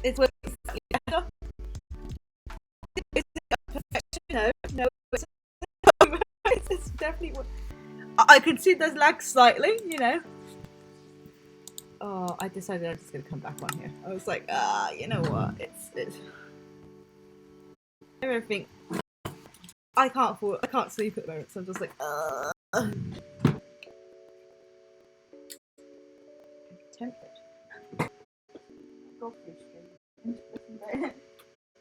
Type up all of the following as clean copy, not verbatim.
It's what better. Is it perfection? No, no. It's, it's definitely what I can see. There's lag slightly, you know. Oh, I decided I'm just gonna come back on here. I was like, you know what? It's everything. I can't sleep at the moment, so I'm just like, tempted. Go through stream.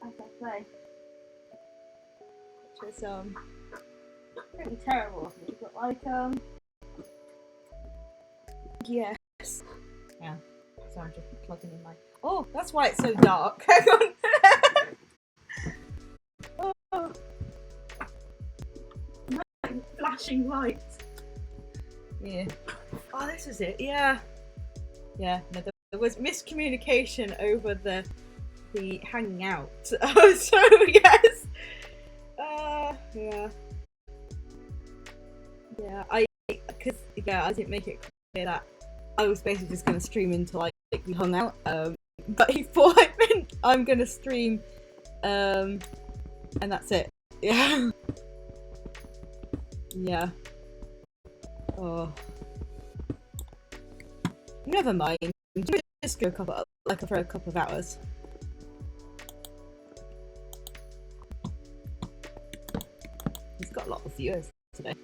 As I play. Which is pretty terrible of me, but like yes. Yeah. So I'm just plugging in my oh, that's why it's so dark. Hang on. Oh. Flashing lights. Yeah. Oh, this is it. Yeah. Yeah. No, there was miscommunication over the hanging out. So yes. Yeah. Yeah. I didn't make it clear that I was basically just gonna stream until like we hung out. But he thought I meant I'm gonna stream, and that's it. Yeah. Yeah. Oh. Never mind. Just go for a couple of hours. He's got a lot of viewers today.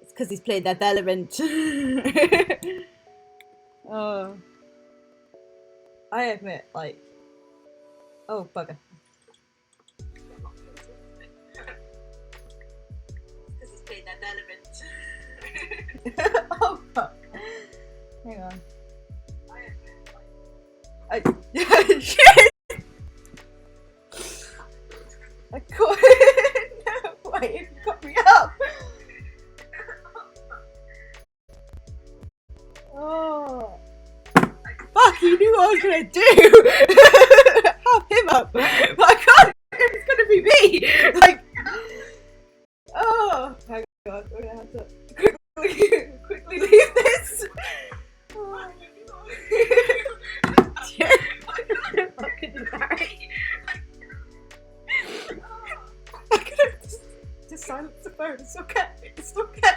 It's because he's played that Valorant. Oh. I admit, like, oh bugger. Because he's played that Valorant. Oh fuck. Hang on. I admit, like, shit. I caught it. No, wait, you got me up. Oh. Fuck, he knew what I was gonna do! Have him up! My god, it's gonna be me! Like, oh my god, we're gonna have to quickly leave this. Oh. Fucking Larry. I'm gonna just silence the phone. It's okay. It's okay.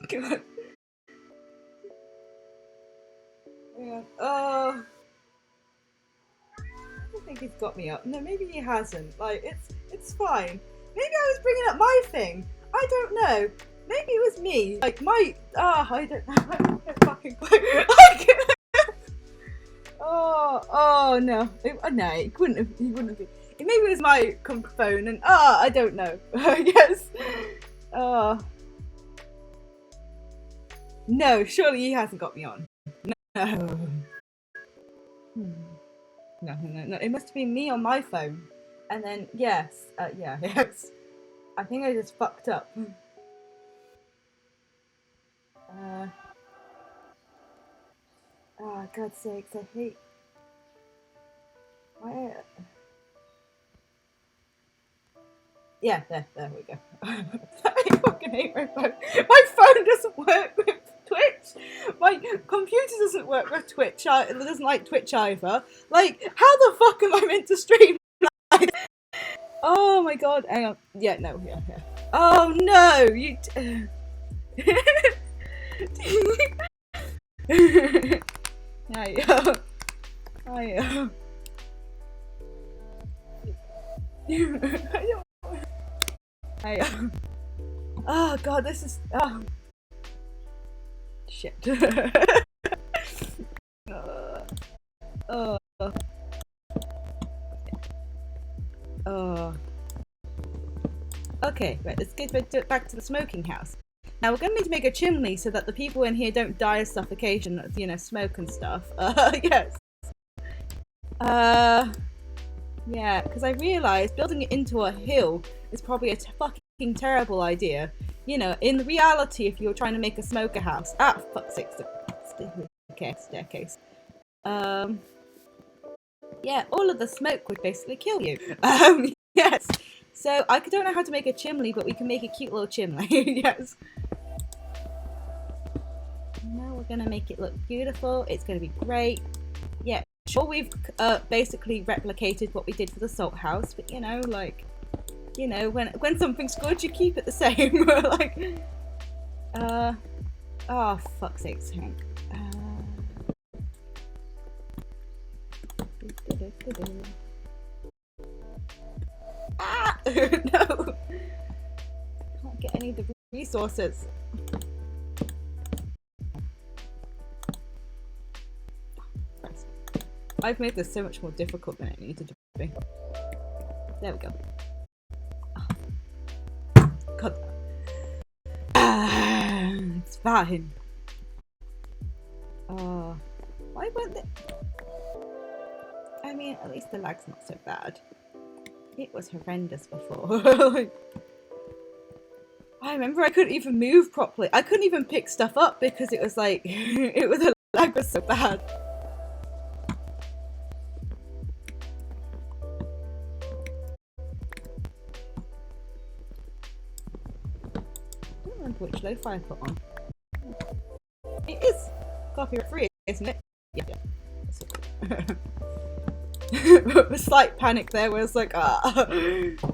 God. Yeah. I think he's got me up. No, maybe he hasn't. Like, it's fine. Maybe I was bringing up my thing. I don't know. Maybe it was me. Like my I don't know. I don't fucking clue. Oh no. No, he wouldn't have. He wouldn't have been. Maybe it was my phone, and I don't know. Yes. No, surely he hasn't got me on. No. No. It must have been me on my phone. And then, yes. Yes. I think I just fucked up. Oh, God's sakes, I hate. Why? Yeah, there we go. I fucking hate my phone. My phone doesn't work with Twitch. My computer doesn't work with Twitch. It doesn't like Twitch either. Like, how the fuck am I meant to stream? Oh my god. Hang on. Yeah, no. Yeah. Oh no! You. Hiya. Hiya. Oh god, this is. Oh. Shit. Okay, right, let's get back to the smoking house. Now we're going to need to make a chimney so that the people in here don't die of suffocation, smoke and stuff. Yes. Yeah, because I realised building it into a hill is probably a fucking terrible idea. In reality, if you were trying to make a smoker house, fuck's sake, staircase. Yeah, all of the smoke would basically kill you. Yes. So I don't know how to make a chimney, but we can make a cute little chimney. Yes. gonna make it look beautiful. It's gonna be great. Yeah, sure, we've basically replicated what we did for the Salt House, but you know, like, you know, when something's good, you keep it the same. Like, oh, fuck's sake, Hank. Ah! No! Can't get any of the resources. I've made this so much more difficult than it needed to be. There we go. Oh. God. It's fine. Why weren't they? I mean, at least the lag's not so bad. It was horrendous before. Like, I remember I couldn't even move properly. I couldn't even pick stuff up because it was like, the lag was so bad. I don't remember which lo-fi I put on. It is copyright free, isn't it? Yeah. A slight panic there where I was like,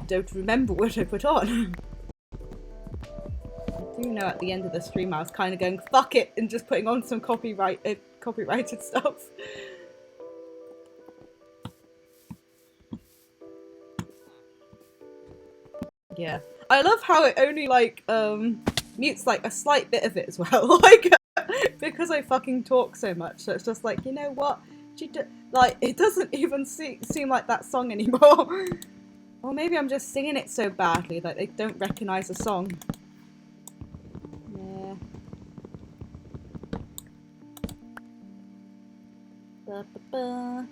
don't remember what I put on. I do know at the end of the stream I was kind of going, fuck it, and just putting on some copyrighted stuff. Yeah. I love how it only, like, mutes, like, a slight bit of it as well. Like, because I fucking talk so much, so it's just like, you know what? Like, it doesn't even seem like that song anymore. Or maybe I'm just singing it so badly that they don't recognise the song. Yeah. Ba -ba -ba.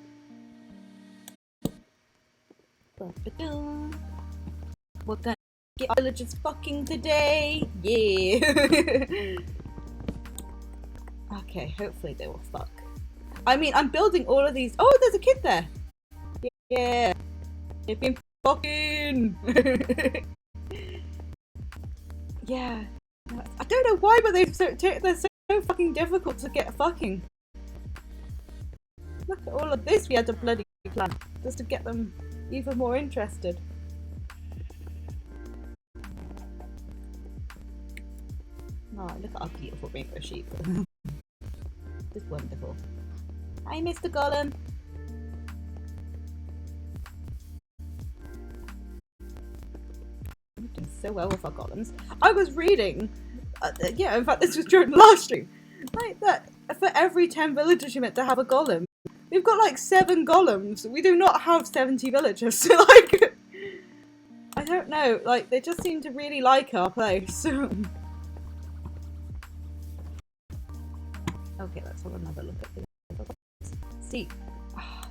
Ba -ba -da. We're gonna get villagers fucking today. Yeah. Okay, hopefully they will fuck. I mean, I'm building all of these. Oh, there's a kid there. Yeah. They've been fucking. Yeah. I don't know why, but they're so fucking difficult to get fucking. Look at all of this we had to bloody plan just to get them even more interested. Oh, look at our beautiful rainbow sheep. Just wonderful. Hi, Mr. Golem. We're doing so well with our golems. I was reading, yeah, in fact this was during the last stream, like that for every 10 villagers you're meant to have a golem. We've got like 7 golems. We do not have 70 villagers. Like, I don't know, like they just seem to really like our place. Okay, let's have another look at this. See,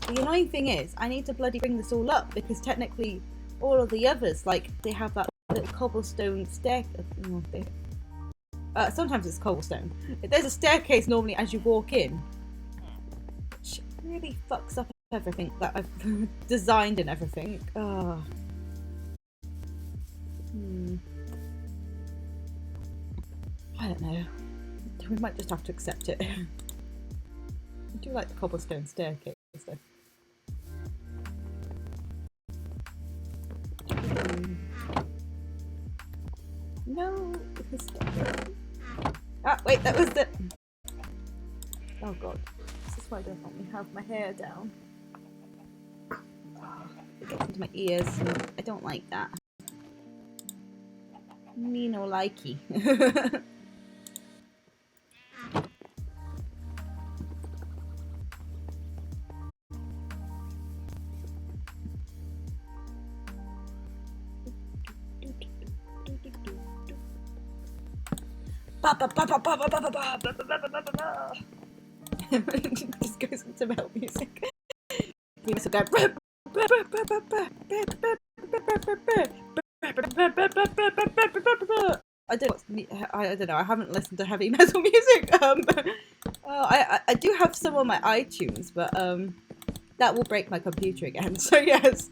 the annoying thing is, I need to bloody bring this all up because technically all of the others, like, they have that little cobblestone stair. Sometimes it's cobblestone. There's a staircase normally as you walk in, which really fucks up everything that I've designed and everything. Oh. I don't know. We might just have to accept it. I do like the cobblestone staircase though. No! Ah, wait, that was the... Oh god. This is why I don't want me to have my hair down. It gets into my ears and I don't like that. Me no likey. Just goes into metal music. Music go. I don't know. I haven't listened to heavy metal music. I do have some on my iTunes, but that will break my computer again. So yes.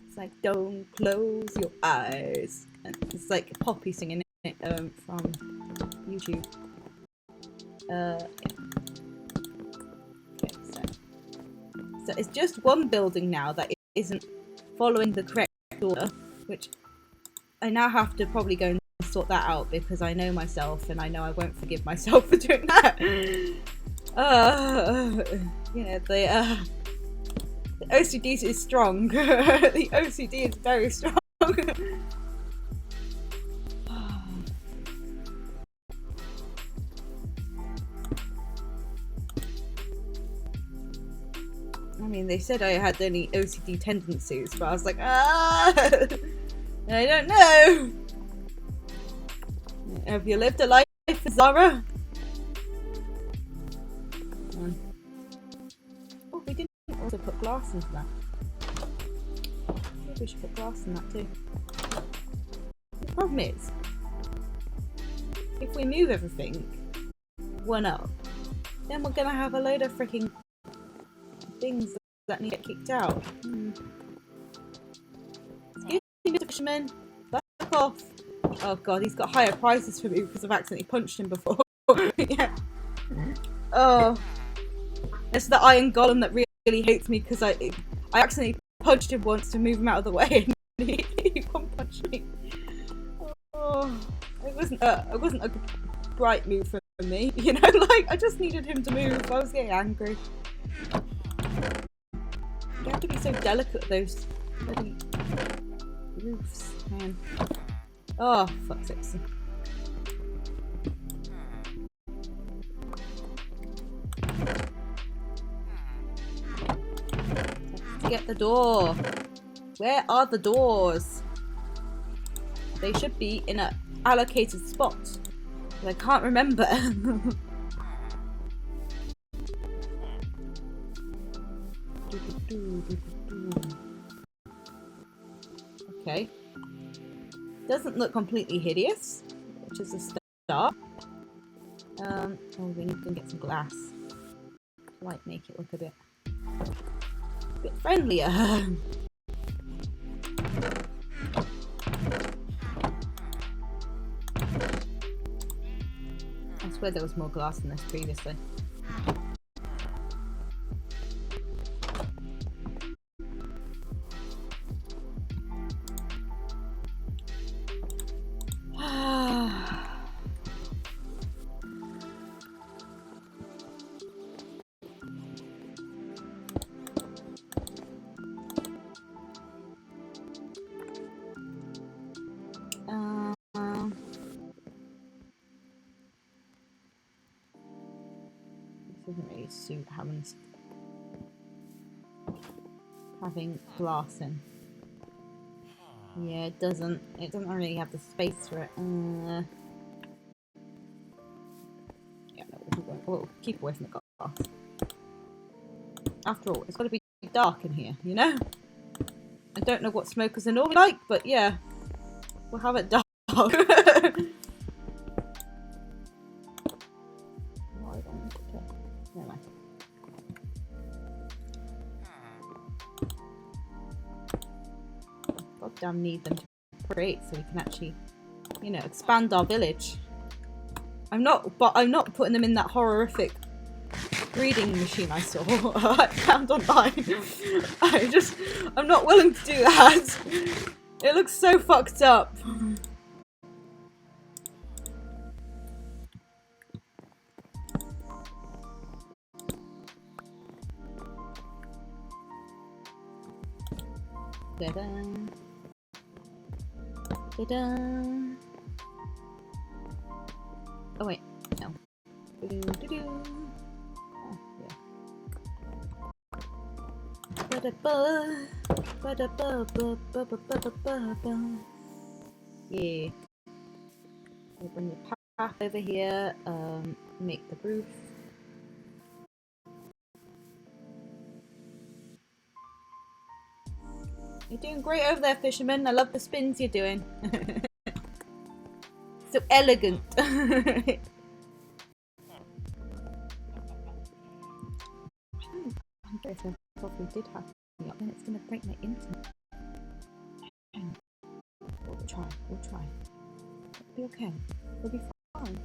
It's like don't close your eyes. And it's like Poppy singing it from YouTube. Yeah. Okay, so it's just one building now that isn't following the correct order, which I now have to probably go and sort that out because I know myself and I know I won't forgive myself for doing that. Yeah, the OCD is strong. The OCD is very strong. I mean, they said I had any OCD tendencies, but I was like, I don't know. Have you lived a life, Zara? Oh, we didn't also put glass into that. Maybe we should put glass in that too. The problem is, if we move everything one up, then we're gonna have a load of freaking things that need to get kicked out. Excuse me, Mr. Fisherman. Back off. Oh god, he's got higher prices for me because I've accidentally punched him before. Yeah. Oh. It's the iron golem that really hates me because I accidentally punched him once to move him out of the way and he one-punched me. Oh. It wasn't a bright move for me, you know, like I just needed him to move. I was getting angry. You have to be so delicate with those bloody roofs, man. Oh, fuck's sake. To get the door. Where are the doors? They should be in an allocated spot. But I can't remember. Okay. Doesn't look completely hideous, which is a start. Oh, we need to get some glass. Might make it look a bit friendlier. I swear there was more glass than this previously. Doesn't really suit having glass in. Yeah, it doesn't really have the space for it. Yeah, no, we'll keep away from the glass. After all, it's got to be dark in here, you know? I don't know what smokers are normally like, but yeah, we'll have it dark. Never mind. Goddamn need them to create so we can actually, you know, expand our village. I'm not putting them in that horrific breeding machine I saw. I found online. I'm not willing to do that. It looks so fucked up. Da-da. Da-da. Oh wait, no. Do-do-do-do. Oh, yeah. Ba-da-ba. Ba-da-ba-ba-ba-ba-ba-ba-ba. Yeah. We'll bring the path over here, make the roof. You're doing great over there, fisherman. I love the spins you're doing. So elegant. I wonder if I probably did have me up, then it's going to break my internet. We'll try. It'll be okay. We'll be fine.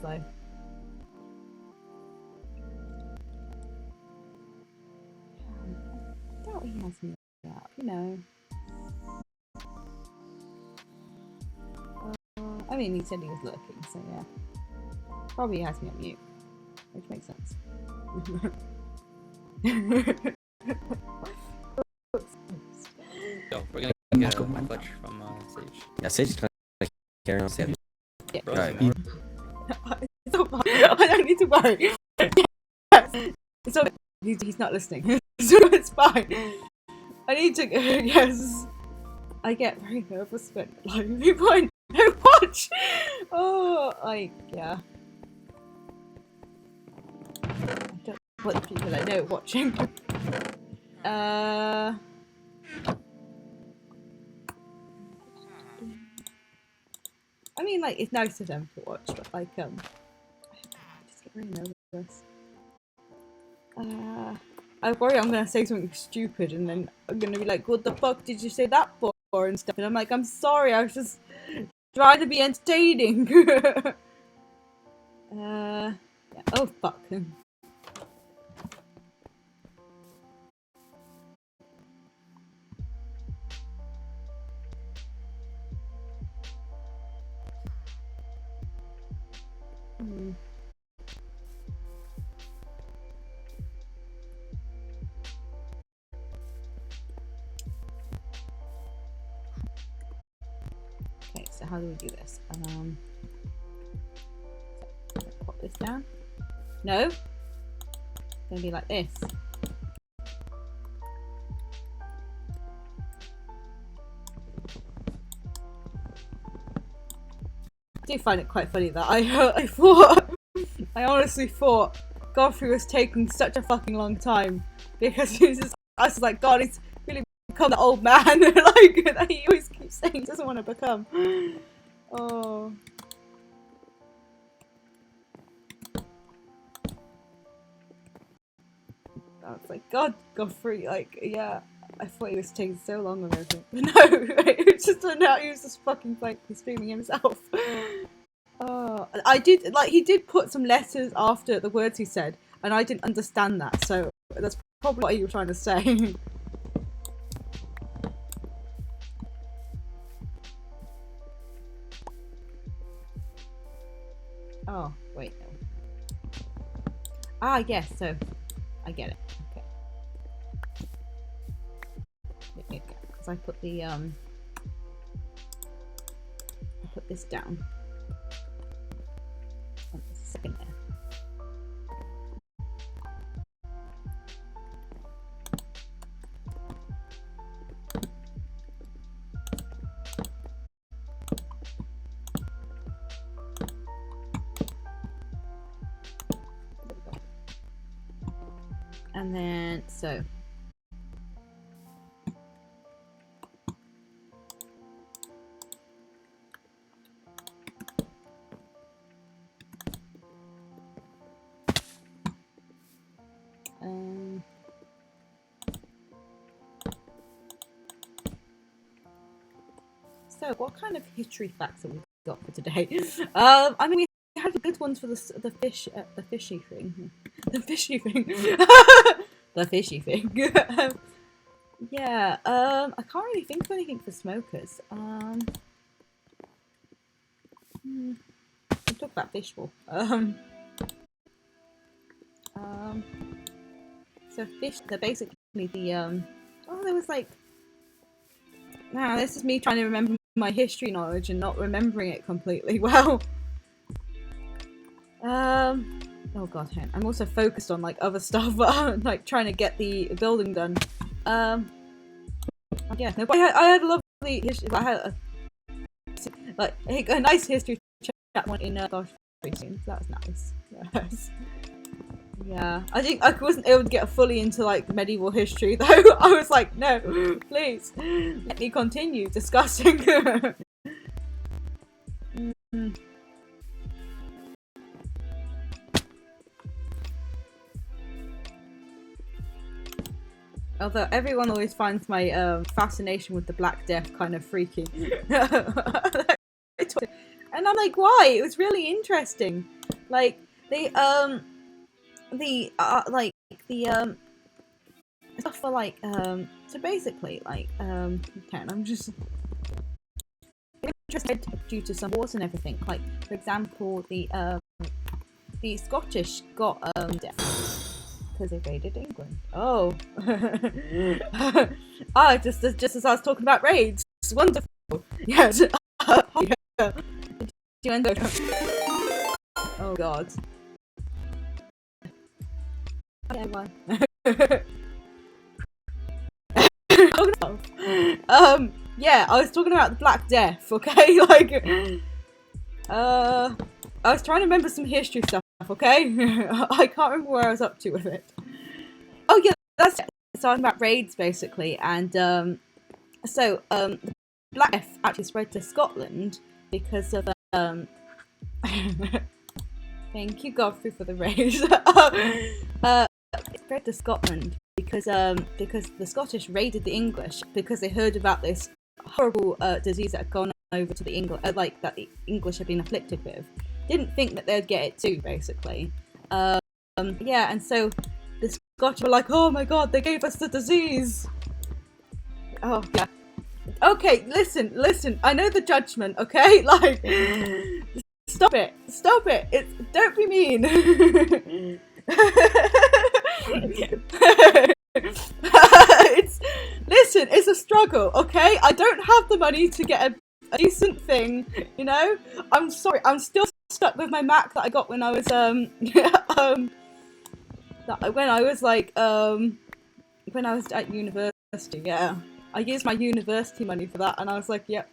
though. I doubt he has me up, you know. I mean, he said he was lurking, so yeah. Probably has me on mute, which makes sense. So we're gonna get a clutch from Sage. Yeah, Sage's kind of carrying on Sam. Yeah. Right. I don't need to worry. Yes. It's okay. He's not listening, so it's fine. I need to. Yes. I get very nervous when like people I know watch. Oh, yeah. I don't want the people I know watching. I mean, like, it's nice of them to watch, but like, I just get really nervous. I worry I'm gonna say something stupid, and then I'm gonna be like, "What the fuck did you say that for?" and stuff. And I'm like, "I'm sorry, I was just trying to be entertaining." Yeah. Oh fuck. Okay, so how do we do this? Pop this down. No? It's gonna be like this. I do find it quite funny that I honestly thought Godfrey was taking such a fucking long time because I was like, God, he's really become the old man like that he always keeps saying he doesn't want to become. Oh. I was like, God, Godfrey, like, yeah, I thought he was taking so long and everything. But no, it just turned out he was just fucking like streaming himself. Oh, he did put some letters after the words he said, and I didn't understand that, so that's probably what you were trying to say. Oh, wait, no. Ah, yes, so I get it. Okay. Because I put the I put this down. Oh, there's a second there. And then, so. So, what kind of history facts have we got for today? I mean, we had good ones for the fishy thing. The fishy thing. The fishy thing. Yeah. I can't really think of anything for smokers. We'll talk about fishbowl. So fish. They're basically the Oh, there was like. Nah, this is me trying to remember my history knowledge and not remembering it completely well. Oh god, I'm also focused on like other stuff, like trying to get the building done. Yeah, no, but I had a lovely history. I had a nice history chat one in gosh, soon. That was nice. Yes. Yeah, I think I wasn't able to get fully into like medieval history though. I was like, no, please let me continue discussing. Although everyone always finds my fascination with the Black Death kind of freaky. And I'm like, why? It was really interesting. like the like the stuff for like so basically like okay, I'm just interested due to some wars and everything. Like for example, the Scottish got death because they invaded England. Oh, just as I was talking about raids. Wonderful. Yes. Yeah. Do you end up? Oh God. Yeah, why? Yeah, I was talking about the Black Death, okay? Like, I was trying to remember some history stuff, okay? I can't remember where I was up to with it. Oh yeah, that's it. It's talking about raids, basically, and, so, the Black Death actually spread to Scotland because of, thank you, Godfrey, for the raid. It spread to Scotland because the Scottish raided the English because they heard about this horrible disease that had gone over to the English, like that the English had been afflicted with. Didn't think that they'd get it too, basically. Yeah, and so the Scotch were like, "Oh my God, they gave us the disease." Oh yeah. Okay, listen. I know the judgment. Okay, like, stop it. Don't be mean. It's a struggle, okay? I don't have the money to get a decent thing, you know? I'm sorry, I'm still stuck with my Mac that I got when I was when I was at university, yeah. I used my university money for that and I was like, yep.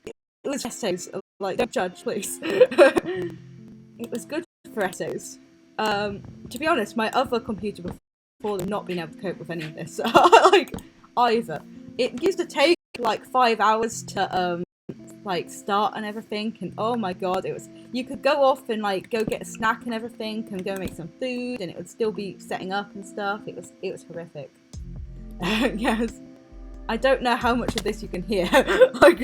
It was essays, like, don't judge, please. It was good for essays. To be honest, my other computer before not being able to cope with any of this, like, either. It used to take like 5 hours to like start and everything, and oh my God, it was, you could go off and like go get a snack and everything and go make some food and it would still be setting up and stuff. It was horrific. Yes. I don't know how much of this you can hear. Like,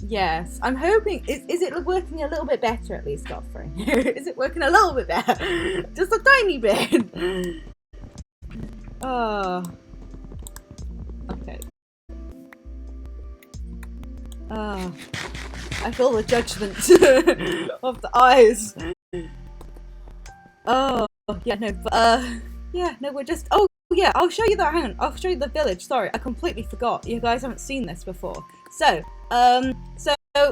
yes, I'm hoping. Is it working a little bit better at least, Godfrey? Is it working a little bit better? Just a tiny bit. Oh. Okay. Oh. I feel the judgment of the eyes. Oh, yeah, no, but, yeah, no, we're just, oh, yeah, I'll show you that, hang on, I'll show you the village, sorry, I completely forgot, you guys haven't seen this before. So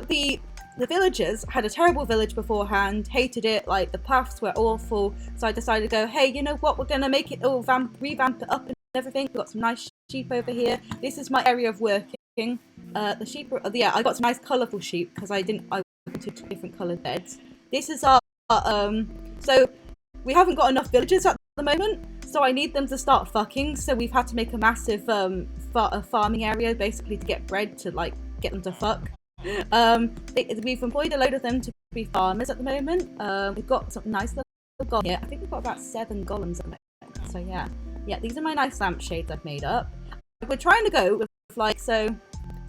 the villagers had a terrible village beforehand, hated it, like, the paths were awful, so I decided to go, hey, you know what, we're gonna make it all, revamp it up and everything, we've got some nice sheep over here, this is my area of working, the sheep are, yeah, I got some nice colourful sheep, because I wanted different coloured beds. This is our, so, we haven't got enough villagers at the moment, so I need them to start fucking, so we've had to make a massive farming area, basically, to get bread to, like, get them to fuck. We've employed a load of them to be farmers at the moment. We've got some nice little golems here. I think we've got about 7 golems at the moment, so yeah. Yeah, these are my nice lampshades I've made up. We're trying to go with, like, so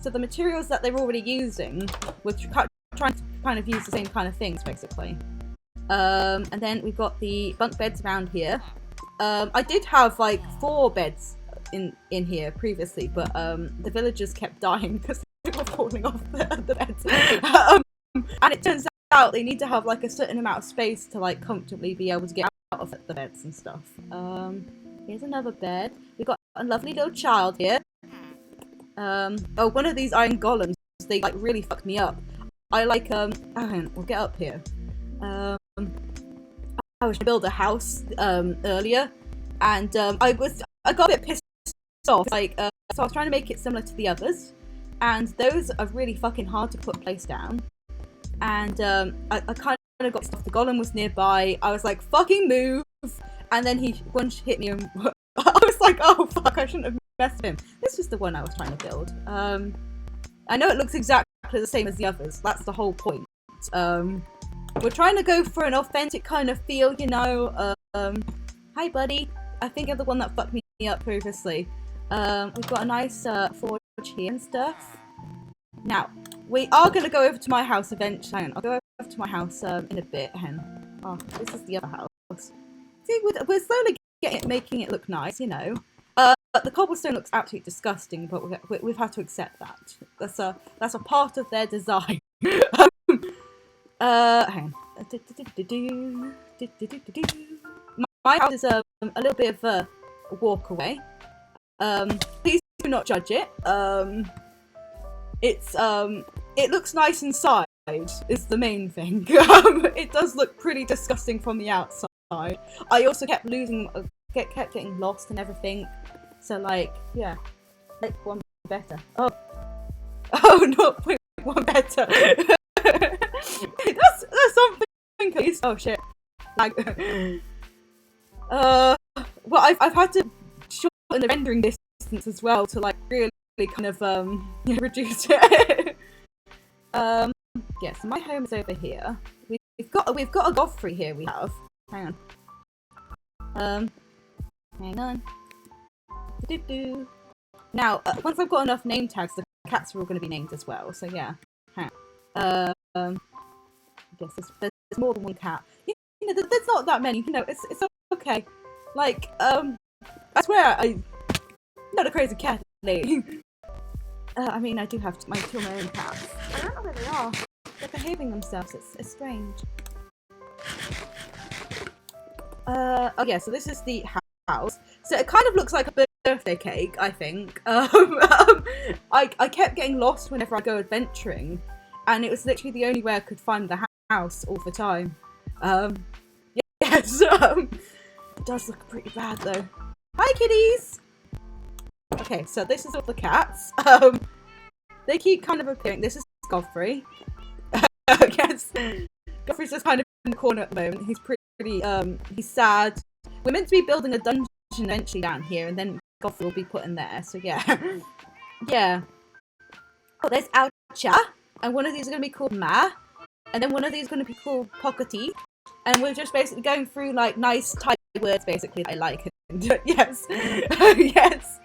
the materials that they're already using, we're trying to kind of use the same kind of things, basically. And then we've got the bunk beds around here. I did have like 4 beds in here previously, but the villagers kept dying because they were falling off the beds. And it turns out they need to have like a certain amount of space to like comfortably be able to get out of the beds and stuff. Here's another bed. We've got a lovely little child here. Oh, one of these iron golems, they like really fucked me up. I like we'll get up here. I was trying to build a house earlier, and I got a bit pissed off. Like, so I was trying to make it similar to the others, and those are really fucking hard to put place down. And I kind of got stuff. The golem was nearby. I was like, "Fucking move!" And then he hit me, and I was like, "Oh fuck! I shouldn't have messed with him." This was the one I was trying to build. I know it looks exactly the same as the others. That's the whole point. We're trying to go for an authentic kind of feel, you know. Hi, buddy. I think you're the one that fucked me up previously. We've got a nice forge here and stuff. Now, we are going to go over to my house eventually. Hang on, I'll go over to my house in a bit. Hang on. Oh, this is the other house. See, we're slowly making it look nice, you know. But the cobblestone looks absolutely disgusting, but we've had to accept that. That's a part of their design. Hang on. My house is a little bit of a walk away. Please do not judge it. It looks nice inside. Is the main thing. It does look pretty disgusting from the outside. I also kept kept getting lost and everything. So like, yeah, make one better. Oh, not point one better. that's something. Please. Oh shit. Like, well, I've had to shorten the rendering distance as well to like really kind of reduce it. Yeah, so my home is over here. We've got a Godfrey here. We have. Hang on. Hang on. Now, once I've got enough name tags, the cats are all going to be named as well. So yeah. Hang on. Yes, there's more than one cat. You know, there's not that many. You know, it's okay. Like, I swear I'm not a crazy cat lady. I mean, I do have my own cats. I don't know where they are. They're behaving themselves. It's strange. Oh yeah, so this is the house. So it kind of looks like a birthday cake, I think. I kept getting lost whenever I go adventuring, and it was literally the only way I could find the house all the time. Yes, it does look pretty bad though. Hi, kitties! Okay, so this is all the cats. They keep kind of appearing. This is Godfrey. I guess Godfrey's just kind of in the corner at the moment. He's pretty, he's sad. We're meant to be building a dungeon eventually down here, and then Godfrey will be put in there, so yeah. Yeah. Oh, there's Oucha, and one of these are going to be called Ma, and then one of these is going to be called Pockety, and we're just basically going through, like, nice, tight words, basically, that I like. Yes. Yes.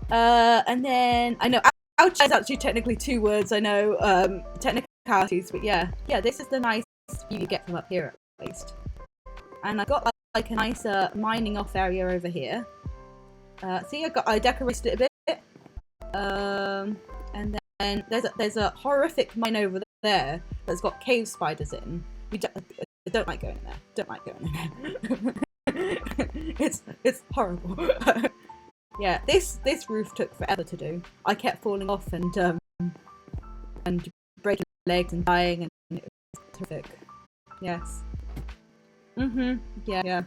And then, I know, Oucha is actually technically 2 words, I know, technicalities, but yeah. Yeah, this is the nice view you get from up here, at least. And I got, like a nice mining off area over here. See, I decorated it a bit. And then there's a horrific mine over there that's got cave spiders in. I don't like going in there. Don't like going in there. It's horrible. Yeah, this roof took forever to do. I kept falling off and breaking legs and dying, and it was terrific. Yes. Yeah.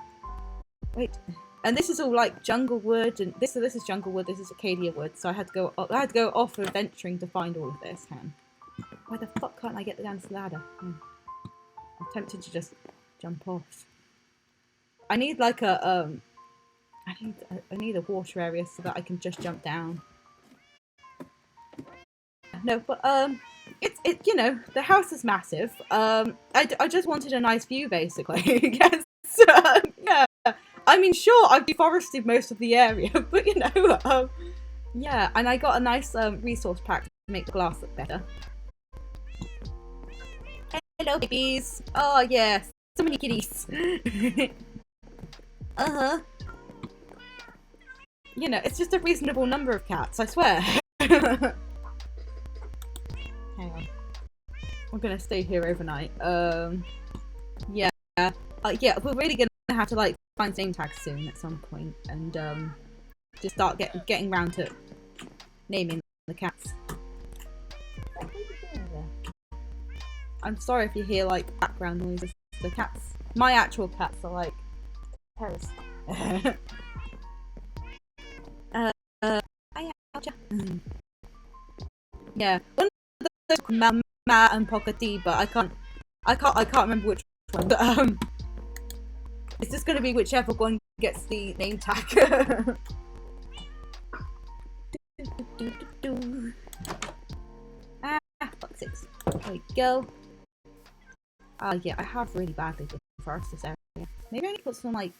Wait. And this is all like jungle wood, and this is jungle wood. This is Acacia wood. So I had to go off adventuring to find all of this. Why the fuck can't I get down this ladder? I'm tempted to just jump off. I need like a I need a water area so that I can just jump down. No, but it you know, the house is massive. I just wanted a nice view basically. Yes. Yeah. I mean, sure, I've deforested most of the area, but you know, yeah, and I got a nice resource pack to make the glass look better. Hello, babies. Oh, yes, so many kitties. You know, it's just a reasonable number of cats, I swear. Hang on. I'm gonna stay here overnight. Yeah. Yeah, we're really gonna have to, like, find name tags soon at some point, and just start getting round to naming the cats. I'm sorry if you hear like background noises. The cats, my actual cats, are like terrorists. Yeah, one of those are Mama and Pockety, but I can't remember which one. But it's just gonna be whichever one gets the name tag. Fuck 6. There we go. Yeah, I have really badly deforested this area. Maybe I need to put some, like...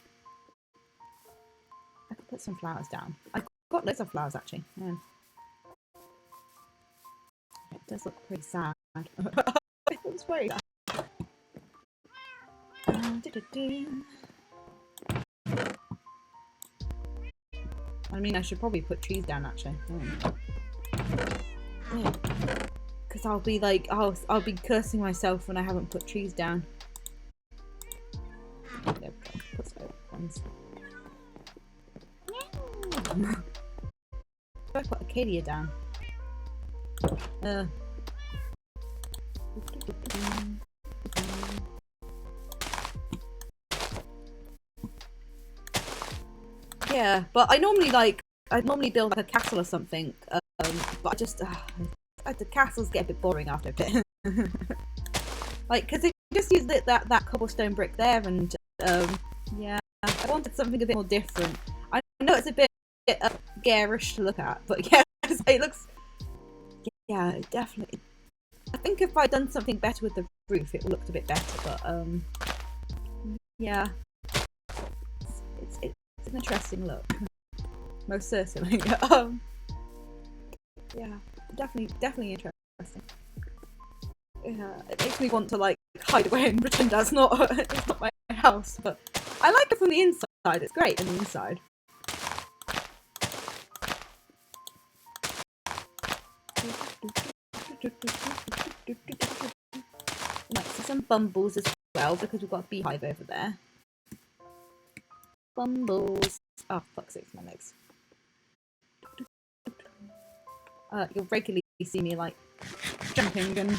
I could put some flowers down. I've got loads of flowers, actually. Yeah. It does look pretty sad. It looks very sad. I mean, I should probably put trees down actually. Because I'll be like, I'll be cursing myself when I haven't put trees down. There we go. Put some ones. I put Acadia down. Yeah, but I normally build like a castle or something. But I just the castles get a bit boring after a bit. Like, because they just use that cobblestone brick there, and yeah, I wanted something a bit more different. I know it's a bit garish to look at, but yeah, it looks. Yeah, definitely. I think if I'd done something better with the roof, it looked a bit better. But yeah, it's an interesting look, most certainly. Yeah, definitely interesting. Yeah, it makes me want to like hide away and pretend that's not it's not my house. But I like it from the inside. It's great on the inside. Might see some bumbles as well because we've got a beehive over there. Bumbles. Oh, fuck's sake, my legs. You'll regularly see me like jumping and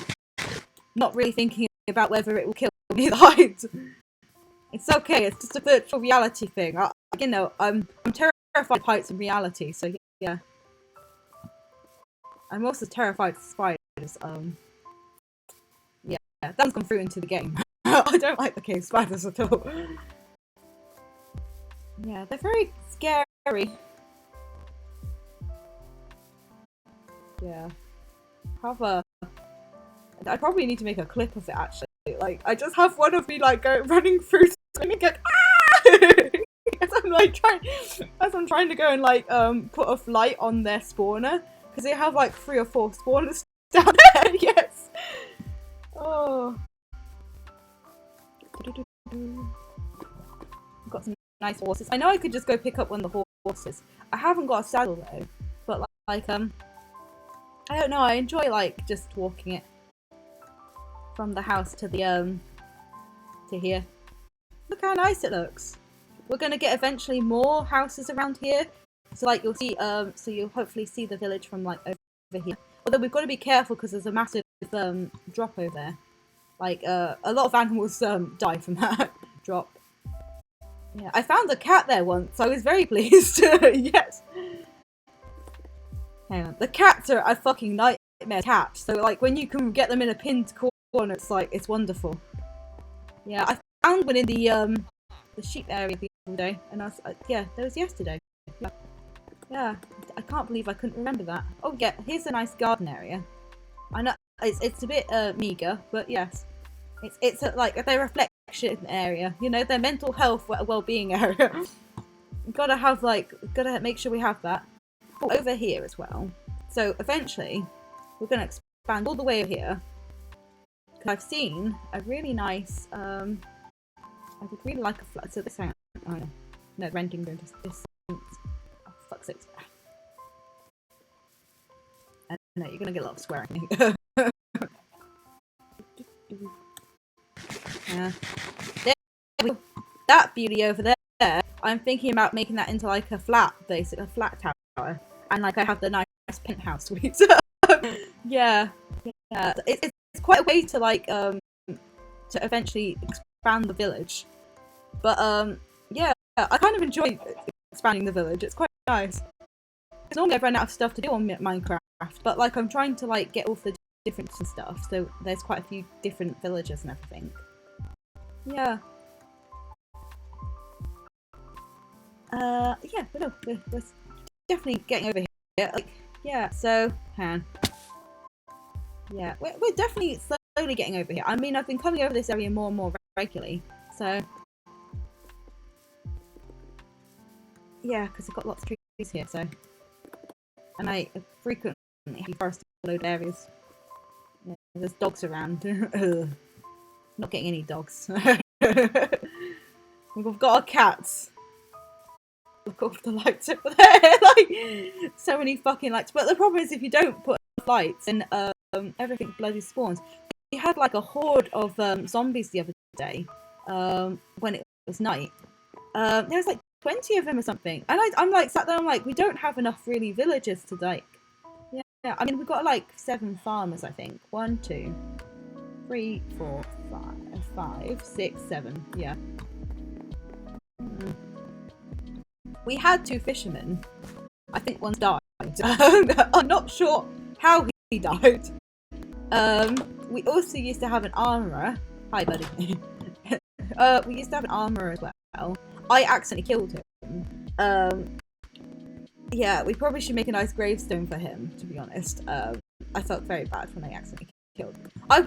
not really thinking about whether it will kill me the height. It's okay. It's just a virtual reality thing. You know, I'm terrified of heights in reality. So yeah. I'm also terrified of spiders. Yeah, that's gone through into the game. I don't like the cave spiders at all. Yeah, they're very scary. Yeah. I probably need to make a clip of it actually. Like, I just have one of me like running through screaming like ah! as I'm trying to go and like put a light on their spawner. Because they have like 3 or 4 spawners down there, yes! Oh. Got some nice horses. I know I could just go pick up one of the horses. I haven't got a saddle though. But like, I don't know, I enjoy like just walking it from the house to the, to here. Look how nice it looks. We're gonna get eventually more houses around here. So like you'll see, so you'll hopefully see the village from like over here. Although we've got to be careful because there's a massive drop over there. Like a lot of animals die from that drop. Yeah, I found a cat there once. I was very pleased. Yes. Hang on. The cats are a fucking nightmare cat. So like when you can get them in a pinned corner, it's like it's wonderful. Yeah, I found one in the sheep area the other day, and I was yeah, that was yesterday. Yeah. Yeah, I can't believe I couldn't remember that. Oh yeah, here's a nice garden area. I know it's a bit meager, but yes, it's like their reflection area. You know, their mental health, well-being area. Gotta make sure we have that. Oh, over here as well. So eventually, we're gonna expand all the way over here. Cause I've seen a really nice. I would really like a flat. So this hang on. Oh no, renting room distance. Fuck's sake. No, you're gonna get a lot of swearing. Yeah. There, that beauty over there. I'm thinking about making that into like a flat, basically a flat tower, and like I have the nice penthouse suite. Yeah, yeah. It's quite a way to like to eventually expand the village, but yeah, I kind of enjoy expanding the village. It's quite nice. Normally I run out of stuff to do on Minecraft, but like I'm trying to like get all the different stuff, so there's quite a few different villages and everything. Yeah. Yeah, but no, we're definitely getting over here. Like, yeah, so yeah, we're definitely slowly getting over here. I mean, I've been coming over this area more and more regularly, so yeah, because I've got lots of trees here, so. And I frequently forest load areas. Yeah, there's dogs around. Not getting any dogs. We've got our cats. Look all the lights over there. Like, so many fucking lights. But the problem is if you don't put lights, then everything bloody spawns. We had like a horde of zombies the other day when it was night. There was like 20 of them or something. And I'm like sat there, I'm like, we don't have enough really villagers to like... Yeah, I mean, we've got like 7 farmers, I think. 1, 2, 3, 4, 5, 6, 7. Yeah. We had 2 fishermen. I think one's died. I'm not sure how he died. We also used to have an armourer. Hi, buddy. We used to have an armourer as well. I accidentally killed him. Yeah, we probably should make a nice gravestone for him, to be honest. I felt very bad when I accidentally killed him. I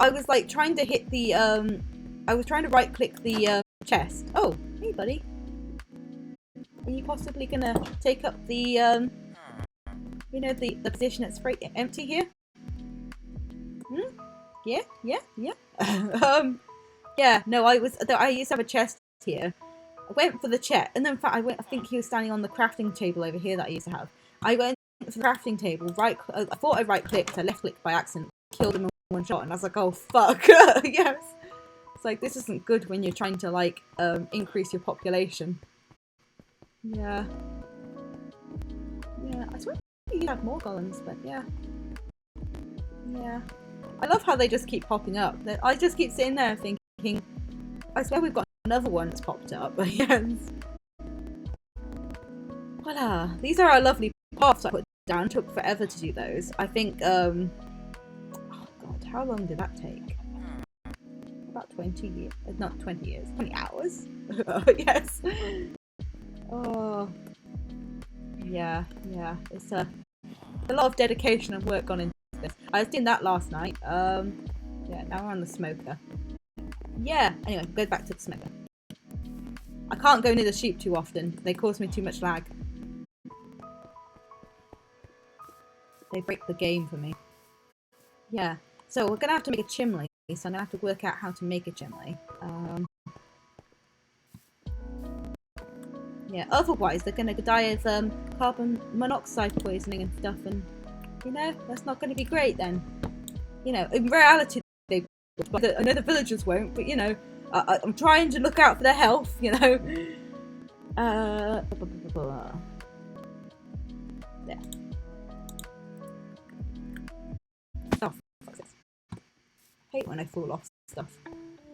was like trying to hit the I was trying to right click the chest. Oh, hey buddy. Are you possibly gonna take up the you know, the position that's empty here? Yeah. Yeah, no, I used to have a chest here. I went for the chest, and then in fact I think he was standing on the crafting table over here that I used to have. I went for the crafting table, I thought I right clicked, I left clicked by accident, killed him in one shot, and I was like, oh fuck. Yes. It's like, this isn't good when you're trying to like increase your population. Yeah. Yeah, I swear you have more golems, but yeah. Yeah. I love how they just keep popping up. I just keep sitting there thinking, I swear we've got another one that's popped up. Yes. Voila. These are our lovely paths I put down. It took forever to do those. I think, oh god, how long did that take? About 20 years. Not 20 years. 20 hours. Yes. Oh. Yeah. It's a lot of dedication and work gone into this. I was doing that last night. Yeah, now we're on the smoker. Yeah, anyway, go back to the smoker. I can't go near the sheep too often. They cause me too much lag. They break the game for me. Yeah, so we're gonna have to make a chimney. So I'm gonna have to work out how to make a chimney. Yeah, otherwise they're gonna die of carbon monoxide poisoning and stuff, and you know, that's not gonna be great then. You know, in reality they would, but I know the villagers won't, but you know, I'm trying to look out for their health, you know. There. Oh, fuck this. I hate when I fall off stuff.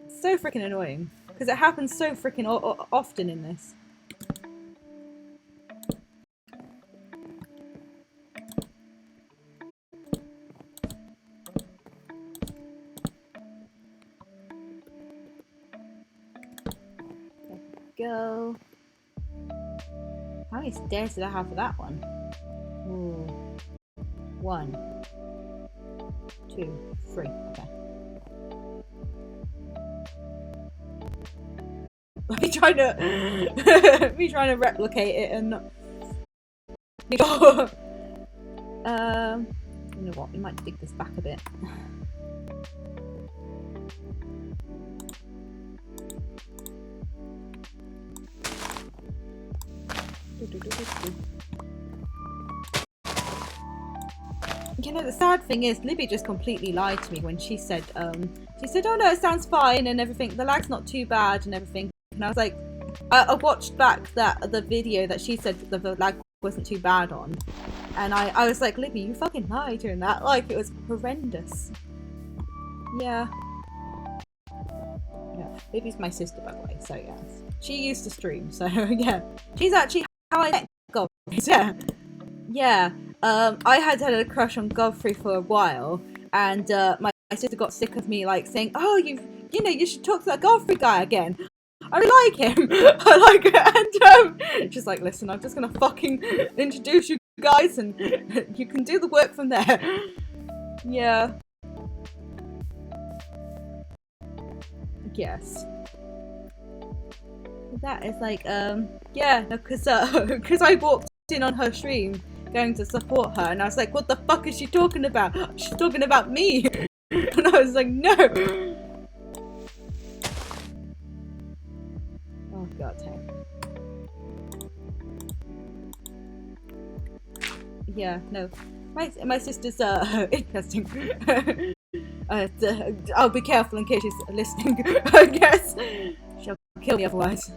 It's so freaking annoying, because it happens so freaking often in this. Go. How many stairs did I have for that one? Ooh. 1, 2, 3. Okay. Me trying to replicate it and not. You know what? We might dig this back a bit. You know, the sad thing is, Libby just completely lied to me when she said, oh no, it sounds fine and everything, the lag's not too bad and everything. And I was like, I watched back the video that she said the lag wasn't too bad on. And I was like, Libby, you fucking lied during that. Like, it was horrendous. Yeah. Yeah. Libby's my sister, by the way, so yes. She used to stream, so yeah. She's actually how I met Godfrey. Yeah. Yeah. I had a crush on Godfrey for a while, and my sister got sick of me like saying, "Oh, you know, you should talk to that Godfrey guy again. I like him." I like it, and she's like, "Listen, I'm just gonna fucking introduce you guys, and you can do the work from there." Yeah. Yes. That is like, yeah, because I walked in on her stream going to support her, and I was like, what the fuck is she talking about? She's talking about me. And I was like, no. Yeah, no. My sister's interesting. I'll be careful in case she's listening. I guess she'll kill me otherwise.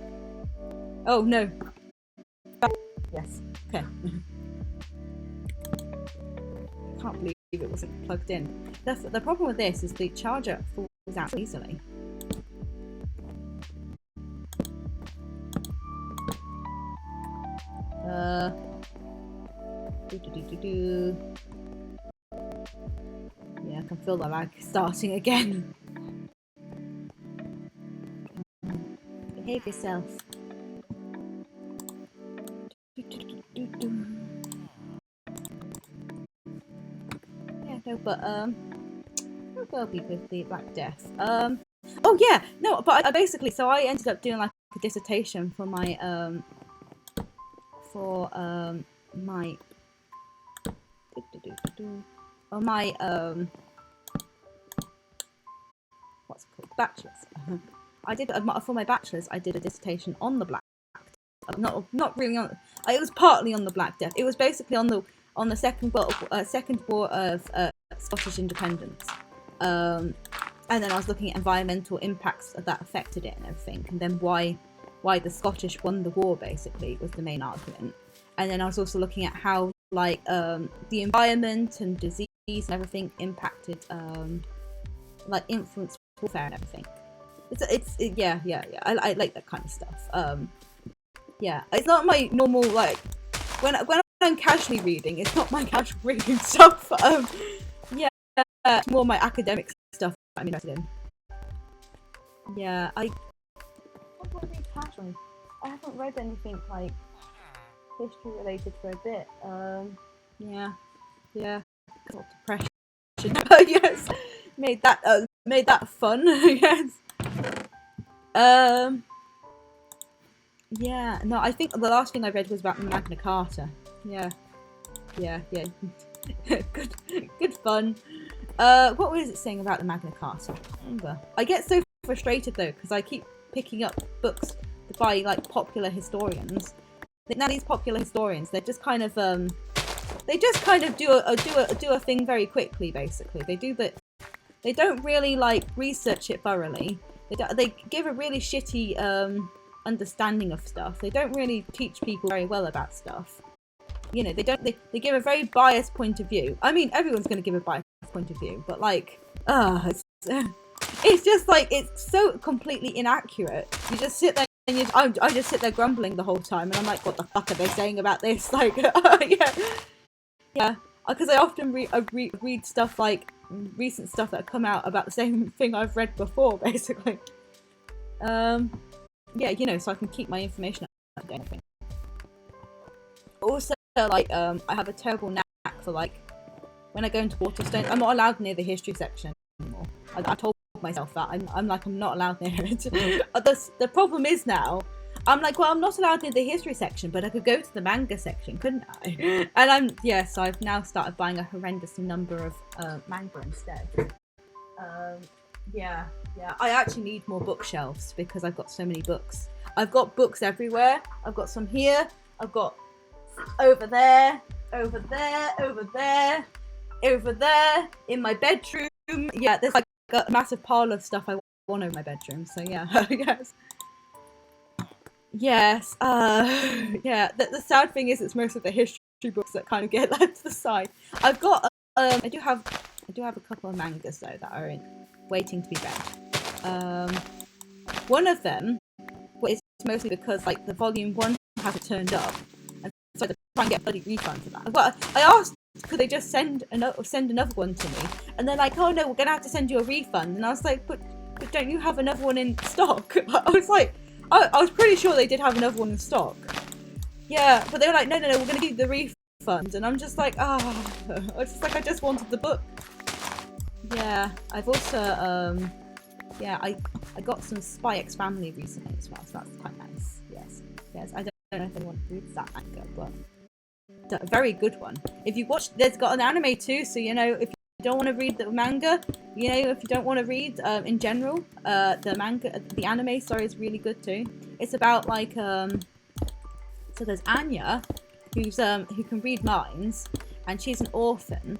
Oh no. Yes. Okay. Can't believe it wasn't plugged in. The problem with this is the charger falls out easily. Yeah, I can feel the lag starting again. Behave yourself. Yeah, no, but what will be with the Black Death? Oh yeah, no, but I basically, so I ended up doing like a dissertation for my what's it called, bachelor's. I did for my bachelor's. I did a dissertation on the Black. Not really on. It was partly on the Black Death. It was basically on the second war of Scottish independence. And then I was looking at environmental impacts that affected it and everything, and then why the Scottish won the war. Basically, was the main argument. And then I was also looking at how like the environment and disease and everything impacted like influenced warfare and everything. Yeah. I like that kind of stuff. Yeah, it's not my normal like when I'm casually reading. It's not my casual reading stuff. Yeah, it's more my academic stuff that I'm interested in. Yeah, I don't read casually. I haven't read anything like history related for a bit. Yeah. Got depression. Yes, made that fun. Yes. Yeah, no, I think the last thing I read was about Magna Carta. Yeah. Good fun. What was it saying about the Magna Carta? I can't remember. I get so frustrated though because I keep picking up books by like popular historians. Now these popular historians, they're just kind of do a thing very quickly. Basically, they do, but they don't really like research it thoroughly. They give a really shitty understanding of stuff. They don't really teach people very well about stuff. You know, they give a very biased point of view. I mean, everyone's going to give a biased point of view, but like, it's just like it's so completely inaccurate. You just sit there and I just sit there grumbling the whole time, and I'm like, what the fuck are they saying about this? Like, yeah, because I often read stuff like recent stuff that have come out about the same thing I've read before, basically. Yeah, you know, so I can keep my information up to date. Also, like, I have a terrible knack for like when I go into Waterstones, I'm not allowed near the history section anymore. I told myself that I'm not allowed near it. The problem is now I'm like, well, I'm not allowed near the history section, but I could go to the manga section, couldn't I? And so I've now started buying a horrendous number of manga instead. Yeah, I actually need more bookshelves because I've got so many books. I've got books everywhere. I've got some here. I've got over there, over there, over there, over there, in my bedroom. Yeah, there's like a massive pile of stuff I want in my bedroom. So yeah, yes. Yeah. The sad thing is, it's most of the history books that kind of get left to the side. I've got. I do have a couple of mangas though that are waiting to be read. One of them is mostly because like the volume 1 hasn't turned up, and so I try and get a bloody refund for that. But I asked, could they just send another one to me? And they're like, oh no, we're gonna have to send you a refund. And I was like, but don't you have another one in stock? I was like, I was pretty sure they did have another one in stock. Yeah, but they were like, no, we're gonna give you the refund. And I'm just like, I just wanted the book. Yeah, I've also, I got some Spy X Family recently as well, so that's quite nice. Yes, I don't know if anyone reads that manga, but a very good one. If you watch, there's got an anime too, so you know, if you don't want to read the manga, you know, if you don't want to read in general, the anime, is really good too. It's about like, so there's Anya, who can read minds, and she's an orphan,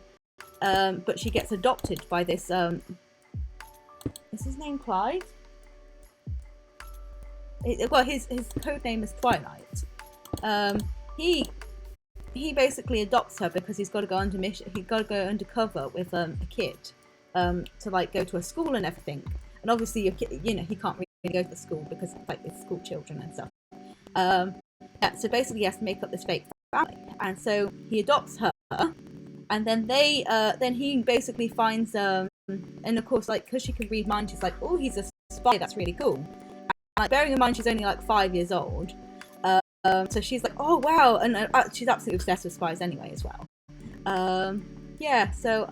but she gets adopted by this is his name Clyde? Well, his code name is Twilight. He basically adopts her because he's got to go under mission. He's got to go undercover with a kid to like go to a school and everything. And obviously, he can't really go to the school because it's school children and stuff. Yeah, so basically, he has to make up this fake family, and so he adopts her, and then then he basically finds and of course, like, because she can read minds, she's like, oh, he's a spy. That's really cool. And, like, bearing in mind she's only like 5 years old. So she's like, oh wow, and she's absolutely obsessed with spies anyway as well. Yeah, so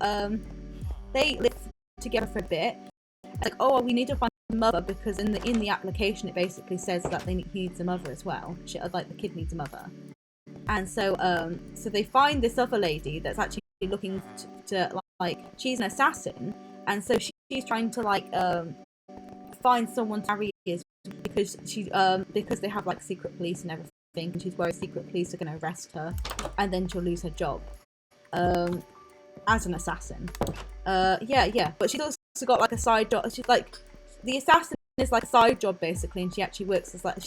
they live together for a bit. It's like, oh, we need to find a mother because in the application it basically says that he needs a mother as well. Like the kid needs a mother, and so so they find this other lady that's actually looking to like she's an assassin, and so she's trying to like find someone to marry because because they have like secret police and everything. And she's worried secret police are going to arrest her, and then she'll lose her job as an assassin. Yeah, but she's also got like a side job. She's like the assassin is like a side job basically, and she actually works as like a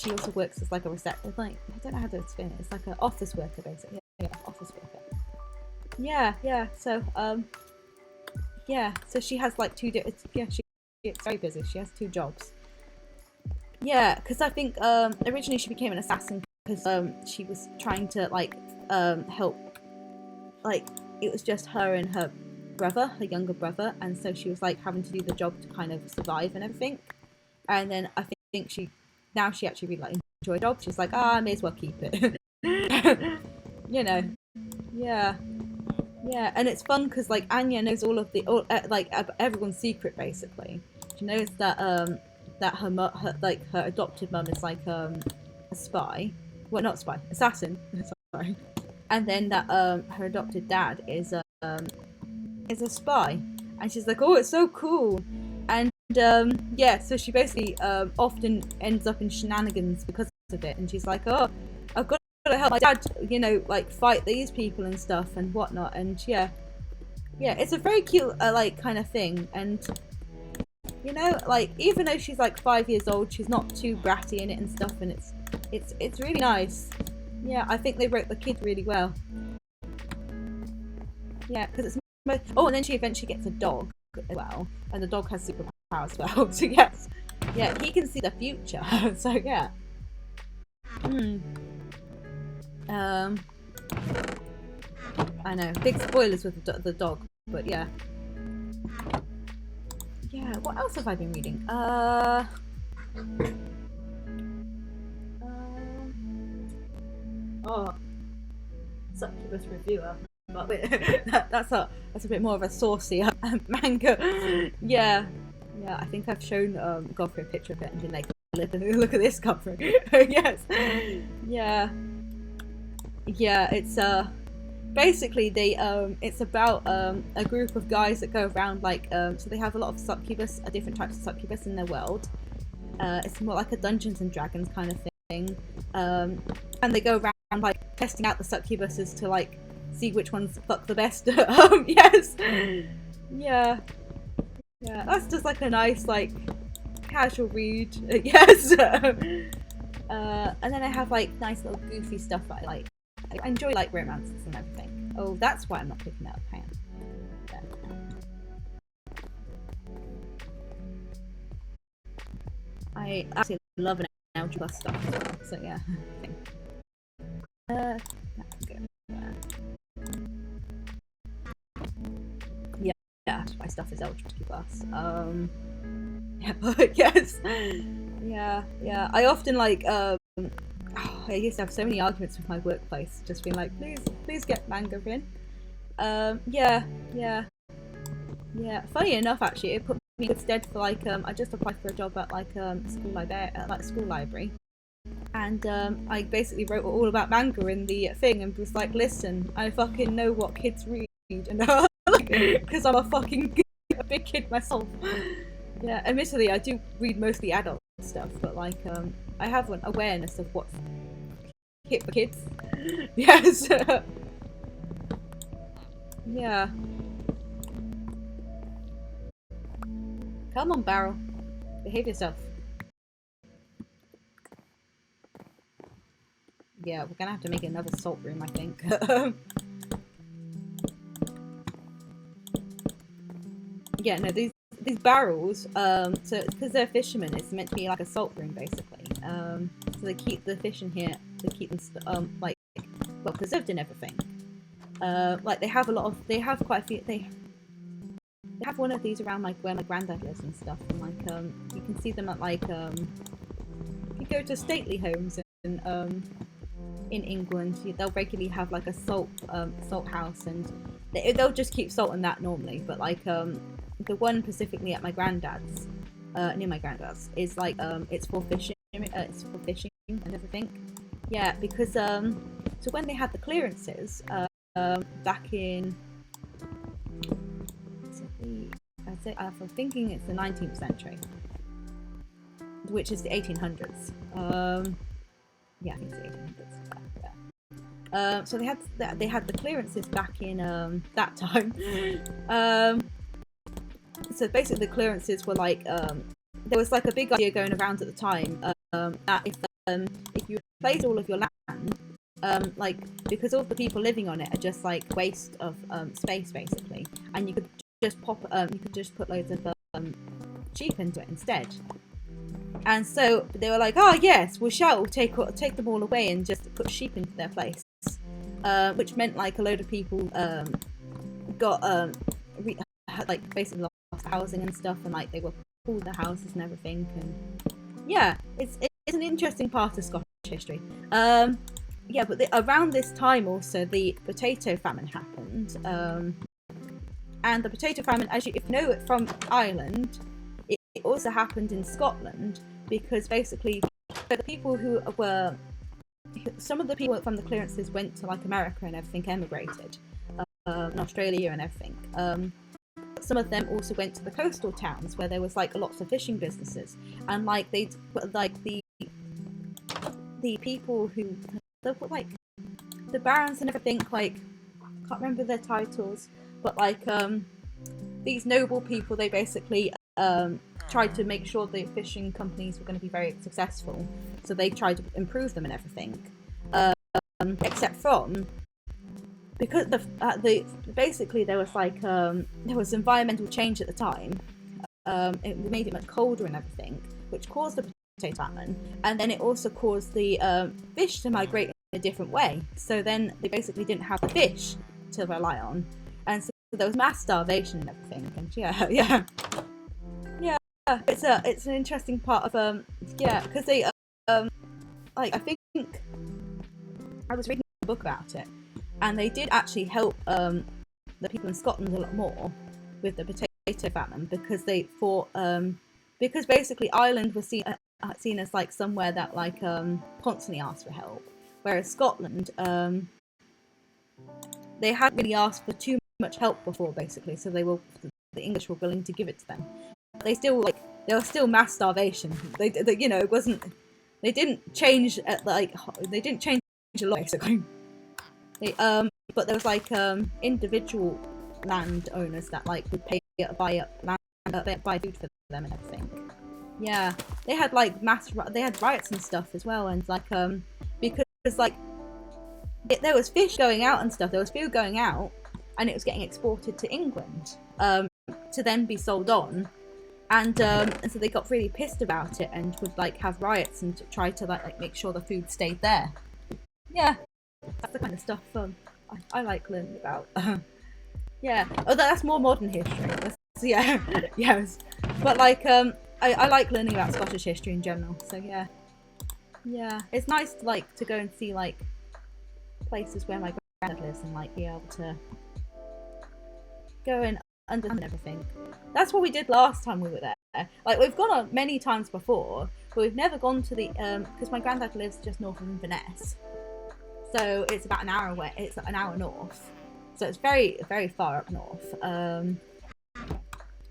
receptionist. Like I don't know how to explain it. It's like an office worker basically. Yeah, office worker. Yeah. So yeah. So she has like two. She's very busy. She has 2 jobs. Yeah, because I think originally she became an assassin because she was trying to like help, like it was just her and her brother, her younger brother, and so she was like having to do the job to kind of survive and everything. And then I think she actually really like enjoy the job. She's like, I may as well keep it. Yeah, and it's fun because like Anya knows all everyone's secret basically. She knows that her adopted mum is like a spy. Well, not spy, assassin. Sorry. And then that her adopted dad is a spy, and she's like, oh, it's so cool. And yeah, so she basically often ends up in shenanigans because of it, and she's like, oh, I've got to help my dad, like fight these people and stuff and whatnot. And yeah, it's a very cute like kind of thing. And like even though she's like 5 years old, she's not too bratty in it and stuff, and it's really nice. Yeah, I think they wrote the kid really well. Yeah, because it's and then she eventually gets a dog as well, and the dog has superpowers as well. So yes, yeah, he can see the future. So yeah. I know, big spoilers with the dog, but yeah. Yeah, what else have I been reading? Succubus Reviewer. But that's a bit more of a saucy manga. Yeah, I think I've shown Godfrey a picture of it and been like, look at this, Godfrey. Yes. Yeah, it's basically it's about a group of guys that go around like so they have a lot of succubus, different types of succubus in their world. It's more like a Dungeons and Dragons kind of thing, and they go around like testing out the succubuses to like see which ones fuck the best. Yes. Yeah, that's just like a nice like casual read. Yes. And then I have like nice little goofy stuff that I like. I enjoy like romances and everything. Oh, that's why I'm not picking up. Hang on. I actually love an algebra stuff as well. So yeah. That's good. Yeah, my stuff is algebra plus. Yeah, yes. Yeah. I often like I used to have so many arguments with my workplace, just being like, please get manga in. Yeah. Funny enough, actually, it put me in good stead for like I just applied for a job at like school library, and I basically wrote all about manga in the thing, and was like, listen, I fucking know what kids read, and because I'm a fucking big kid myself. Yeah, admittedly, I do read mostly adult stuff, but like I have an awareness of what's hip for kids. Yes. Yeah. Come on, Barrel. Behave yourself. Yeah, we're gonna have to make another salt room, I think. Yeah, no, these barrels, so because they're fishermen, it's meant to be like a salt room basically. So they keep the fish in here to keep them like well preserved and everything. Like they have quite a few. They have one of these around like where my granddad lives and stuff, and like you can see them at like you go to stately homes in England, they'll regularly have like a salt house, and they'll just keep salt in that normally. But like the one specifically at my granddad's, near my granddad's, is like it's for fishing. It's for fishing and everything. Yeah, because so when they had the clearances back in, I'm thinking it's the 19th century, which is the 1800s. Yeah, I think it's the 1800s. Yeah. So they had the clearances back in that time. So basically, the clearances were like there was like a big idea going around at the time that if you replace all of your land, like because all the people living on it are just like waste of space basically, and you could just put loads of sheep into it instead. And so they were like, oh yes, we shall take them all away and just put sheep into their place, which meant like a load of people got like basically lost housing and stuff, and like they were pulled their houses and everything. And yeah, it's an interesting part of Scottish history. Yeah, but around this time also the potato famine happened, and the potato famine, as if you know it from Ireland, it also happened in Scotland, because basically the people who were, some of the people from the clearances went to like America and everything, emigrated, in Australia and everything. Some of them also went to the coastal towns where there was like lots of fishing businesses, and like they'd like the people who like the barons and everything, like I can't remember their titles, but like these noble people, they basically tried to make sure the fishing companies were going to be very successful, so they tried to improve them and everything, except from because basically there was like there was environmental change at the time. It made it much colder and everything, which caused the potato famine, and then it also caused the fish to migrate in a different way. So then they basically didn't have the fish to rely on, and so there was mass starvation and everything. And yeah, it's an interesting part of because they like I think I was reading a book about it, and they did actually help the people in Scotland a lot more with the potato famine, because they thought because basically Ireland was seen as like somewhere that like constantly asked for help, whereas Scotland they hadn't really asked for too much help before basically, so the English were willing to give it to them. They still like there was still mass starvation. They you know, it wasn't, they didn't change a lot basically. They but there was like individual landowners that like would buy food for them and everything. Yeah, they had like they had riots and stuff as well, and like because like there was fish going out and stuff, there was food going out, and it was getting exported to England to then be sold on, and so they got really pissed about it and would like have riots and try to like make sure the food stayed there. Yeah, that's the kind of stuff I like learning about. Yeah, oh, that's more modern history. Yeah, yes, but like I like learning about Scottish history in general. So yeah, it's nice to like to go and see like places where my granddad lives and like be able to go and understand everything. That's what we did last time we were there. Like we've gone on many times before, but we've never gone to the because my granddad lives just north of Inverness, so it's about an hour away. It's an hour north, so it's very very far up north.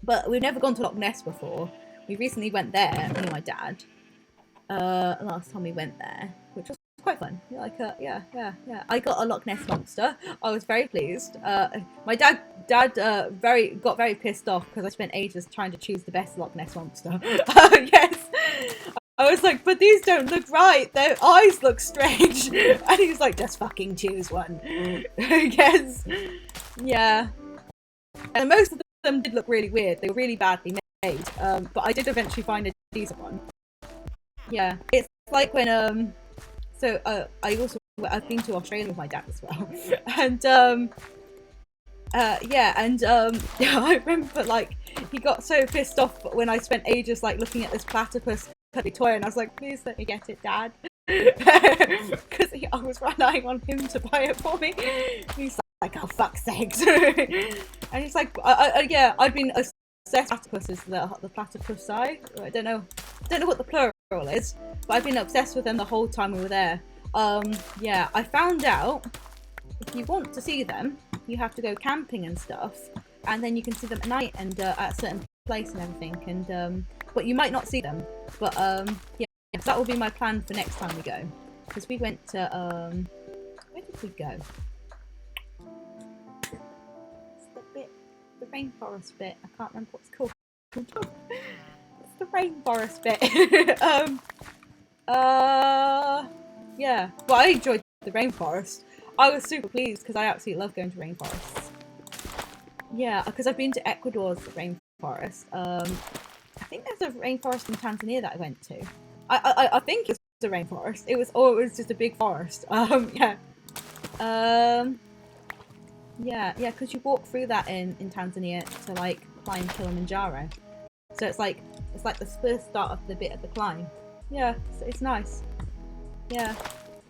But we've never gone to Loch Ness before. We recently went there, me and my dad. Last time we went there, which was quite fun. Like, yeah. I got a Loch Ness monster. I was very pleased. My dad got very pissed off because I spent ages trying to choose the best Loch Ness monster. Yes. I was like, but these don't look right. Their eyes look strange. And he was like, just fucking choose one. Yes. Yeah. And most of them did look really weird. They were really badly made. But I did eventually find a decent one. Yeah. It's like when I've been to Australia with my dad as well. And I remember like he got so pissed off when I spent ages like looking at this platypus toy, and I was like, please let me get it, Dad. Because I was relying on him to buy it for me. He's like, oh fuck's sakes. And he's like, I've been obsessed with platypuses, the platypus eye. I don't know what the plural is, but I've been obsessed with them the whole time we were there. Yeah, I found out if you want to see them, you have to go camping and stuff, and then you can see them at night and at a certain place and everything. And but you might not see them. But yeah, so that will be my plan for next time we go, because we went to where did we go? It's the rainforest bit. I can't remember what it's called. It's the rainforest bit. Yeah. Well, I enjoyed the rainforest. I was super pleased because I absolutely love going to rainforests. Yeah, because I've been to Ecuador's rainforest. I think there's a rainforest in Tanzania that I went to. I think it was a rainforest. It was just a big forest. Yeah. Yeah, because you walk through that in Tanzania to like climb Kilimanjaro. So it's like the first start of the bit of the climb. Yeah, it's nice. Yeah.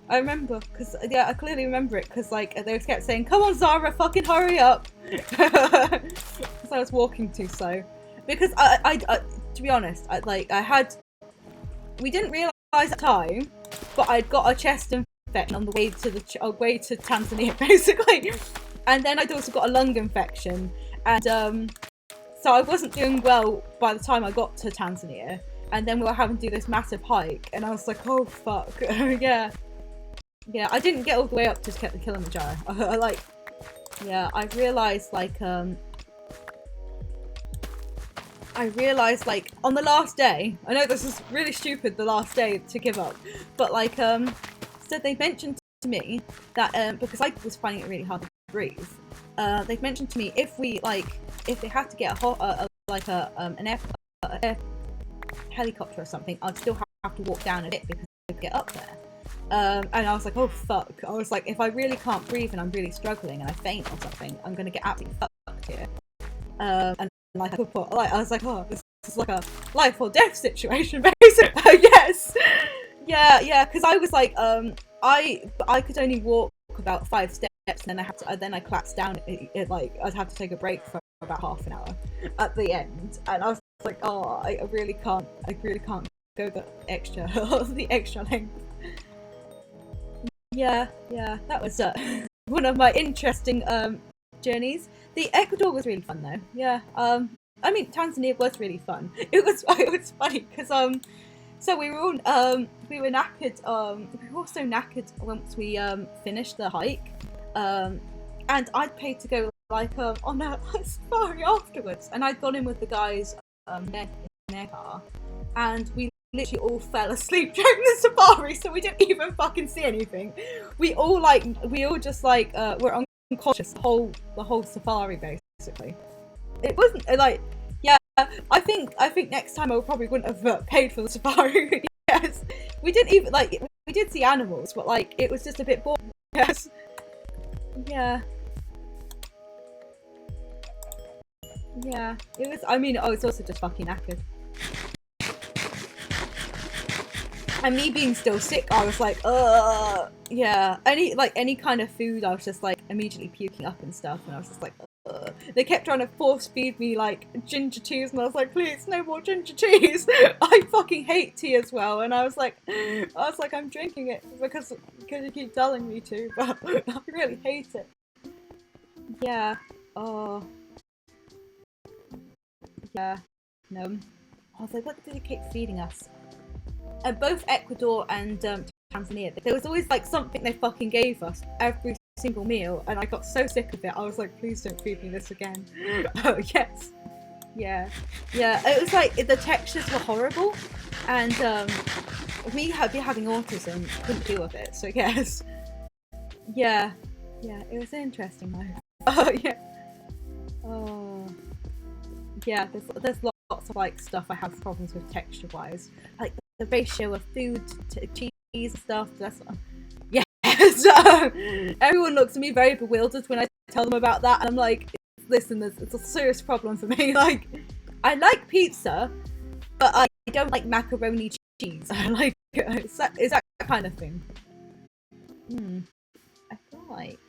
I remember, because, yeah, I clearly remember it, because, like, they kept saying, come on, Zara, fucking hurry up! Because I was walking too slow. Because, I to be honest, we didn't realise at the time, but I'd got a chest infection on the way to way to Tanzania, basically. And then I'd also got a lung infection. And, so I wasn't doing well by the time I got to Tanzania. And then we were having to do this massive hike, and I was like, oh, fuck. Yeah. Yeah, I didn't get all the way up to the Kilimanjaro. I realised, on the last day, I know this is really stupid, the last day to give up, but, so they mentioned to me that, because I was finding it really hard to breathe, they've mentioned to me if they had to get an air helicopter or something, I'd still have to walk down a bit because I'd get up there. And I was like, oh fuck. I was like, if I really can't breathe and I'm really struggling and I faint or something, I'm gonna get absolutely fucked here. And like I was like, oh, this is like a life or death situation, basically. Yes. Yeah, because I was like, I could only walk about 5 steps, and then I collapsed down. I'd have to take a break for about half an hour at the end, and I was like, oh, I really can't go the extra length. Yeah, that was one of my interesting journeys. The Ecuador was really fun though. Yeah, I mean Tanzania was really fun. It was funny because so we were all we were knackered. We were also knackered once we finished the hike. And I'd paid to go on a safari afterwards, and I'd gone in with the guys in their car, and we literally all fell asleep during the safari, so we didn't even fucking see anything. We all just were unconscious the whole safari, basically. It wasn't yeah, I think next time I probably wouldn't have paid for the safari. Yes, we didn't even we did see animals, but it was just a bit boring. Yes. Yeah, it was. I mean, I was also just fucking knackered. And me being still sick, I was like, yeah. Any kind of food, I was just immediately puking up and stuff, and I was just like, ugh. They kept trying to force feed me ginger cheese, and I was like, please, no more ginger cheese. I fucking hate tea as well, and I was like, I'm drinking it because you keep telling me to, but I really hate it. Yeah. Oh. Yeah. No. I was like, what did they keep feeding us? Both Ecuador and Tanzania. There was always like something they fucking gave us every single meal, and I got so sick of it. I was like, please don't feed me this again. Oh yes, yeah. It was like the textures were horrible, and me having autism couldn't deal with it. So yes, yeah, it was interesting though. Oh yeah. Oh yeah. There's lots of like stuff I have problems with texture wise, like the ratio of food to cheese and stuff. That's yes. Everyone looks at me very bewildered when I tell them about that, and I'm like, listen, it's a serious problem for me. Like, I like pizza, but I don't like macaroni cheese. I like it's that kind of thing. I feel like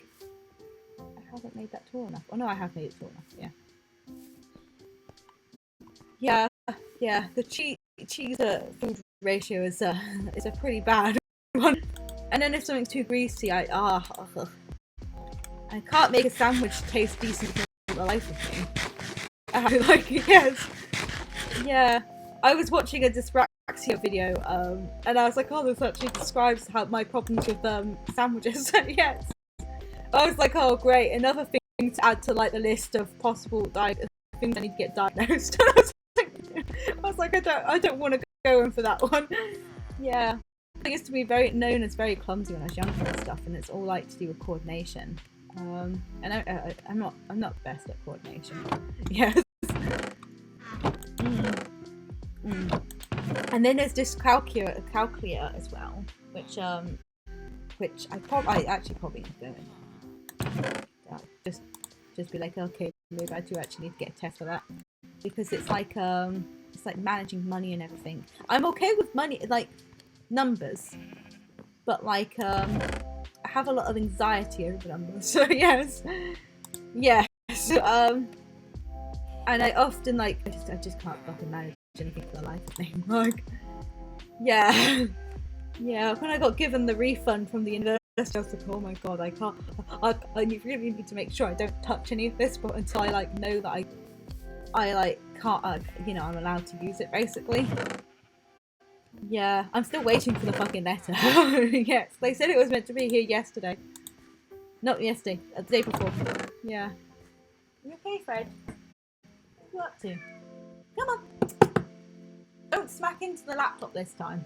I haven't made that tall enough. Oh no, I have made it tall enough. Yeah. The cheese food ratio is a pretty bad one. And then if something's too greasy, I can't make a sandwich taste decent for the life of me. Like yes, yeah. I was watching a dyspraxia video, and I was like, oh, this actually describes how my problems with sandwiches. Yes, I was like, oh great, another thing to add to like the list of possible things I need to get diagnosed. I was like, I don't want to go in for that one. Yeah, I used to be known as very clumsy when I was younger and stuff, and it's all like to do with coordination. And I'm not best at coordination. Yes. And then there's dyscalculia as well, which I actually probably need to go in. Just be like, okay, maybe I do actually need to get a test for that, because it's like managing money and everything. I'm okay with money, like numbers, but like I have a lot of anxiety over numbers. So yes. And I often like I just can't fucking manage anything for the life of me. Like, yeah. When I got given the refund from the university, I was like, oh my god, I can't. I really need to make sure I don't touch any of this, but until I like know that I like can't, I'm allowed to use it basically. Yeah, I'm still waiting for the fucking letter. Yes, they said it was meant to be here yesterday. Not yesterday, the day before. Yeah. You okay, Fred? What are you up to? Come on. Don't smack into the laptop this time.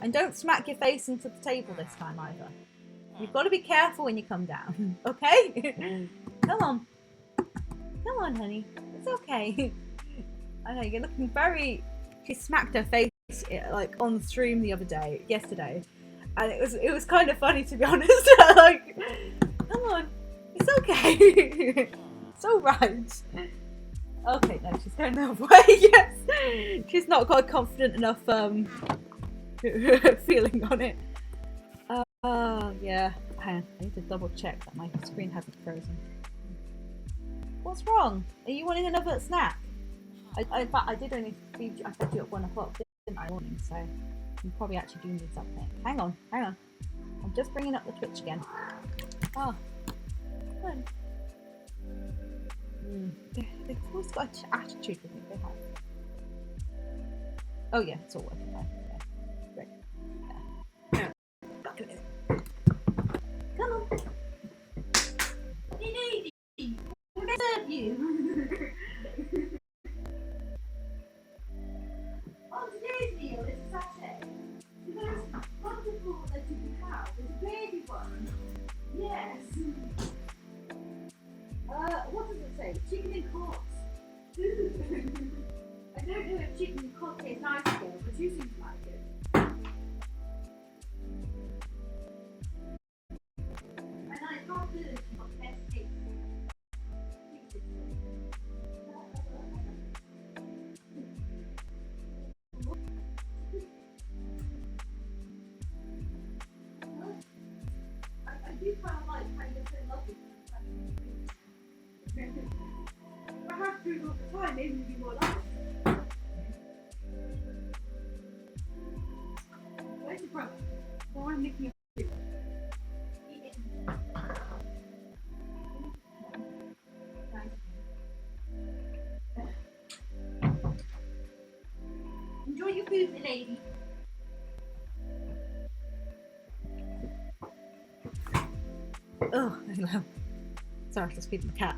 And don't smack your face into the table this time either. You've got to be careful when you come down, okay? Come on. Come on, honey. It's okay. I know, you're looking very... She smacked her face like on stream yesterday. And it was kind of funny, to be honest. Like, come on. It's okay. It's alright. Okay, no, she's going the other way, yes. She's not got a confident enough feeling on it. Yeah. Hang on, I need to double check that my screen hasn't frozen. What's wrong? Are you wanting another snack? I did only feed you. I fed you at 1 o'clock, didn't I? Morning, so you probably actually do need something. Hang on. I'm just bringing up the Twitch again. Oh, good. They've always got an attitude with me. They have. Oh yeah, it's all working fine. Great. Yeah. Come on. Hey, lady. We're gonna serve you. On today's meal is a sachet. The most wonderful that you can have is a baby one. Yes. What does it say? Chicken and corpse. I don't know if chicken and corpse is nice for, but you seem to like it. And I can't do it for the best taste. I do kind of like how you're so lovely. If I have food all the time, maybe it'd be more like it. Where's the brother? Oh, I'm licking your food. Eat it. Enjoy your food, lady. Oh, hello. Sorry, I was just feeding the cat.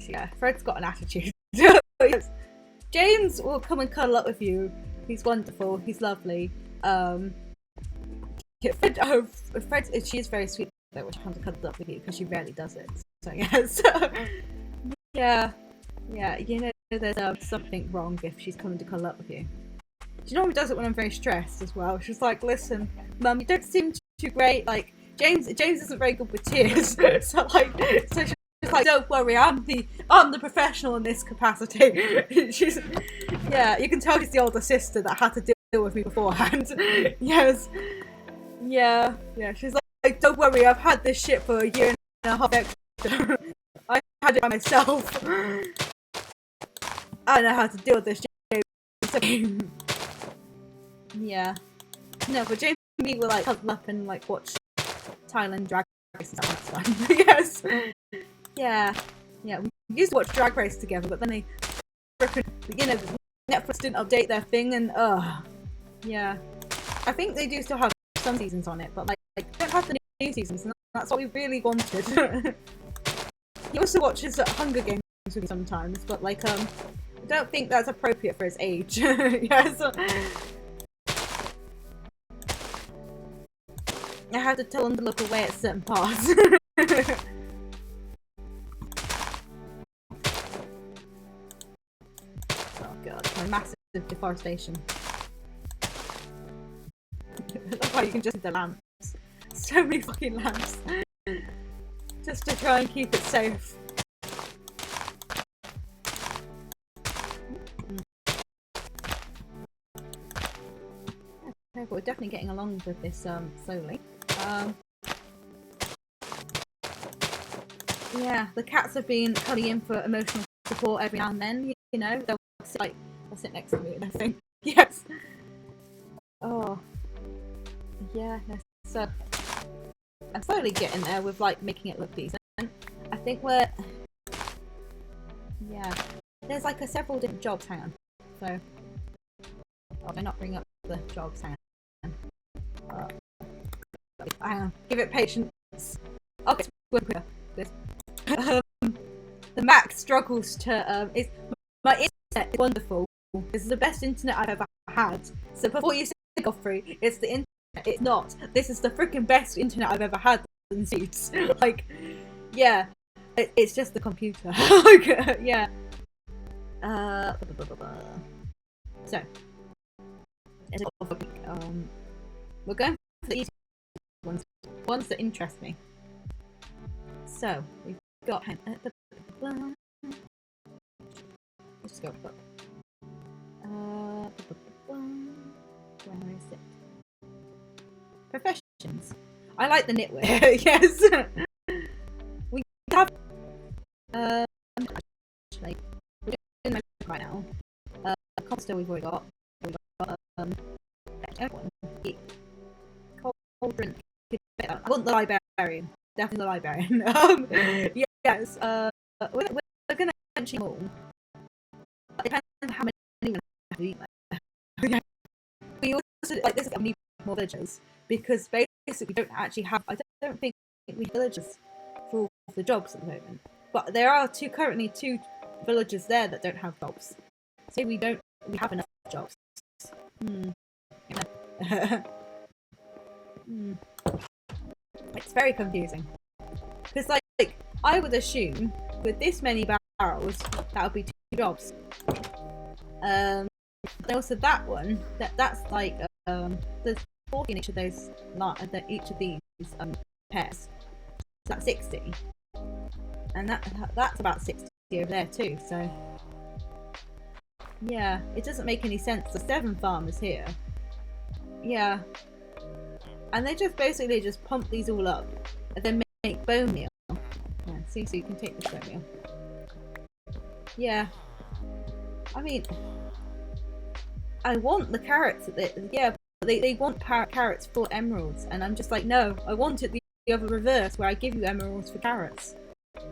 Yeah, Fred's got an attitude. James will come and cuddle up with you. He's wonderful. He's lovely. Fred, she is very sweet though when she comes to cuddle up with you because she rarely does it. So yes, yeah. You know, there's something wrong if she's coming to cuddle up with you. She normally does it when I'm very stressed as well. She's like, "Listen, Mum, you don't seem too great. Like James isn't very good with tears. so she's like, don't worry, I'm the professional in this capacity." She's, yeah, you can tell she's the older sister that had to deal with me beforehand. Yes, yeah. She's like, don't worry, I've had this shit for a year and a half extra. I had it by myself. I know how to deal with this shit. Yeah. No, but James and me will like cuddle up and like watch Thailand Drag Race and stuff. That's fun. Yes. Yeah. We used to watch Drag Race together, but then they Netflix didn't update their thing, and yeah. I think they do still have some seasons on it, but like don't have the new seasons, and that's what we really wanted. He also watches Hunger Games with me sometimes, but like I don't think that's appropriate for his age. Yes. I have to tell him to look away at certain parts. Oh god, my massive deforestation. That's why you can just see the lamps. So many fucking lamps. Just to try and keep it safe. Okay, but we're definitely getting along with this slowly. Yeah, the cats have been coming in for emotional support every now and then, you know, they'll sit next to me and everything. Yes. Oh. Yeah, so I'm slowly getting there with like making it look decent. I think we're there's like several different jobs, hang on. So did I not bring up the jobs, hang on. Give it patience. Okay, the Mac struggles to my internet is wonderful. This is the best internet I've ever had. So before you say, Godfrey, it's the internet. It's not. This is the freaking best internet I've ever had in Suits. Like, yeah, it's just the computer. Like, yeah. So, we're going for the easy ones that interest me. So we've got let's go up. Where is it? Professions. I like the knitwear. Yes. We have actually we're doing the right now. Costa we've already got. Everyone. Cold drink. I want the librarian. Definitely the librarian. Yes. We're gonna eventually all. It depends on how many we have to eat there. We also like this. We need more villagers because basically we don't actually have. I don't think we have villagers for all the jobs at the moment. But there are currently two villagers there that don't have jobs. So we have enough jobs. It's very confusing because like I would assume with this many barrels that would be 2 jobs. Also that one that's like there's 40 in each of those each of these pairs. So that's 60, and that's about 60 over there too. So yeah, it doesn't make any sense. There's 7 farmers here. Yeah. And they just basically just pump these all up and then make bone meal. Yeah, see, so you can take this bone meal. Yeah. I mean, I want the carrots. They want carrots for emeralds, and I'm just like, no, I want it the other reverse, where I give you emeralds for carrots,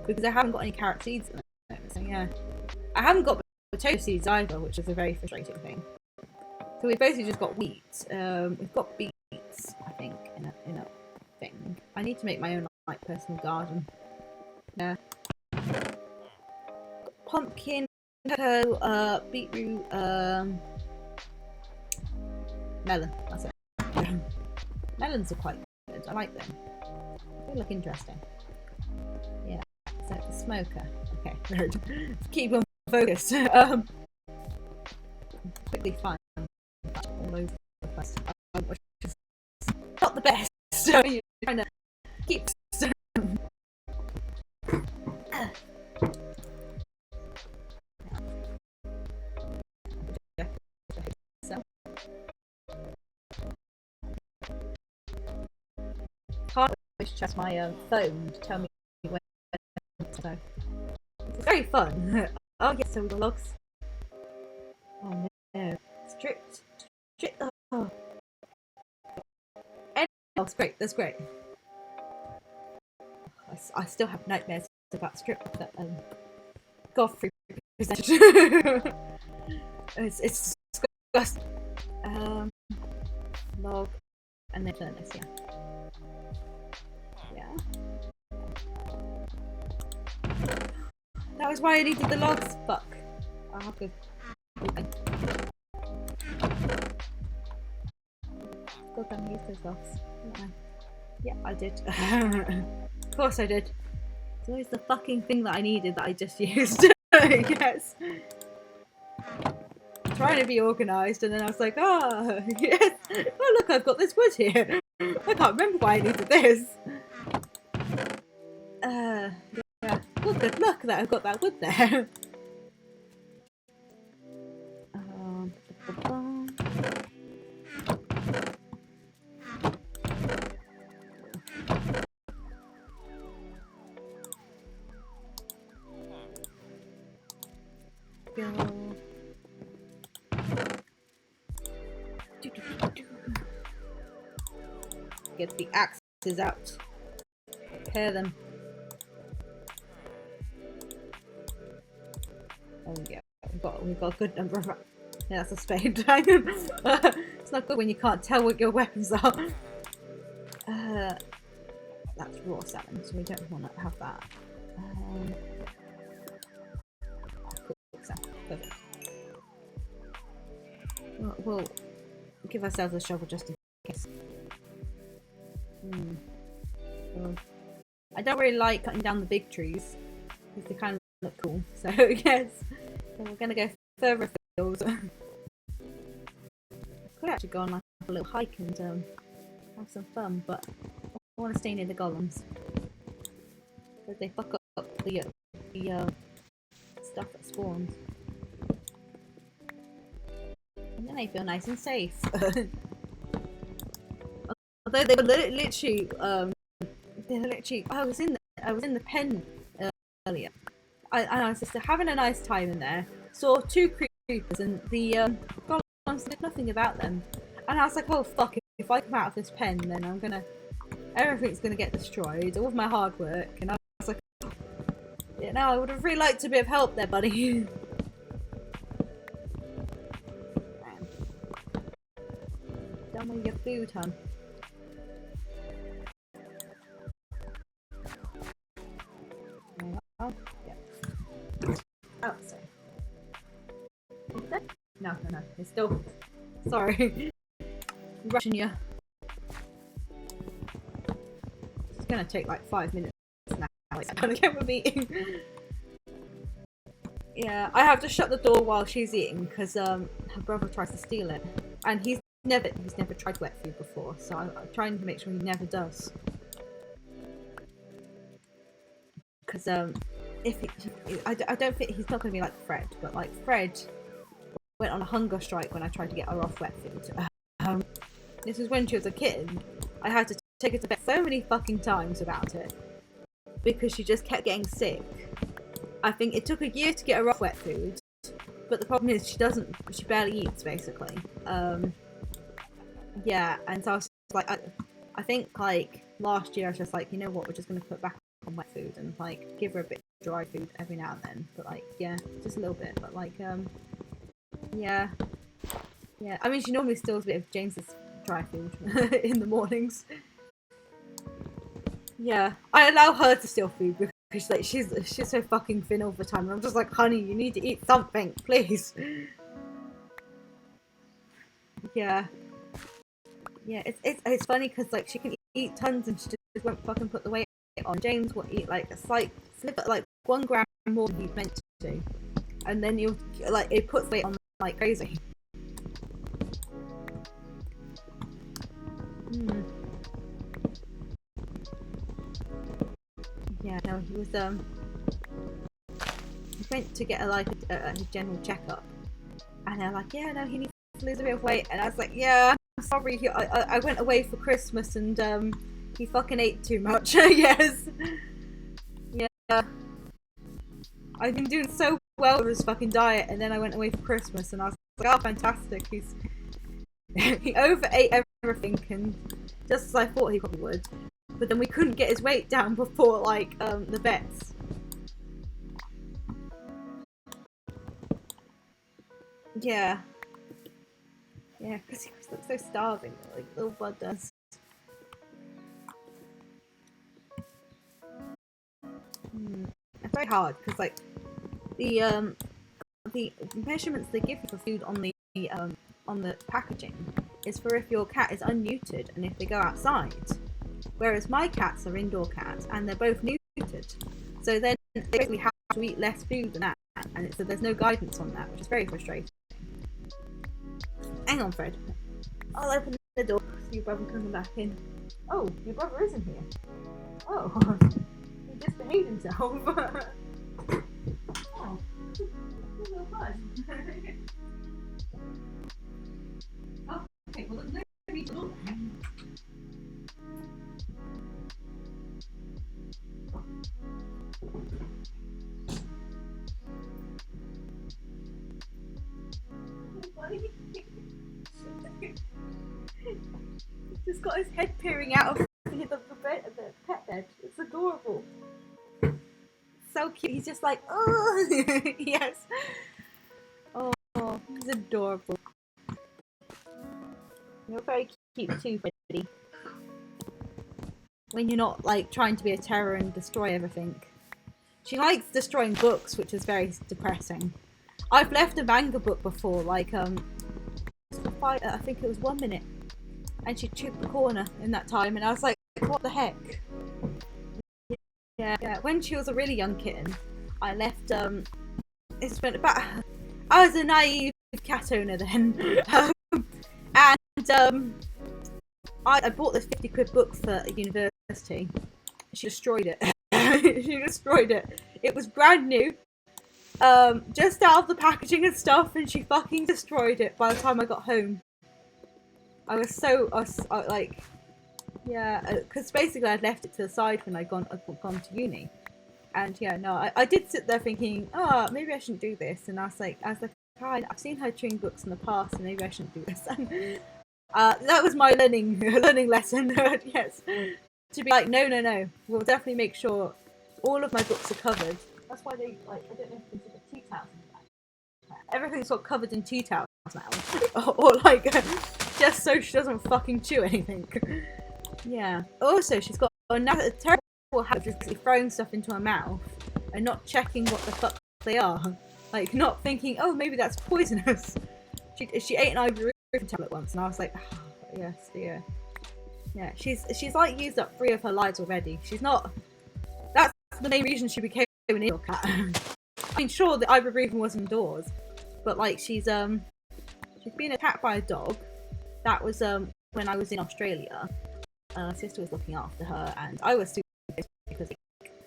because I haven't got any carrot seeds at the moment. So yeah, I haven't got potato seeds either, which is a very frustrating thing. So we basically just got wheat. We've got beets, I think, in a thing. I need to make my own like personal garden. Yeah. Pumpkin, potato, beetroot, melon. That's it. Melons are quite good. I like them. They look interesting. Yeah. So the smoker. Okay. Keep on focused. Quickly find all over the place. Which is not the best. So you're trying to keep. Can't always trust my phone to tell me when. So it's very fun. Oh yes, so the logs. Oh no, strict. Oh, that's great. That's great. I still have nightmares about strict that Godfrey presented. it's disgusting. Log and then furnace. Yeah. That was why I needed the logs. Fuck. I'll have to. God damn, use those logs. Yeah, I did. Of course I did. It's always the fucking thing that I needed that I just used. Yes. Trying to be organised, and then I was like, oh, yes. Oh, look, I've got this wood here. I can't remember why I needed this. Yeah. Well, good luck that I've got that wood there. Get the axes out. Repair them. Oh yeah, we've got a good number of. Yeah, that's a spade. It's not good when you can't tell what your weapons are. That's raw salmon, so we don't want to have that. Cooked salmon. Perfect. We'll give ourselves a shovel just in case. Well, I don't really like cutting down the big trees because they kind of look cool. So yes, so we're gonna go further afield. Could actually go on like a little hike and have some fun, but I want to stay near the golems because they fuck up the stuff that spawns, and then I feel nice and safe. Although they were literally, I was in the pen earlier. I was just having a nice time in there. Saw two creepers and the golems did nothing about them. And I was like, oh fuck! If I come out of this pen, then everything's gonna get destroyed. All of my hard work. And I was like, yeah, no, I would have really liked a bit of help there, buddy. Done with your food, hun. Oh, yeah. Oh, sorry. No, it's still. Sorry. I'm rushing you. It's gonna take like 5 minutes now. It's gonna get with eating. Yeah, I have to shut the door while she's eating because her brother tries to steal it, and he's never tried wet food before, so I'm trying to make sure he never does. Because I don't think he's not going to be like Fred, but like Fred went on a hunger strike when I tried to get her off wet food. This was when she was a kid. I had to take her to bed so many fucking times about it because she just kept getting sick. I think it took a year to get her off wet food, but the problem is she barely eats basically. Yeah, and so I was like, I think like last year I was just like, you know what, we're just going to put back on wet food and like give her a bit of dry food every now and then, but like yeah, just a little bit, but like yeah, Yeah, I mean, she normally steals a bit of James's dry food in the mornings. Yeah, I allow her to steal food because like she's so fucking thin all the time. And I'm just like, honey, you need to eat something, please. Yeah, yeah. It's funny because like she can eat tons and she just won't fucking put the weight on. James will eat like a slight snippet, like 1 gram more than he's meant to, and then you like it puts weight on like crazy. Yeah, no, he was he went to get his general checkup, and they're like, yeah, no, he needs to lose a bit of weight, and I was like, yeah, sorry, I went away for Christmas and he fucking ate too much. Yes, yeah, I've been doing so well with his fucking diet, and then I went away for Christmas, and I was like, oh, fantastic, he overate everything, and just as I thought he probably would. But then we couldn't get his weight down before, like, the vets. Yeah. Yeah, because he looks so starving, like little Bud does. It's very hard, because, like, the measurements they give you for food on the packaging is for if your cat is unneutered and if they go outside. Whereas my cats are indoor cats and they're both neutered. So then they basically have to eat less food than that, and so there's no guidance on that, which is very frustrating. Hang on, Fred. I'll open the door so your brother can come back in. Oh, your brother isn't here. Oh, he just behaved himself. Oh, he's no fun. Oh, okay, well, there's no need to look. He's just got his head peering out of the pet bed. It's adorable. So cute. He's just like, oh, yes. Oh, he's adorable. You're very cute too, Freddie. When you're not like trying to be a terror and destroy everything. She likes destroying books, which is very depressing. I've left a manga book before, like I think it was 1 minute, and she chewed the corner in that time, and I was like, what the heck? Yeah. When she was a really young kitten, I left it's been about. I was a naive cat owner then, and I bought this 50 quid book for university. She destroyed it. She destroyed it. It was brand new, just out of the packaging and stuff, and she fucking destroyed it by the time I got home. I was like, yeah, because basically I'd left it to the side when I'd gone to uni, and yeah, no, I did sit there thinking, oh, maybe I shouldn't do this, and I was like, oh, I've seen her chewing books in the past, and maybe I shouldn't do this. And that was my learning lesson. Yes, to be like, no, we'll definitely make sure all of my books are covered. That's why they like, I don't know if they put tea towels in the back. Everything's sort of covered in tea towels now, or like just so she doesn't fucking chew anything. Yeah. Also, she's got a terrible habit of just throwing stuff into her mouth and not checking what the fuck they are. Like, not thinking, oh, maybe that's poisonous. She ate an ibuprofen tablet once, and I was like, oh, yes, dear. Yeah, she's like used up 3 of her lives already. She's not. That's the main reason she became an indoor cat. I mean, sure, the ibuprofen was indoors, but like she's been attacked by a dog. That was when I was in Australia. My sister was looking after her, and I was super pissed because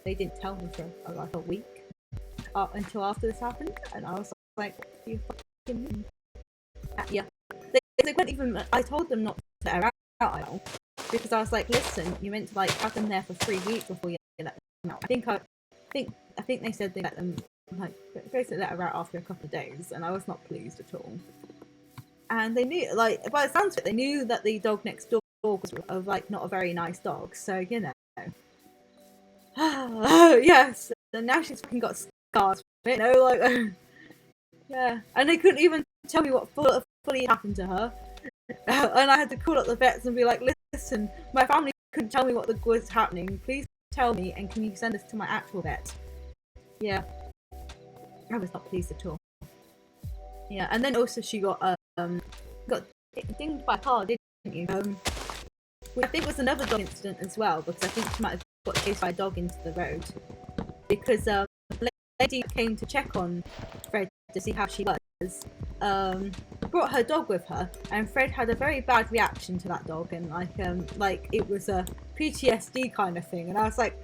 they didn't tell me for like a week until after this happened, and I was like, you fucking yeah. They weren't even. I told them not to let her out because I was like, listen, you meant to like have them there for 3 weeks before you let them out. I think they said they let them like basically let her out after a couple of days, and I was not pleased at all. And they knew, like, by the sounds of it, they knew that the dog next door was like not a very nice dog, so you know. Yes, and now she's fucking got scars from it, you know, like yeah. And they couldn't even tell me what thankfully it happened to her. And I had to call up the vets and be like, listen, my family couldn't tell me what was happening. Please tell me, and can you send us to my actual vet? Yeah. I was not pleased at all. Yeah, and then also she got dinged by a car, didn't you? Which I think was another dog incident as well, because I think she might have got chased by a dog into the road. Because the lady came to check on Fred to see how she was, brought her dog with her, and Fred had a very bad reaction to that dog, and like it was a PTSD kind of thing, and I was like,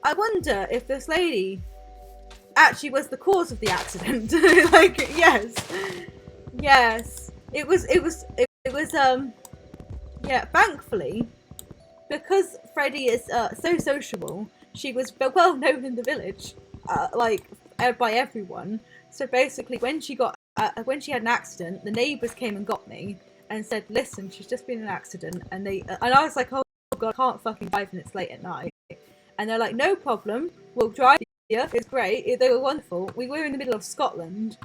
I wonder if this lady actually was the cause of the accident. Like, yes, it was yeah, thankfully, because Freddie is so sociable, she was well known in the village, by everyone. So basically, when she had an accident, the neighbours came and got me and said, listen, she's just been in an accident, and I was like, oh god, I can't fucking drive and it's late at night. And they're like, no problem, we'll drive you, it's great, they were wonderful. We were in the middle of Scotland,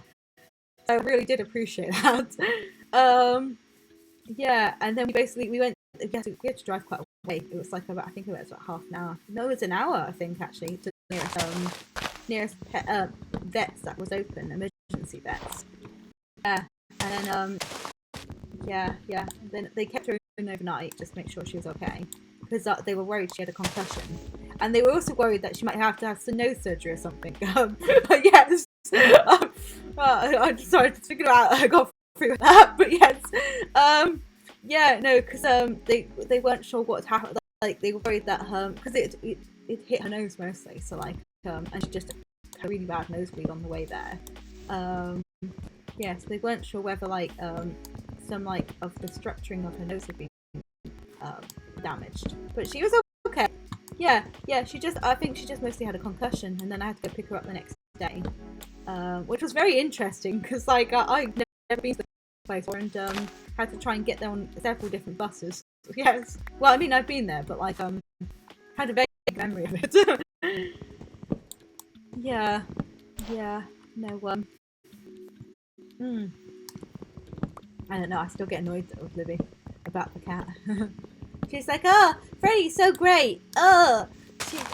so I really did appreciate that. Yeah, and then we went, we had to drive quite a way. It was like I think it was about half an hour. No, it was an hour, I think, actually, to the nearest vets that was open, emergency vets. Yeah, and then then they kept her in overnight just to make sure she was okay, because they were worried she had a concussion, and they were also worried that she might have to have some nose surgery or something. But yes, I'm sorry to figure out I got through that, but yes, yeah, no, because they weren't sure what had happened. Like, they were worried that because it hit her nose mostly, so like and she just had a really bad nosebleed on the way there. Yeah, so they weren't sure whether like some like of the structuring of her nose had been damaged, but she was okay. Yeah, I think she just mostly had a concussion, and then I had to go pick her up the next day, which was very interesting because like I've never been to the place before, and had to try and get there on several different buses. Yes, well, I mean, I've been there, but like had a vague memory of it. Yeah, no, I don't know, I still get annoyed with Libby about the cat. She's like, oh, Freddie's so great. Oh,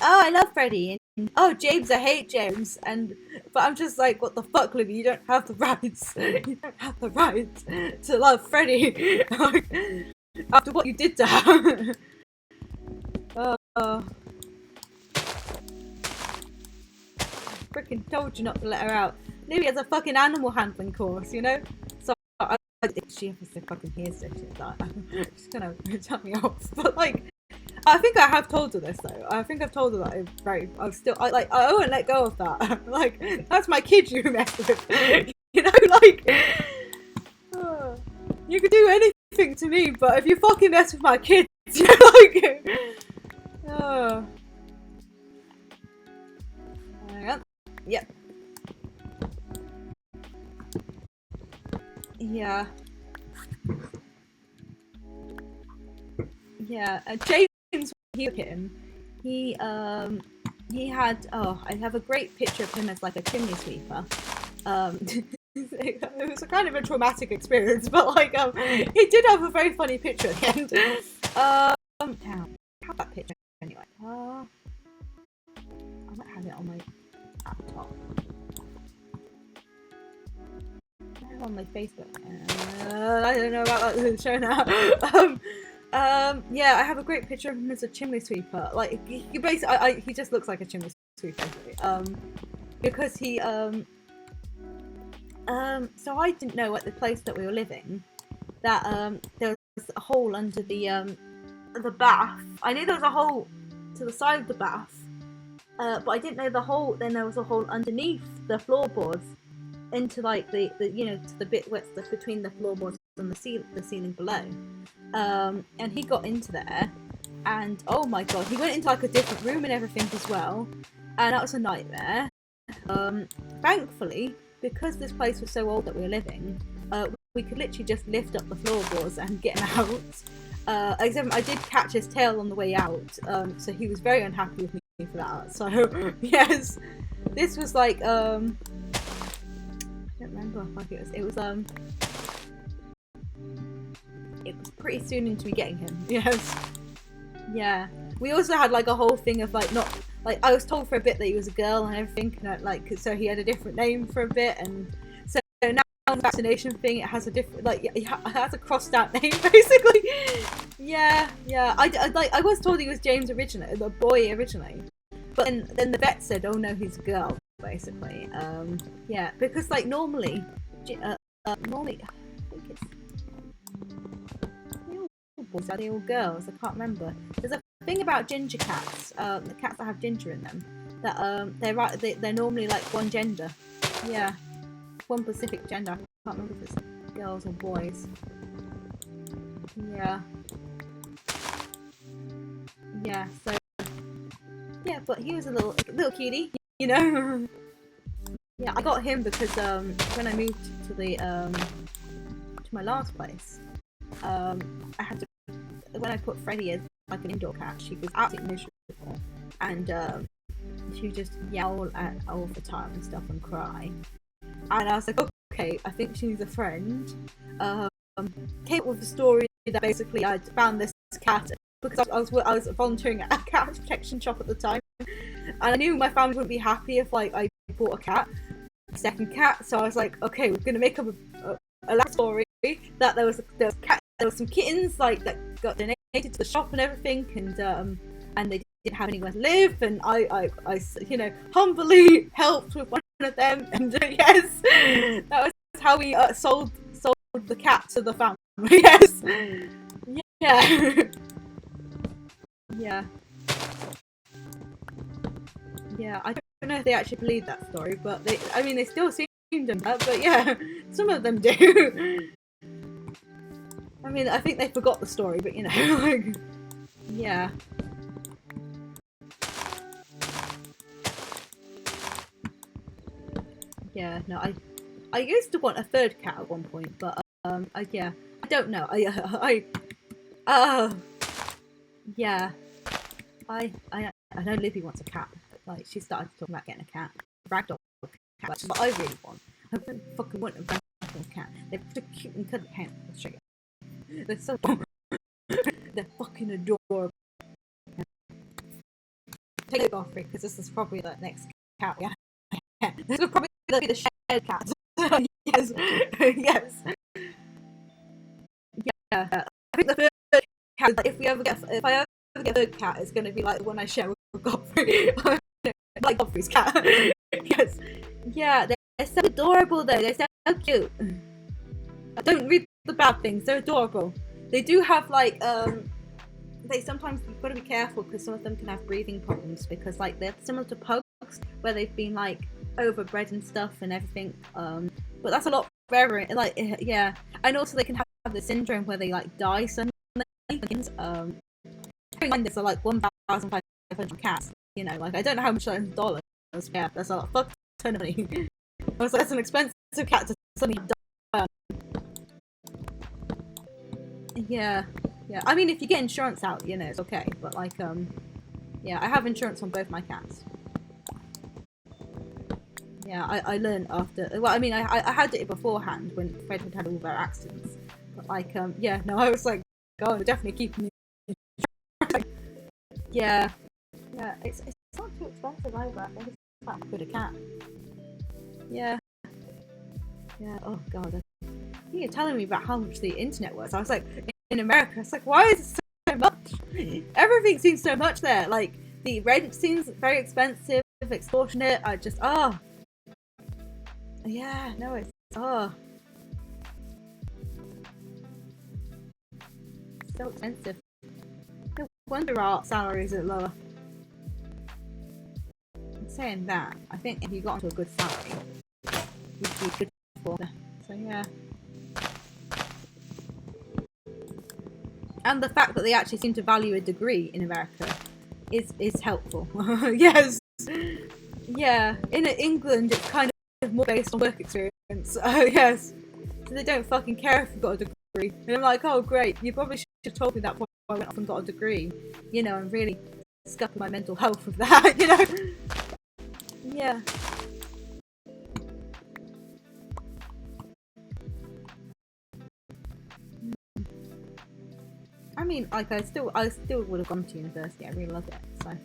I love Freddie. And oh, James, I hate James. But I'm just like, what the fuck, Libby? You don't have the rights. You don't have the rights to love Freddie after what you did to her. Oh. Freaking told you not to let her out. Libby has a fucking animal handling course, you know? So she obviously fucking hears this shit. She's gonna tell me off. But like, I think I have told her this though. I think I've told her that I won't let go of that. Like, that's my kid you mess with. You know, like, you can do anything to me, but if you fucking mess with my kids, you're like, Yep. Yeah. Yeah. James, he look at him. He had. Oh, I have a great picture of him as like a chimney sweeper. It was a kind of a traumatic experience, but like he did have a very funny picture at the end. Damn, I have that picture anyway. I might have it on my laptop. On my Facebook. I don't know about that show now. Yeah, I have a great picture of him as a chimney sweeper. Like, he basically, he just looks like a chimney sweeper, basically. Because he, so I didn't know at the place that we were living that there was a hole under the bath. I knew there was a hole to the side of the bath, but I didn't know the hole. Then there was a hole underneath the floorboards, into like the you know, to the bit where it's between the floorboards and the ceiling below. And he got into there, and oh my god, he went into like a different room and everything as well, and that was a nightmare. Thankfully, because this place was so old that we were living, we could literally just lift up the floorboards and get him out. Except I did catch his tail on the way out, so he was very unhappy with me for that. So yes, this was like don't remember. Like it was pretty soon into me getting him. Yes. Yeah. We also had like a whole thing of like not like I was told for a bit that he was a girl and everything, and like so he had a different name for a bit, and so now on the vaccination thing it has a different like it has a crossed out name basically. Yeah. I was told he was James originally, the boy originally, but then the vet said, oh no, he's a girl basically. Yeah, because like normally I think it's boys are they all girls? I can't remember. There's a thing about ginger cats, the cats that have ginger in them, that they're normally like one gender. Yeah, one specific gender. I can't remember if it's girls or boys. Yeah. Yeah. So yeah, but he was a little cutie, you know. Yeah, I got him because when I moved to the to my last place, I had to. When I put Freddie as like an indoor cat, she was absolutely miserable, and she would just yell at all the time and stuff and cry. And I was like, okay, I think she needs a friend. Came up with the story that basically I found this cat because I was volunteering at a cat protection shop at the time, and I knew my family wouldn't be happy if like I bought a second cat. So I was like, okay, we're gonna make up a last story that there was some kittens like that got donated to the shop and everything, and they didn't have anywhere to live, and I you know humbly helped with one of them, and yes, that was how we sold the cat to the family. Yes, yeah, yeah. I don't know if they actually believe that story, but they still seem to, but yeah, some of them do. I mean, I think they forgot the story, but you know, like, yeah. Yeah, no, I used to want a third cat at one point, but yeah, I don't know. Yeah, I know Libby wants a cat. Like, she started talking about getting a cat, a ragdoll cat, which is what I really want. I don't fucking want a ragdoll cat. They're so cute and cuddly. Hang on, I'll show you. They're so they're fucking adorable. Take it off because this is probably the next cat. Yeah, this will probably be the shared cat. Yes, yes. Yeah, I think the third cat. If I ever get a third cat, it's going to be like the one I share with Godfrey. Like Godfrey's cat. Yes. Yeah, they're so adorable though. They're so cute. I don't read the bad things. They're adorable. They do have like they sometimes you've got to be careful because some of them can have breathing problems because like they're similar to pugs where they've been like overbred and stuff and everything. But that's a lot rarer. Like yeah, and also they can have the syndrome where they like die suddenly. There's like 1,500 cats. You know, like I don't know how much that is in dollars. Yeah, that's a fuck ton of money. Also, that's an expensive cat to suddenly die. Yeah. I mean, if you get insurance out, you know, it's okay. But like, yeah, I have insurance on both my cats. Yeah, I learned after. Well, I mean, I had it beforehand when Fred had all their accidents. But like, yeah, no, I was like, God, we're definitely keeping me. Yeah, it's not too expensive either. I think it's about £1 a cat. Yeah. Oh God, you're telling me about how much the internet was. I was like, in America, it's like, why is it so much? Everything seems so much there. Like the rent seems very expensive, extortionate. I just yeah, no, it's so expensive. No wonder our salaries are lower. In saying that, I think if you got into a good salary, you'd be good for them. So yeah. And the fact that they actually seem to value a degree in America is helpful. Yes. Yeah. In England, it's kind of more based on work experience. Yes. So they don't fucking care if you've got a degree. And I'm like, oh great, you probably should have told me that before I went off and got a degree. You know, and really scuppered my mental health with that, you know? Yeah. mean, like I still would have gone to university. I really loved it. So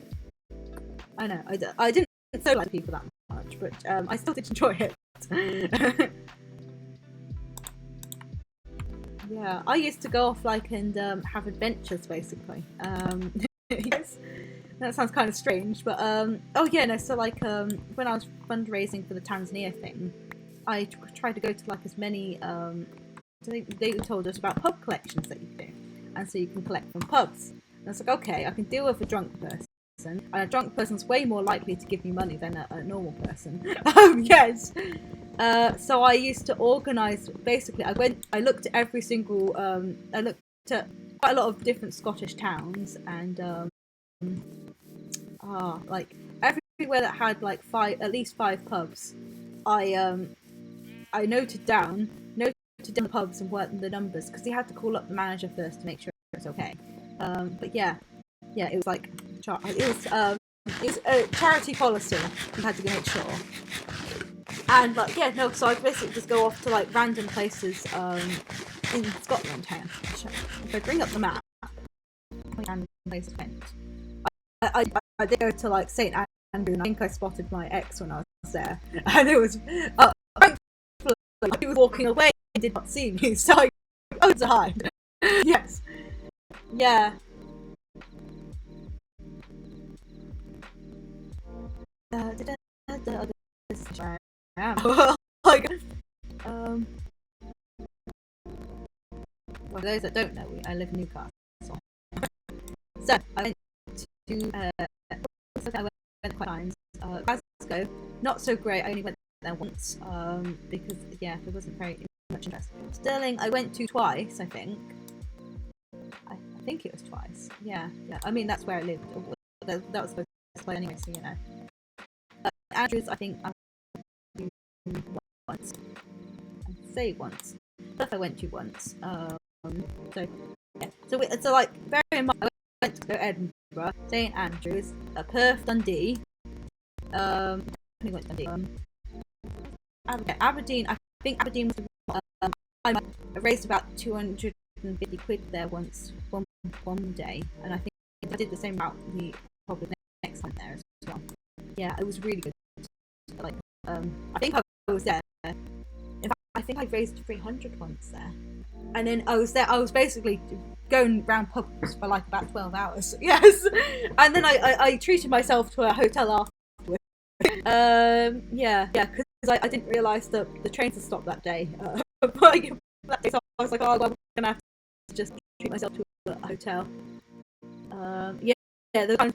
I know I didn't so like people that much, but I still did enjoy it. Yeah, I used to go off like and have adventures basically. Yes, that sounds kind of strange, but oh yeah, no. So like when I was fundraising for the Tanzania thing, I tried to go to like as many. So they told us about pub collections that you do, and so you can collect from pubs. And I was like, okay, I can deal with a drunk person, and a drunk person's way more likely to give me money than a normal person. Yes. So I used to organise. Basically, I looked at every single. I looked at quite a lot of different Scottish towns, and like everywhere that had like at least five pubs. I noted down the pubs and worked the numbers because you had to call up the manager first to make sure it was okay. But yeah, it was like it was a charity policy. You had to make sure. And like so I basically just go off to like random places in Scotland. Hang on, if I bring up the map, random places went. I did go to like St Andrew, and I think I spotted my ex when I was there, and it was thankfully he was walking away and did not see me, so I go to hide. Yes, yeah. Like, for those that don't know, I live in Newcastle. So I went to I went quite times. Glasgow, not so great. I only went there once because there wasn't very much interest. Stirling, I went to twice. I think it was twice. Yeah. I mean, that's where I lived. That was supposed to play anyway, so you know. Andrews, I think I went once. I'd say once. But I went to once. So like, bear in mind, I went to Edinburgh, St Andrews, Perth, Dundee. I went to Dundee. Aberdeen. I think Aberdeen was. I raised about 250 quid there once, one day, and I think I did the same route probably next time there as well. Yeah, it was really good. Like, I think I was there. In fact, I think I raised 300 once there, and then I was there. I was basically going round pubs for like about 12 hours. Yes, and then I treated myself to a hotel afterwards. Because I didn't realise that the trains had stopped that day. That day, so I was like, oh, I'm gonna have to just treat myself to a hotel. The time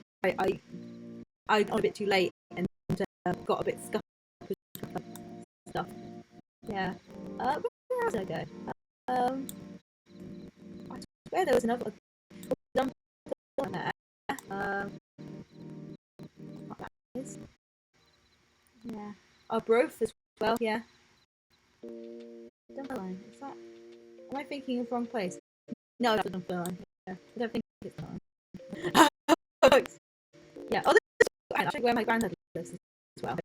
I got a bit too late and got a bit scuffed with stuff. Yeah. Where else did I go? I swear there was another dump there. What that is? Yeah. Broth as well. Yeah. Dunfermline. Is that? Am I thinking of the wrong place? No, that's Dunfermline. Yeah. I don't think it's Dunfermline. Yeah. Oh, this is actually where my granddad lives as well.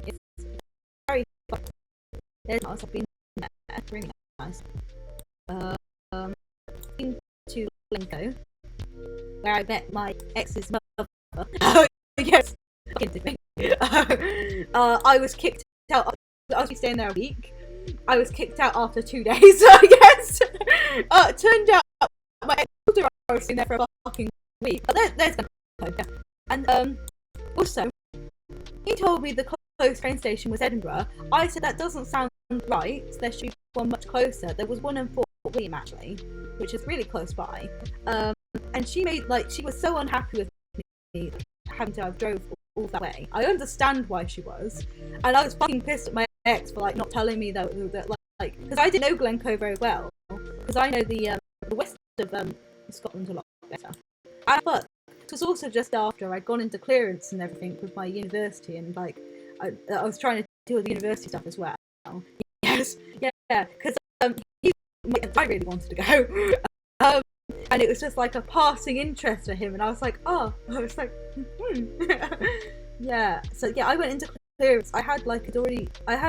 It's very. There's also been really nice. Been to Glencoe, where I met my ex's mother. Oh yes. I was kicked out. I was staying there a week. I was kicked out after 2 days. I guess. Turned out my ex told her I was staying there for a fucking week. But there's Glencoe. And also, he told me the closest train station was Edinburgh. I said that doesn't sound right. There should be one much closer. There was one in Fort William actually, which is really close by. And she was so unhappy with me having to have drove all that way. I understand why she was, and I was fucking pissed at my ex for like not telling me that because I didn't know Glencoe very well, because I know the west of Scotland a lot better. But it was also just after I'd gone into clearance and everything with my university, and like I was trying to deal with the university stuff as well. Yes, yeah, because I really wanted to go. And it was just like a passing interest for him, and I was like, yeah. So yeah, I went into clearance. I had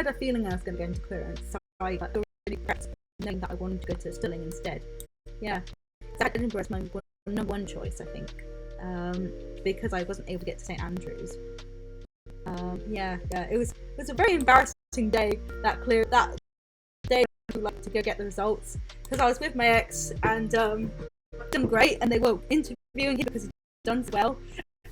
a feeling I was going to go into clearance, so I already prepped knowing that I wanted to go to Stirling instead. Yeah, Edinburgh was my number one choice, I think, because I wasn't able to get to St Andrews. Yeah, it was a very embarrassing day that day to go get the results, because I was with my ex and done great, and they were interviewing him because he'd done so well,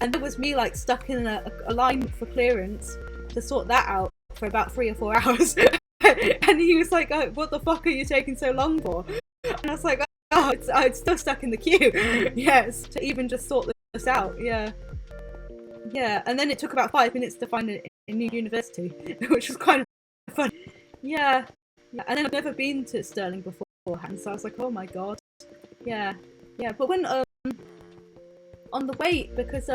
and there was me like stuck in a line for clearance to sort that out for about 3 or 4 hours. And he was like, oh, what the fuck are you taking so long for? And I was like, oh, I'm still stuck in the queue. Yes, to even just sort this out. Yeah, and then it took about 5 minutes to find a new university, which was kind of fun. Yeah, and then I've never been to Stirling beforehand, so I was like, oh my god. Yeah, but when on the way, because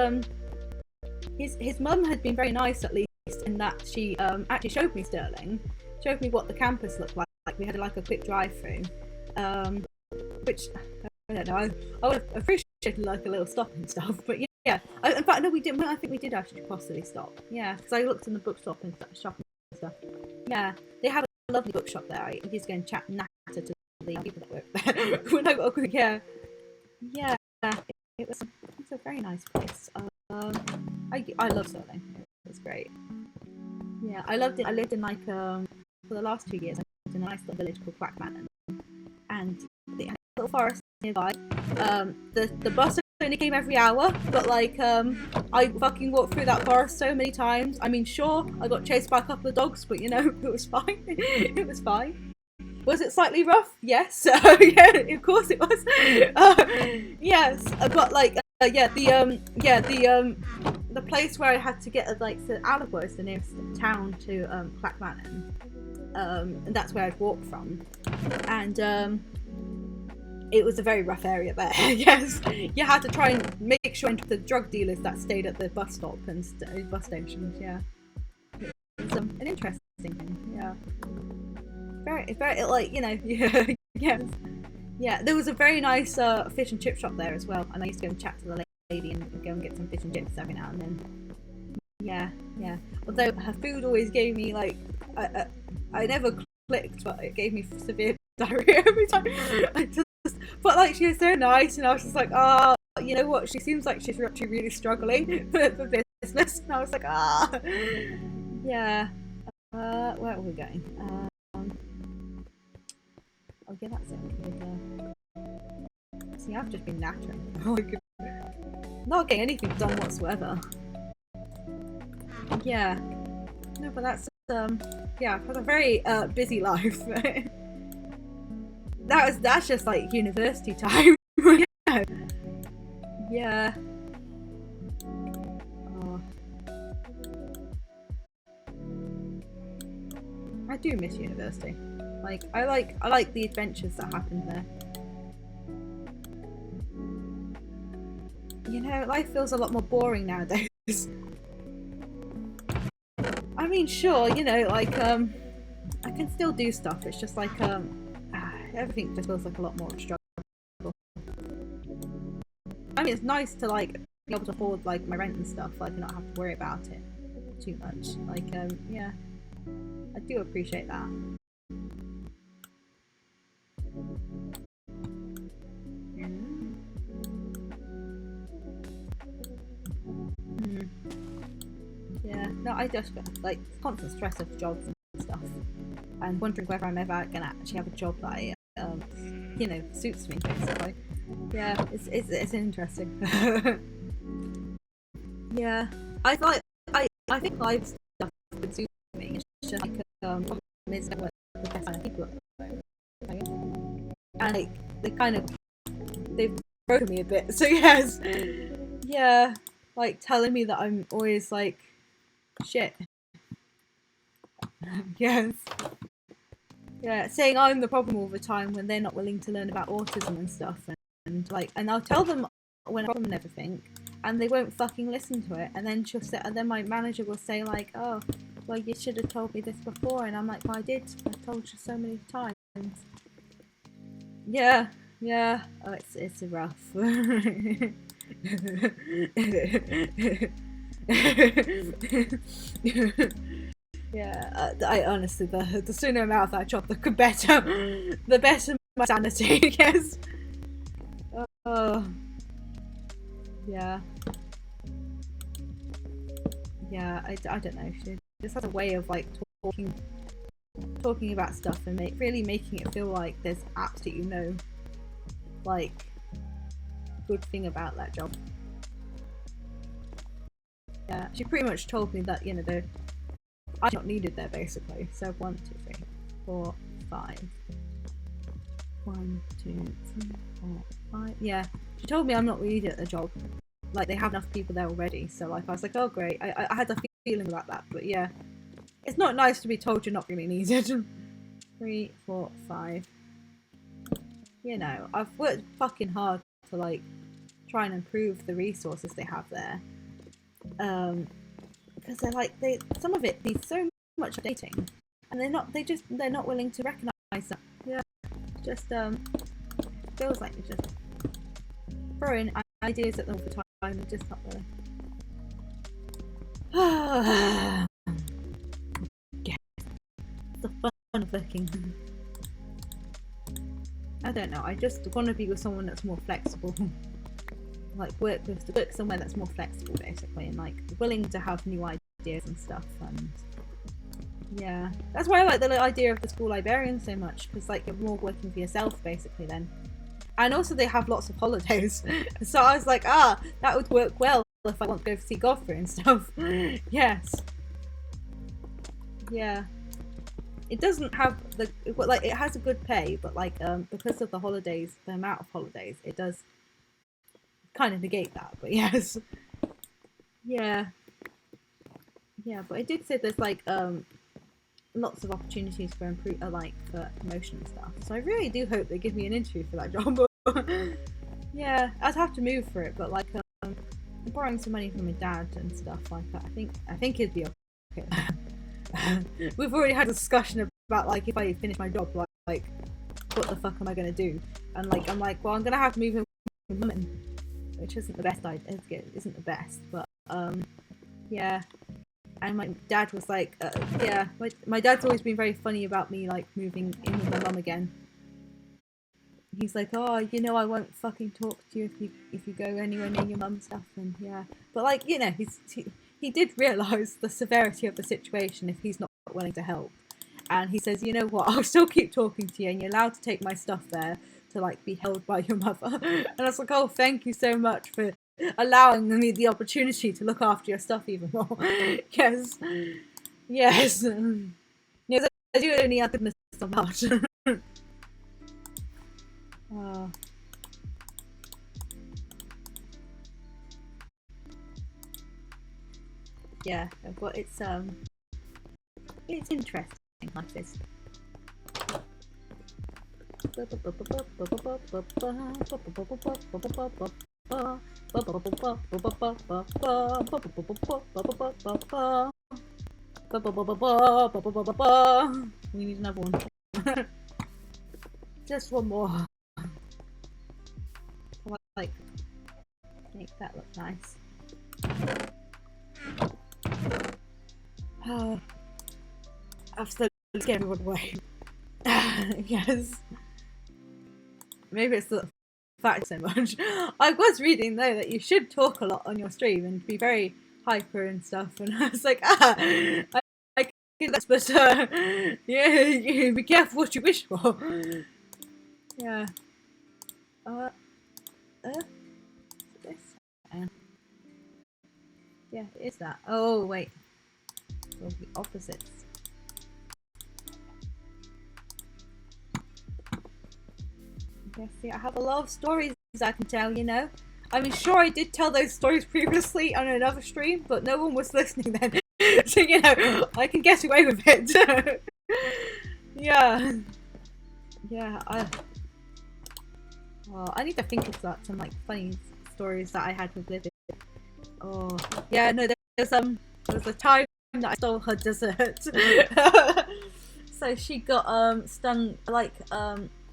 his mum had been very nice, at least in that she actually showed me Stirling, showed me what the campus looked like. We had like a quick drive through, which I don't know, I would have appreciated like a little stop and stuff, but yeah. In fact, no, we didn't. I think we did actually possibly stop. Yeah, because I looked in the bookshop and stuff. Yeah, they have a lovely bookshop there. I used to go and chat natter to the people that work there when I got a quick. Yeah, it was a very nice place. I love Stirling. It was great. Yeah, I loved it. I lived in like for the last 2 years. I lived in a nice little village called Clackmannan, and they had a little forest nearby. The bus only came every hour, but like I fucking walked through that forest so many times. I mean, sure, I got chased by a couple of dogs, but you know, it was fine. It was fine. Was it slightly rough? Yes. Yeah, of course it was. Yes, but like the place where I had to get like the Alabor is the nearest town to Clackmannan, and that's where I'd walk from, and it was a very rough area there. Yes, you had to try and make sure the drug dealers that stayed at the bus stop and bus stations. Yeah, it's an interesting thing. Yeah, very like, you know. Yeah, yes, yeah. There was a very nice fish and chip shop there as well, and I used to go and chat to the lady and go and get some fish and chips every now and then. Yeah. Although her food always gave me like I never clicked, but it gave me severe diarrhea every time. But like, she was so nice, and I was just like, you know what? She seems like she's actually really struggling for business. And I was like, yeah. Where are we going? Oh yeah, that's it. See, I've just been nattering. Oh my god, not getting anything done whatsoever. Yeah. No, but that's yeah. I've had a very busy life. That's just like university time. Yeah. Oh. I do miss university. Like I like the adventures that happen there. You know, life feels a lot more boring nowadays. I mean, sure, you know, like I can still do stuff. It's just like everything just feels like a lot more of a struggle. I mean, it's nice to like be able to afford like my rent and stuff, like not have to worry about it too much. Like yeah, I do appreciate that. Yeah, no, I just like constant stress of jobs and stuff, and wondering whether I'm ever gonna actually have a job that I, you know, suits me basically. Yeah, it's interesting. Yeah, I think live stuff would suit me. It's just like problem is what the best kind of people are, and like they've broken me a bit. So yes, yeah, like telling me that I'm always like shit. Yes. Yeah, saying I'm the problem all the time when they're not willing to learn about autism and stuff, and I'll tell them when a problem and everything, and they won't fucking listen to it. And then and then my manager will say like, "Oh, well, you should have told me this before," and I'm like, "Well, I did. I told you so many times." Yeah. Oh, it's rough. Yeah, I honestly, the sooner I'm out of that job, the better my sanity. Yes. Oh. Yeah. Yeah, I don't know. She just has a way of like talking about stuff and really making it feel like there's absolutely no like good thing about that job. Yeah, she pretty much told me that, you know, I'm not needed there basically. So 1, 2, 3, 4, 5. 1, 2, 3, 4, 5. Yeah, she told me I'm not needed at the job. Like they have enough people there already. So like I was like, oh great. I had a feeling about that, but yeah, it's not nice to be told you're not really needed. 3, 4, 5. You know, I've worked fucking hard to like try and improve the resources they have there. Because they're like some of it needs so much updating, and they're not willing to recognise that. Yeah, just feels like they're just throwing ideas at them all the time and just not willing. Yeah, the fun of looking. I don't know. I just want to be with someone that's more flexible. Like work somewhere that's more flexible basically, and like willing to have new ideas and stuff. And yeah, that's why I like the idea of the school librarian so much, because like you're more working for yourself basically then. And also they have lots of holidays. So I was like, that would work well if I want to go see Godfrey and stuff. Yes. Yeah. It doesn't have it has a good pay, but like because of the holidays, the amount of holidays, it does kind of negate that. But yes. Yeah. Yeah, but I did say there's like lots of opportunities for for promotion and stuff. So I really do hope they give me an interview for that job. Yeah, I'd have to move for it, but like I'm borrowing some money from my dad and stuff like that. I think it'd be okay. We've already had a discussion about like if I finish my job, like what the fuck am I gonna do? And like I'm like, well, I'm gonna have to move in with mum, which isn't the best idea. Isn't the best, but yeah. And my dad was like, yeah, my dad's always been very funny about me like moving in with my mum again. He's like, oh, you know, I won't fucking talk to you if you go anywhere near your mum and stuff. And yeah, but like, you know, he did realise the severity of the situation if he's not willing to help. And he says, you know what, I'll still keep talking to you, and you're allowed to take my stuff there to like be held by your mother. And I was like, oh, thank you so much for allowing me the opportunity to look after your stuff even more. Yes. Yes. Yes, I do only have goodness so much. Yeah, but it's interesting like this. We need another one. Just one more. Like, make that look nice. I've slowly scared everyone away. Yes. Maybe it's the fact so much. I was reading though that you should talk a lot on your stream and be very hyper and stuff, and I was like, I can that's but yeah, be careful what you wish for. Yeah. This? Yeah, it is that. Oh wait. Well, the opposites. Yeah, see, I have a lot of stories I can tell, you know. I mean, sure, I did tell those stories previously on another stream, but no one was listening then. So, you know, I can get away with it. Yeah. Yeah, well, I need to think of some like funny stories that I had with Livy. Oh, yeah, no, there was a time that I stole her dessert. So she got stung like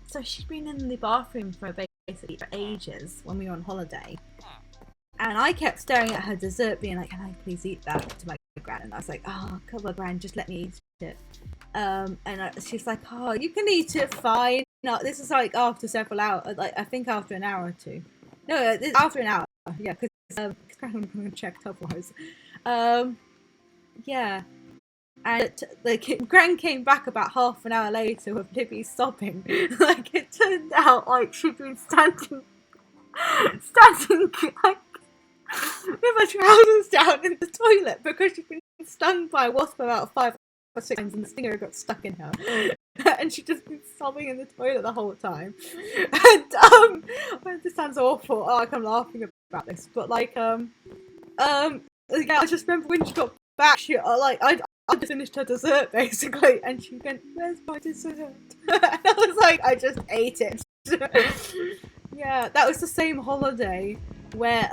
so she'd been in the bathroom for basically for ages when we were on holiday, and I kept staring at her dessert being like, can I please eat that, to my gran, and I was like, oh come on gran, just let me eat it. And she's like, oh, you can eat it, fine. No, this is like after several hours, like I think after an hour or two. No, it's after an hour. Yeah, because I'm going to check otherwise. Yeah. And like Gran came back about half an hour later with Libby sobbing. Like it turned out like she'd been standing like with her trousers down in the toilet because she'd been stung by a wasp about 5 or 6 times and the stinger got stuck in her. And she'd just been sobbing in the toilet the whole time. And this sounds awful. Oh, like I'm laughing about this, but like yeah, I just remember when she got back, she I just finished her dessert basically, and she went, "Where's my dessert?" And I was like, "I just ate it." Yeah, that was the same holiday where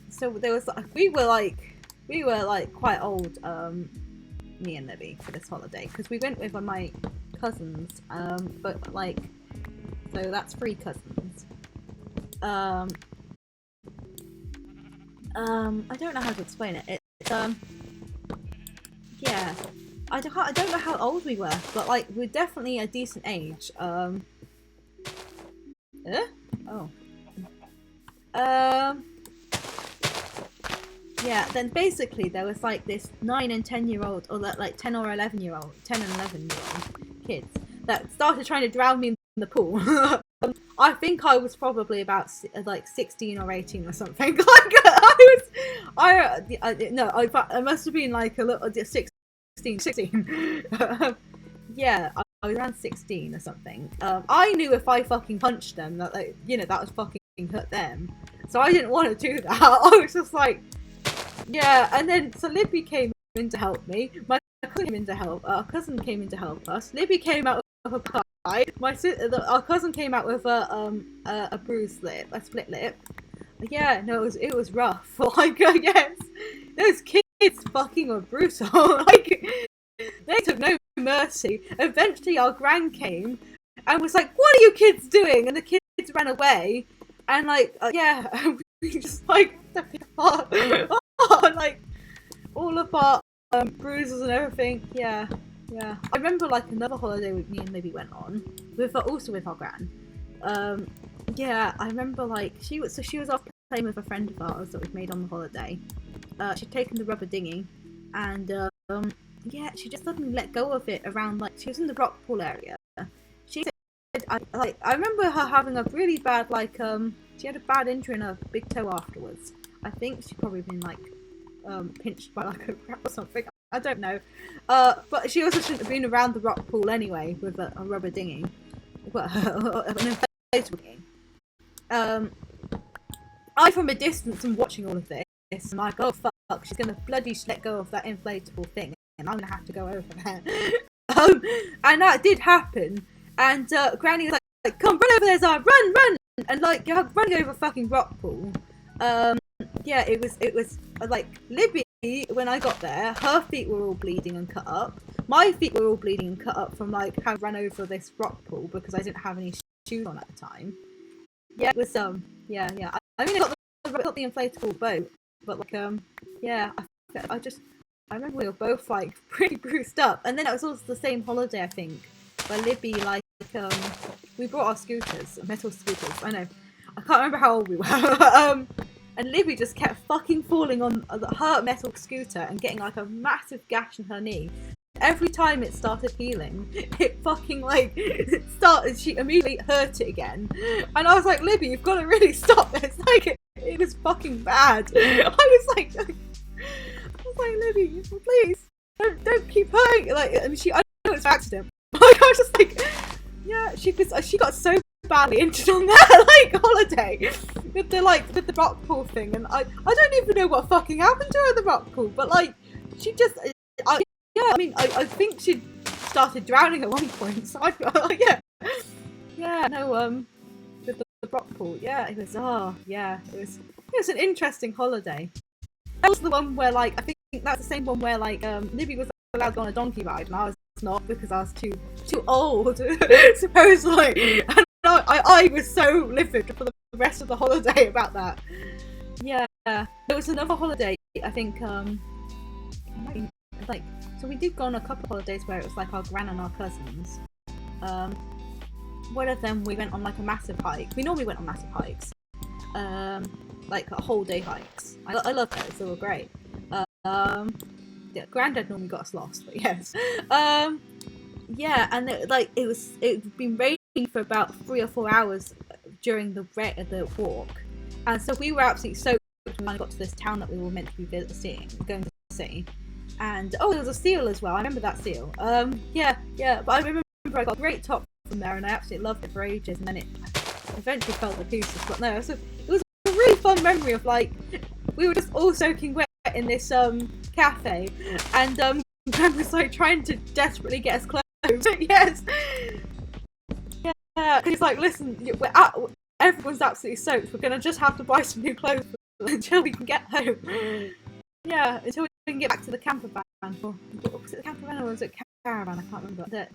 so there was we were like quite old, me and Libby, for this holiday because we went with one of my cousins, but like so that's 3 cousins. I don't know how to explain it. It's yeah, I don't know how old we were, but like we're definitely a decent age. Oh. Yeah, then basically there was like this 9 and 10-year-old, or like 10 or 11-year-old, 10 and 11-year-old kids that started trying to drown me in the pool. I think I was probably about like 16 or 18 or something. Like I must have been like a little 16. Yeah, I was around 16 or something. I knew if I fucking punched them that like, that would fucking hurt them. So I didn't want to do that. I was just like, yeah. And then so Libby came in to help me. My cousin came in to help. Our cousin came in to help us. Libby came out with a pie. Our cousin came out with a bruised lip, a split lip. Yeah, no, it was rough. Like, yes, those kids fucking were brutal. Like, they took no mercy. Eventually, our gran came and was like, "What are you kids doing?" And the kids ran away. And like, yeah, we just like like all of our bruises and everything. Yeah. I remember like another holiday me and Libby went on also with our gran. Yeah, I remember like she was off playing with a friend of ours that we'd made on the holiday. She'd taken the rubber dinghy, and yeah, she just suddenly let go of it around like she was in the rock pool area. She said, I remember her having a really bad she had a bad injury in her big toe afterwards. I think she'd probably been like pinched by like a crab or something. I don't know. But she also shouldn't have been around the rock pool anyway with a rubber dinghy. Well, an inflatable dinghy. I from a distance am watching all of this. I'm like, oh fuck, she's gonna bloody let go of that inflatable thing, and I'm gonna have to go over there. And that did happen. And Granny was like, "Come, run over there, Zara, run!" And like, you're running over a fucking rock pool. Yeah, it was like Libby. When I got there, her feet were all bleeding and cut up. My feet were all bleeding and cut up from like how I ran over this rock pool because I didn't have any shoes on at the time. Yeah, it was yeah. I mean, I got the inflatable boat, but like yeah, I remember we were both like pretty bruised up, and then it was also the same holiday I think, where Libby like we brought our scooters, metal scooters. I know, I can't remember how old we were. And Libby just kept fucking falling on her metal scooter and getting like a massive gash in her knee. Every time it started healing, it fucking like started. She immediately hurt it again, and I was like, "Libby, you've got to really stop this! Like, it was fucking bad." I was like, "Libby, please don't keep hurting." Like, I mean, I know it's an accident. Like, I was just like, yeah, she got so badly injured on that like holiday with the rock pool thing, and I don't even know what fucking happened to her at the rock pool, but like she just I think she started drowning at one point, so with the rock pool. Yeah, it was it was an interesting holiday. That was the one where like I think that's the same one where like Libby was allowed to go on a donkey ride and I was not because I was too old supposedly, and I was so livid for the rest of the holiday about that. Yeah, there was another holiday I think like so we did go on a couple of holidays where it was like our gran and our cousins. One of them we went on like a massive hike. We normally went on massive hikes. like a whole day hikes. I love those. They were great. Yeah, Granddad normally got us lost, but yes. Yeah, and it'd been raining for about 3 or 4 hours during the walk, and so we were absolutely soaked when we got to this town that we were meant to be going to see. And there was a seal as well. I remember that seal. Yeah, but I remember I got a great top from there, and I absolutely loved it for ages. And then it eventually fell to pieces. But no, it was a really fun memory of like we were just all soaking wet in this cafe, and Graham was like trying to desperately get us clothes. Yes. Yeah, he's like, listen, everyone's absolutely soaked. We're gonna just have to buy some new clothes until we can get home. Yeah, until we can get back to the camper van. Or was it the camper van or was it caravan? I can't remember. Do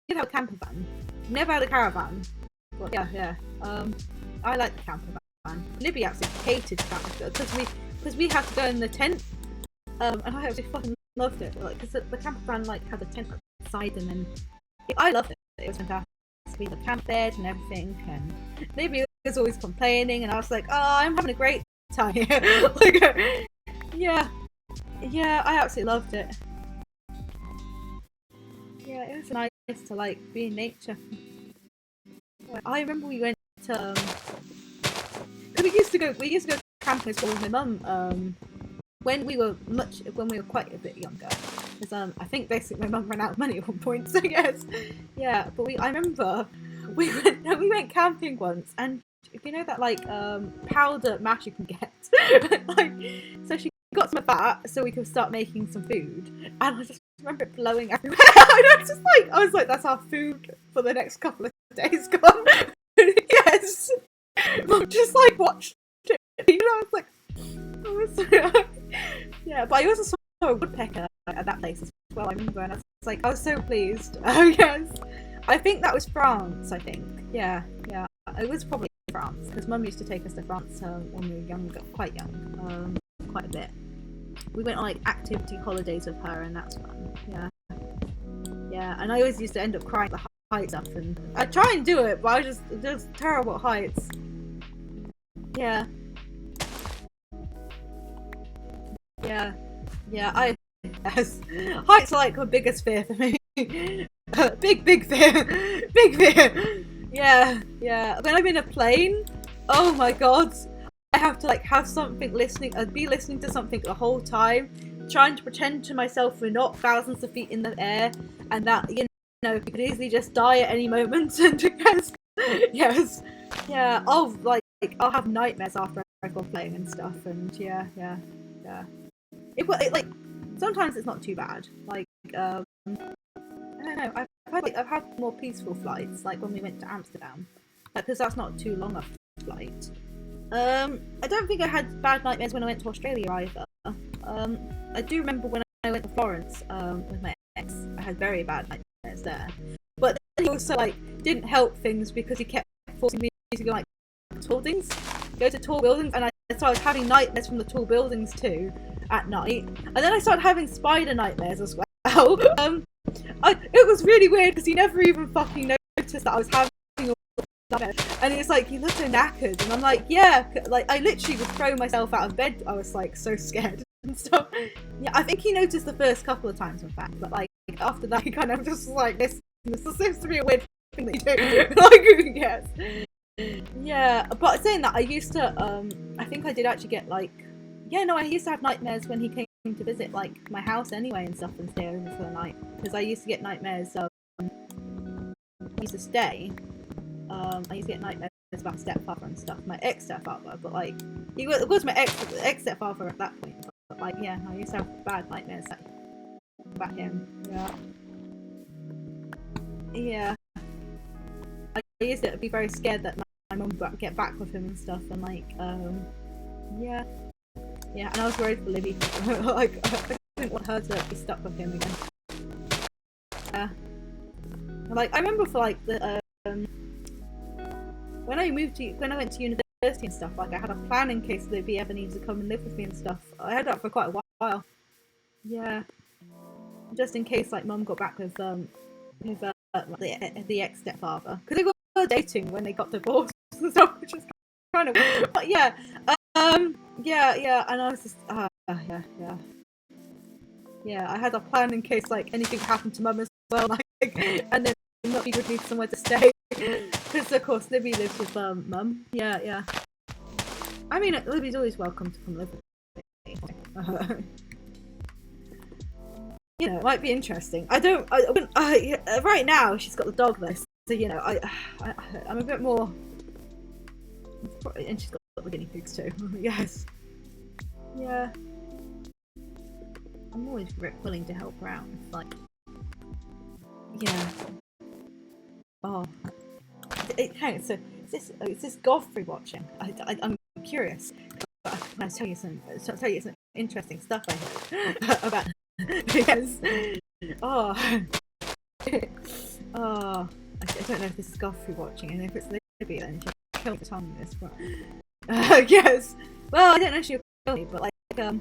you have a camper van? Never had a caravan. But yeah. I like the camper van. Libby absolutely hated that because we had to go in the tent. And I absolutely fucking loved it. Like, because the camper van like had a tent outside, and then I loved it. It was fantastic. We had a camp bed and everything, and Libby was always complaining, and I was like, oh, I'm having a great time here. Like, yeah, I absolutely loved it. Yeah, it was nice to like be in nature. I remember we went to we used to go camping as well with my mum when we were quite a bit younger, because I think basically my mum ran out of money at one point, so yes. Yeah, but I remember we went camping once, and you know that like powder mash you can get like, so she got some of that so we could start making some food, and I just remember it blowing everywhere. I was like, that's our food for the next couple of days gone. Yes. I just like watched it, you know. I was like, yeah, but I also saw a woodpecker at that place as well, I remember, and I was so pleased. Oh yes, I think that was France. I think, yeah, it was probably France, because Mum used to take us to France when we were younger, quite young, quite a bit. We went on like activity holidays with her, and that's fun. Yeah, and I always used to end up crying at the heights up, and I try and do it, but I just terrible at heights. Yeah. Yes. Heights are like my biggest fear for me. big fear. Yeah. When I'm in a plane, oh my god, I have to like have something listening. I'd be listening to something the whole time, trying to pretend to myself we're not thousands of feet in the air, and that you could easily just die at any moment. And yes, yeah. I'll have nightmares after I go playing and stuff, and yeah. It like sometimes it's not too bad. Like I don't know. I've had more peaceful flights, like when we went to Amsterdam, because that's not too long a flight. I don't think I had bad nightmares when I went to Australia either. I do remember when I went to Florence with my ex, I had very bad nightmares there. But then he also like didn't help things because he kept forcing me to go to tall buildings, and so I was having nightmares from the tall buildings too at night, and then I started having spider nightmares as well. It was really weird because he never even fucking noticed that I was having all nightmares, and he was like, "You look so knackered," and I'm like, "Yeah," like I literally would throw myself out of bed. I was like so scared and stuff. Yeah, I think he noticed the first couple of times, in fact, but like after that, he kind of just like this seems to be a weird thing that you do. Like, yes. Yeah, but saying that, I used to I think I did actually get like, I used to have nightmares when he came to visit like my house anyway and stuff, and stay over for the night, because I used to get nightmares I used to stay I used to get nightmares about stepfather and stuff, my ex-stepfather, but like he was my ex-stepfather at that point, but like I used to have bad nightmares about him. Yeah, I used to be very scared that my mum would get back with him and stuff, and like yeah, and I was worried for Libby. Like I didn't want her to be stuck with him again. Yeah, like I remember for like the when I went to university and stuff, like I had a plan in case Libby ever needed to come and live with me and stuff. I had that for quite a while. Yeah, just in case like Mum got back with the ex-stepfather, because they were dating when they got divorced and stuff, which is trying to, but yeah, yeah, and I was just, yeah, I had a plan in case like anything happened to Mum as well, like, and then Libby would need somewhere to stay, because of course Libby lives with Mum. Yeah. I mean, Libby's always welcome to come live with me. You know, it might be interesting. Right now she's got the dog though, so you know, I'm a bit more, and she's got the guinea pigs too. Yes. Yeah. I'm always willing to help her out. It's like, yeah. Oh. Hang on, so is this Godfrey watching? I'm curious. I'll tell you some interesting stuff I heard about. Yes. Oh. Oh. I don't know if this is Godfrey watching, and if it's Libby, then she'll kill me on this. But yes. Well, I don't know if she'll kill me, but like she'll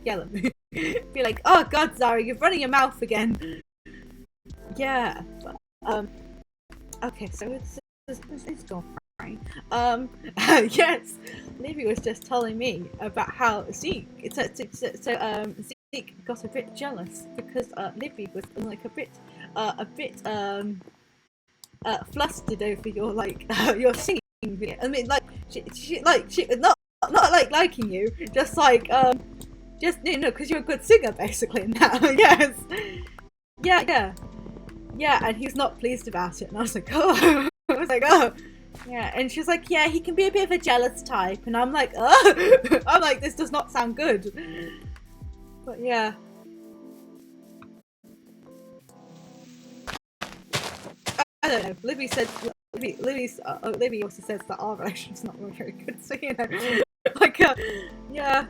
yell at me. Be like, oh God, Zara, you're running your mouth again. Yeah. But, okay, so it's Godfrey. Yes, Libby was just telling me about how Zeke got a bit jealous because Libby was like a bit flustered over your your singing video. I mean, like she not like liking you, just like just because you're a good singer basically now. Yes. Yeah, and he's not pleased about it, and I was like, oh. Yeah, and she's like, yeah, he can be a bit of a jealous type, and I'm like, oh. I'm like, this does not sound good. But yeah. I don't know. Libby also says that our relation's not very good, so you know, like, yeah.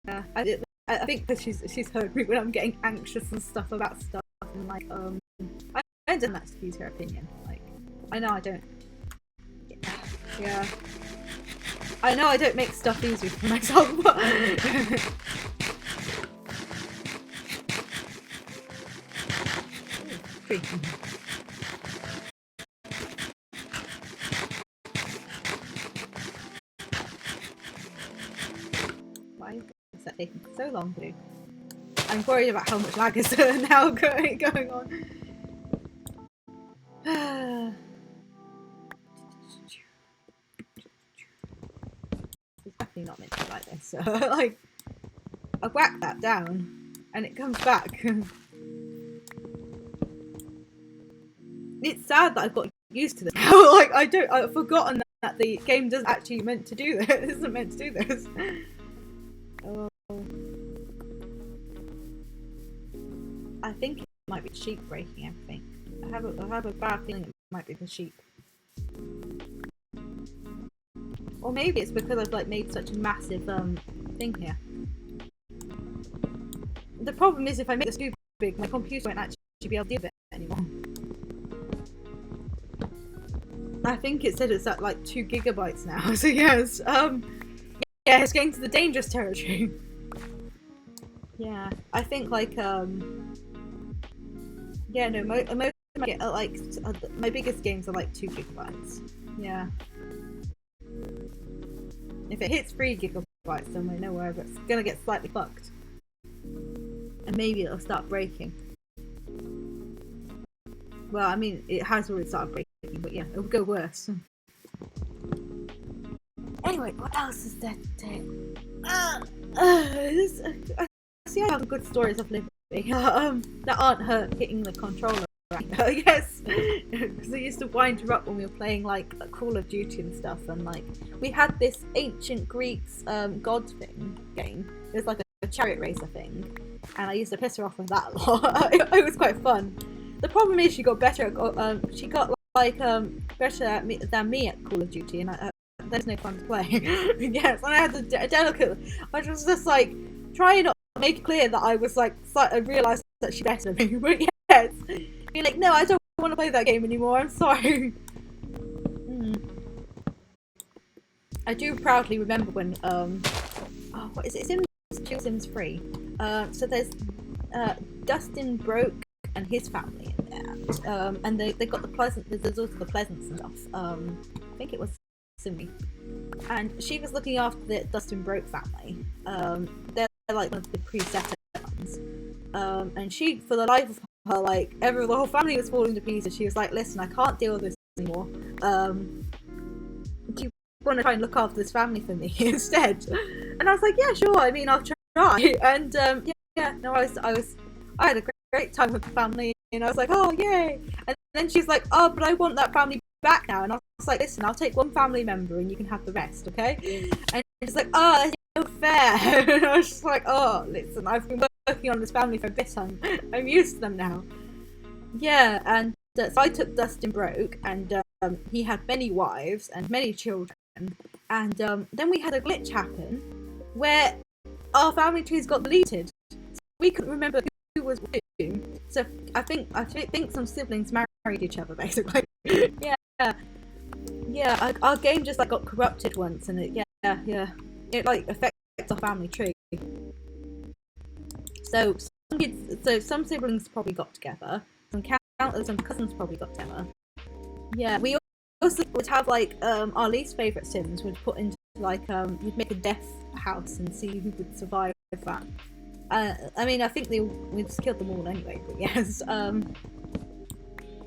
Yeah, I think that she's heard me when I'm getting anxious and stuff about stuff, and like I don't have to use her opinion. Like, I know I don't. Yeah. I know I don't make stuff easy for myself, but creepy. Why is that taking so long to do? I'm worried about how much lag is now going on. It's definitely not meant to be like this. Like, I whack that down and it comes back. It's sad that I've got used to this. Like, I've forgotten that the game doesn't actually meant to do this. It isn't meant to do this. Oh. I think it might be the sheep breaking everything. I have a bad feeling it might be the sheep. Or maybe it's because I've like made such a massive thing here. The problem is if I make this too big, my computer won't actually be able to deal with it anymore. I think it said it's at like 2 gigabytes now, so yes, yeah, it's getting to the dangerous territory. Yeah, I think like, yeah, no, most of my, like, my biggest games are like 2 gigabytes. Yeah. If it hits 3 gigabytes, then we know where it's gonna get slightly fucked. And maybe it'll start breaking. Well, I mean, it has already started breaking, but yeah, it'll go worse. Anyway, what else is there today? See, I have good stories of living that aren't her hitting the controller. Right? Yes, because I used to wind her up when we were playing like Call of Duty and stuff, and like we had this ancient Greeks god thing game. It was like a chariot racer thing, and I used to piss her off with that a lot. It was quite fun. The problem is she got better at she got like better at than me at Call of Duty, and there's no fun to play. Yes, and I had to delicate. I was just like trying not to make it clear that I was like I realised that she better than me, but yes. Be like, no, I don't want to play that game anymore, I'm sorry. I do proudly remember when, oh, what is it? It's in Sims 3. So there's, Dustin broke and his family in there, and they got the Pleasant. There's also the Pleasant stuff. I think it was Simi, and she was looking after the Dustin Broke family. They're like one of the pre-setter ones, and she, for the life of her, like the whole family was falling to pieces. She was like, "Listen, I can't deal with this anymore. Do you want to try and look after this family for me instead?" And I was like, "Yeah, sure. I mean, I'll try." And no, I had a great time with the family, and I was like, "Oh, yay!" And then she's like, "Oh, but I want that family back now." And I was like, "Listen, I'll take one family member, and you can have the rest, okay?" And she's like, "Oh, that's no fair." And I was just like, "Oh, listen, I've been working on this family for a bit. I'm used to them now." Yeah, and so I took Dustin Broke, and he had many wives and many children, and then we had a glitch happen where our family trees got deleted. So we couldn't remember who was who. So I think some siblings married each other, basically. Yeah. Our game just like got corrupted once, and it like affects our family tree. So some siblings probably got together. Some cousins probably got together. Yeah, we also would have like our least favourite Sims would put into like we'd make a death house and see who would survive that. I mean, I think we just killed them all anyway, but yes.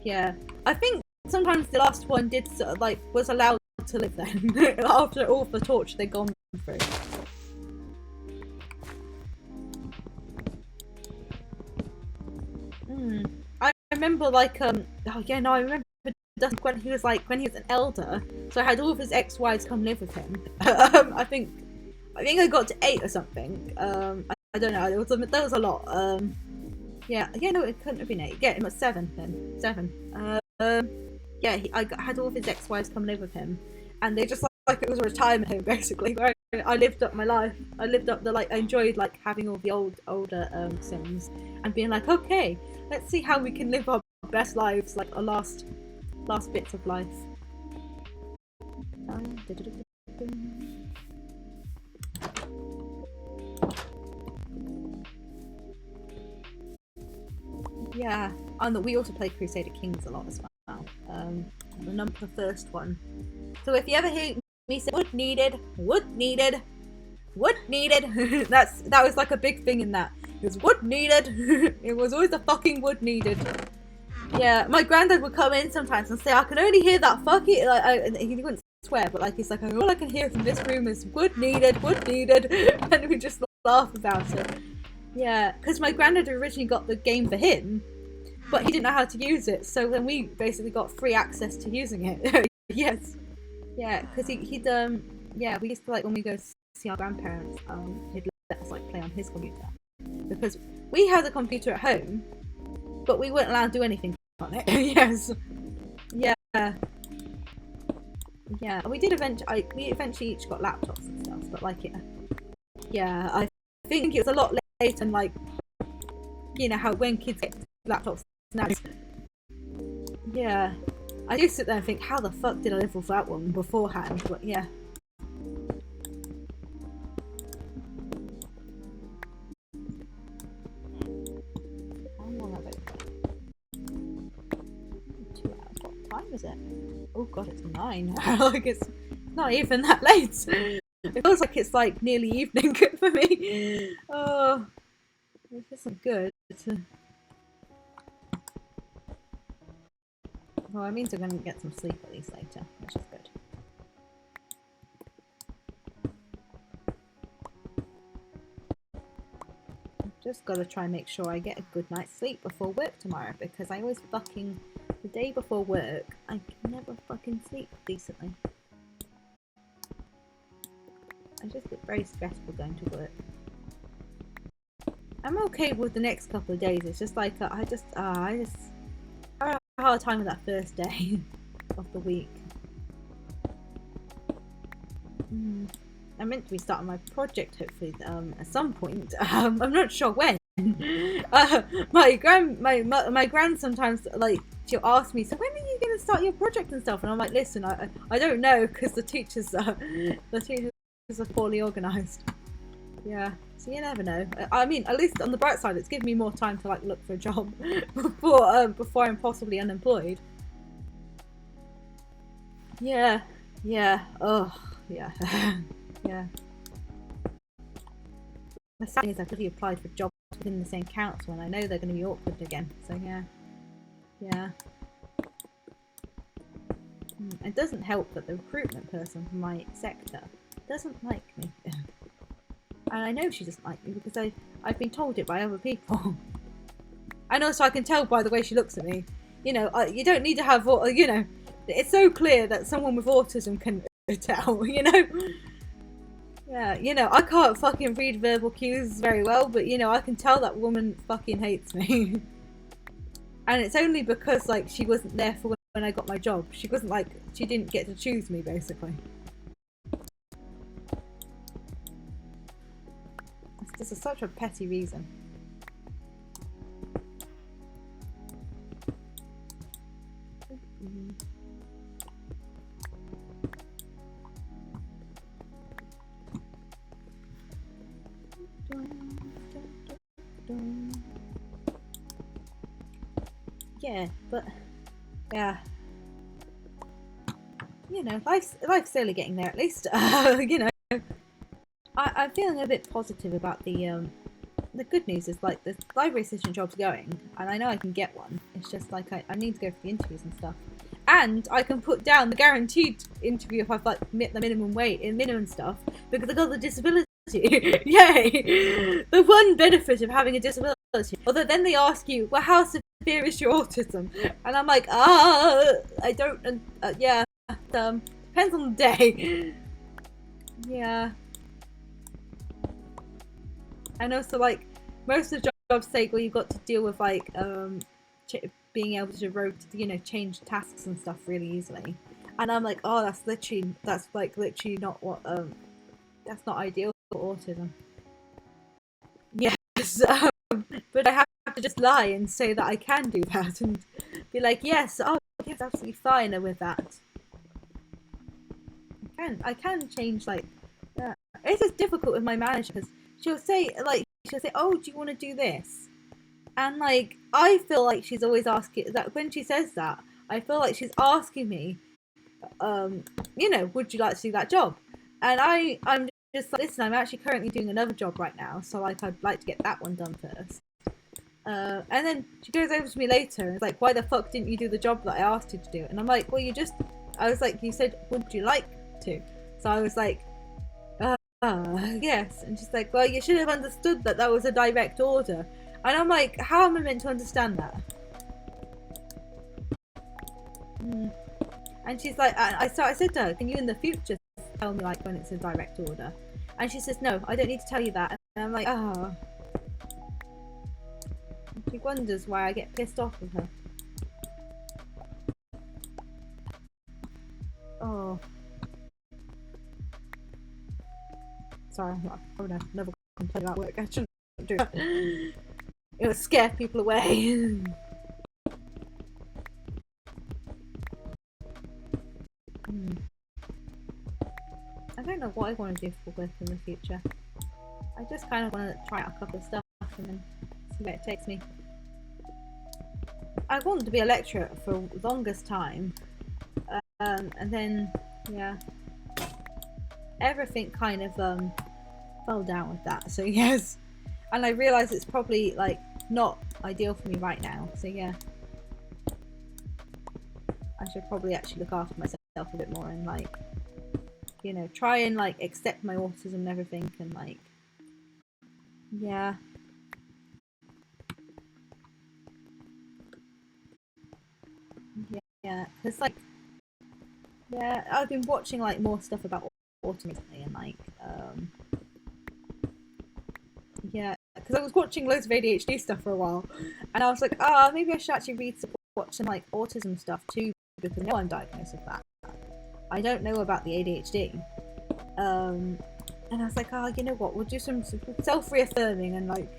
Yeah, I think sometimes the last one did sort of, like, was allowed to live then after all the torture they'd gone through. I remember like I remember when he was an elder, so I had all of his ex-wives come live with him. I think I got to 8 or something. I don't know. There was a lot. No, it couldn't have been 8. Yeah, it was 7 then. 7. I had all of his ex-wives come live with him, and they just like it was a retirement home basically. Where I lived up my life. I enjoyed like having all the older Sims and being like, okay, let's see how we can live our best lives, like our last bits of life. Yeah, and we also played Crusader Kings a lot as well. The first one. So if you ever hear me say wood needed, that was like a big thing in that. It was wood needed. It was always the fucking wood needed. Yeah, my granddad would come in sometimes and say, "I can only hear that fucking," and he wouldn't swear, but like he's like, "All I can hear from this room is wood needed," and we just laugh about it. Yeah, because my granddad originally got the game for him, but he didn't know how to use it, so then we basically got free access to using it. Yes. Yeah, because we used to, like, when we go see our grandparents, he'd let us like play on his computer, because we had a computer at home, but we weren't allowed to do anything on it. Yes. Yeah. Yeah, we eventually each got laptops and stuff, but like I think it was a lot later than like, you know, how when kids get laptops now. Yeah, I do sit there and think, how the fuck did I live with that one beforehand? But yeah. How long have I got? 2 hours. What time is it? Oh god, it's 9. Like it's not even that late. It feels like it's like nearly evening for me. Oh, this isn't good. Well, it means I'm going to get some sleep at least later, which is good. I've just got to try and make sure I get a good night's sleep before work tomorrow, because I always fucking, the day before work, I can never fucking sleep decently. I just get very stressful going to work. I'm okay with the next couple of days. It's just like I just have a hard time with that first day of the week. I'm meant to be starting my project hopefully at some point. I'm not sure when. My gran sometimes, like, she'll ask me, so when are you going to start your project and stuff? And I'm like, listen, I don't know, because the teachers are poorly organised. Yeah, so you never know. I mean, at least on the bright side, it's given me more time to like look for a job before I'm possibly unemployed. Yeah, yeah, oh, yeah, yeah. My sad thing is I've already applied for jobs within the same council and I know they're going to be awkward again, so yeah. Yeah. It doesn't help that the recruitment person from my sector doesn't like me. And I know she doesn't like me because I've been told it by other people. And also I can tell by the way she looks at me. You know, you don't need to have, you know, it's so clear that someone with autism can tell, you know? Yeah, you know, I can't fucking read verbal cues very well, but you know, I can tell that woman fucking hates me. And it's only because, like, she wasn't there for when I got my job. She wasn't, like, she didn't get to choose me, basically. This is such a petty reason. Yeah, but yeah, you know, life's slowly getting there at least. You know, I'm feeling a bit positive about the good news is like the library assistant job's going, and I know I can get one. It's just like I need to go for the interviews and stuff, and I can put down the guaranteed interview if I've like met the minimum stuff because I got the disability. Yay! The one benefit of having a disability. Although then they ask you, well, how severe is your autism? And I'm like, I don't, yeah, depends on the day. Yeah. And also, like, most of the jobs say, well, you've got to deal with, like, being able to you know, change tasks and stuff really easily. And I'm like, oh, that's literally not what, that's not ideal for autism. Yes, but I have to just lie and say that I can do that and be like, yes, oh, yes, absolutely fine with that. I can change, like, it's just difficult with my manager because she'll say, oh, do you want to do this? And, like, I feel like she's always asking, that when she says that, I feel like she's asking me, you know, would you like to do that job? And I'm just like, listen, I'm actually currently doing another job right now, so, like, I'd like to get that one done first. And then she goes over to me later and is like, why the fuck didn't you do the job that I asked you to do? And I'm like, well, I was like, you said, would you like to? So I was like, yes. And she's like, well, you should have understood that that was a direct order. And I'm like, how am I meant to understand that? And she's like, I said to her, can you in the future tell me, like, when it's a direct order? And she says, no, I don't need to tell you that. And I'm like, oh. She wonders why I get pissed off with her. Oh. Sorry, I'm never complain about work. I shouldn't do that. It would scare people away. I don't know what I want to do for work in the future. I just kind of want to try out a couple of stuff and then see where it takes me. I wanted to be a lecturer for the longest time, and then, yeah, everything kind of fell down with that, so yes. And I realise it's probably, like, not ideal for me right now, so yeah. I should probably actually look after myself a bit more and, like, you know, try and, like, accept my autism and everything and, like, yeah. Yeah, because, like, yeah, I've been watching, like, more stuff about autism recently and, like, yeah, because I was watching loads of ADHD stuff for a while, and I was like, maybe I should actually watch some, like, autism stuff too, because I know I'm diagnosed with that. I don't know about the ADHD. And I was like, you know what, we'll do some self-reaffirming and, like,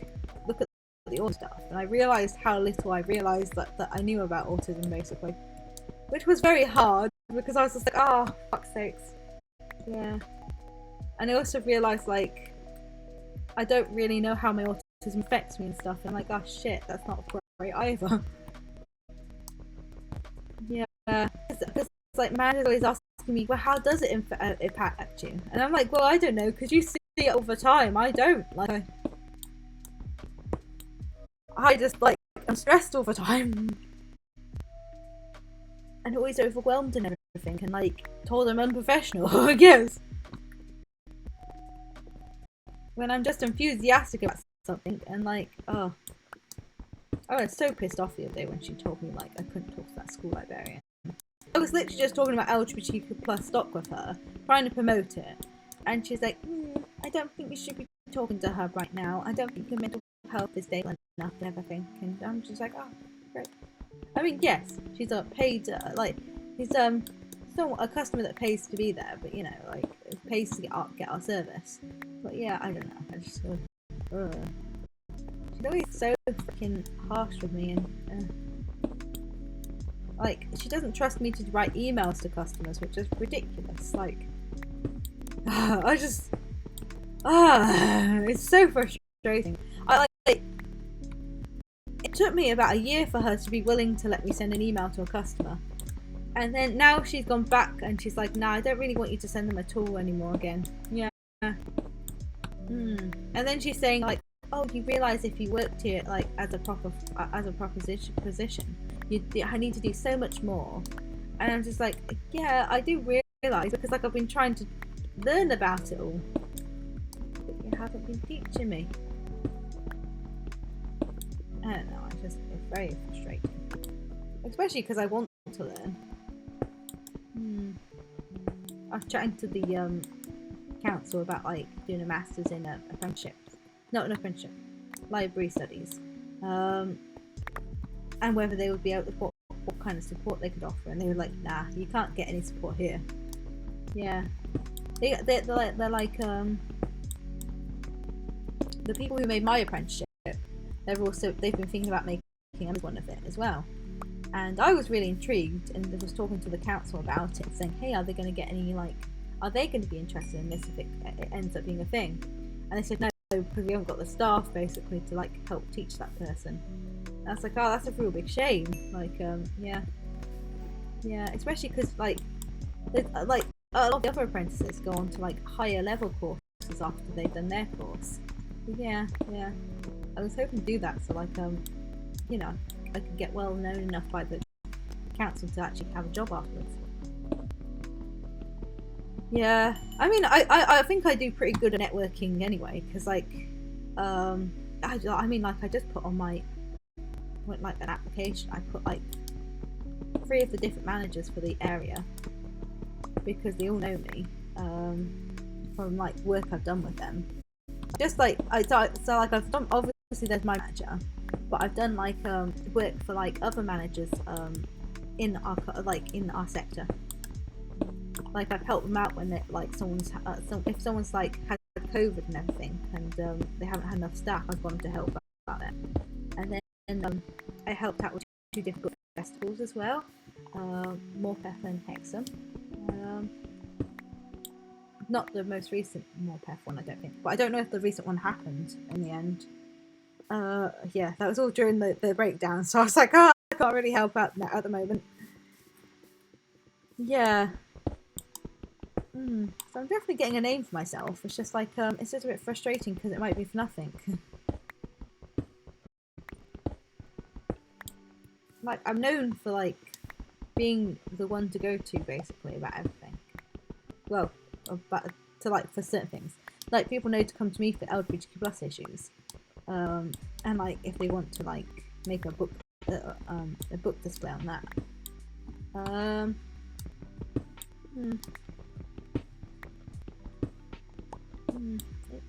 look at the autism stuff. And I realised how little I realised that I knew about autism, basically. Which was very hard, because I was just like, fuck's sakes. Yeah. And I also realised, like, I don't really know how my autism affects me and stuff. And I'm like, oh shit, that's not great either. Yeah, because like man is always asking me, well, how does it impact you? And I'm like, well, I don't know, because you see it all the time. I don't. Like, I just like I'm stressed all the time, and always overwhelmed and everything, and like told I'm unprofessional. I guess when I'm just enthusiastic about something, and like, oh, I was so pissed off the other day when she told me like I couldn't talk to that school librarian. I was literally just talking about LGBTQ plus stock with her, trying to promote it, and she's like, I don't think you should be talking to her right now. I don't think your mental health is stable enough and everything. And I'm just like, oh, great. I mean, yes, she's a paid, like, she's still a customer that pays to be there, but you know, like, pays to get our service. But yeah, I don't know. I just she's always so freaking harsh with me, and like, she doesn't trust me to write emails to customers, which is ridiculous. Like, I just, it's so frustrating. It took me about a year for her to be willing to let me send an email to a customer. And then now she's gone back and she's like, nah, I don't really want you to send them at all anymore again. Yeah. And then she's saying like, oh, you realise if you worked here like as a proper position, I need to do so much more. And I'm just like, yeah, I do realise, because like I've been trying to learn about it all, but you haven't been teaching me. I don't know, it's very frustrating. Especially because I want to learn. I was chatting to the council about like doing a master's in apprenticeship. Not an apprenticeship. Library studies. And whether they would be able to what kind of support they could offer, and they were like, nah, you can't get any support here. Yeah. They're like the people who made my apprenticeship, they've been thinking about making one of it as well. And I was really intrigued and was talking to the council about it, saying, hey, are they going to get any, like, are they going to be interested in this if it ends up being a thing? And they said no, because we haven't got the staff basically to like help teach that person. And I was like, oh, that's a real big shame. Like, yeah, especially because like a lot of the other apprentices go on to like higher level courses after they've done their course. But yeah, I was hoping to do that, so like you know, I could get well known enough by the council to actually have a job afterwards. Yeah, I mean, I think I do pretty good at networking anyway, because like, I mean, like I just put on my, like an application, I put like 3 of the different managers for the area, because they all know me, from like work I've done with them. Just like, so like I've done, obviously there's my manager, but I've done like work for like other managers in our sector. Like I've helped them out when they like if someone's like had COVID and everything, and they haven't had enough staff, I've gone to help out there. And then I helped out with 2 different book festivals as well, Morpeth and Hexham. Not the most recent Morpeth one, I don't think, but I don't know if the recent one happened in the end. Yeah, that was all during the breakdown, so I was like, oh, I can't really help out at the moment. Yeah. So I'm definitely getting a name for myself. It's just like, it's just a bit frustrating because it might be for nothing. Like, I'm known for like being the one to go to basically about everything. Well, to like for certain things. Like people know to come to me for LGBTQ plus issues, and like if they want to like make a book display on that.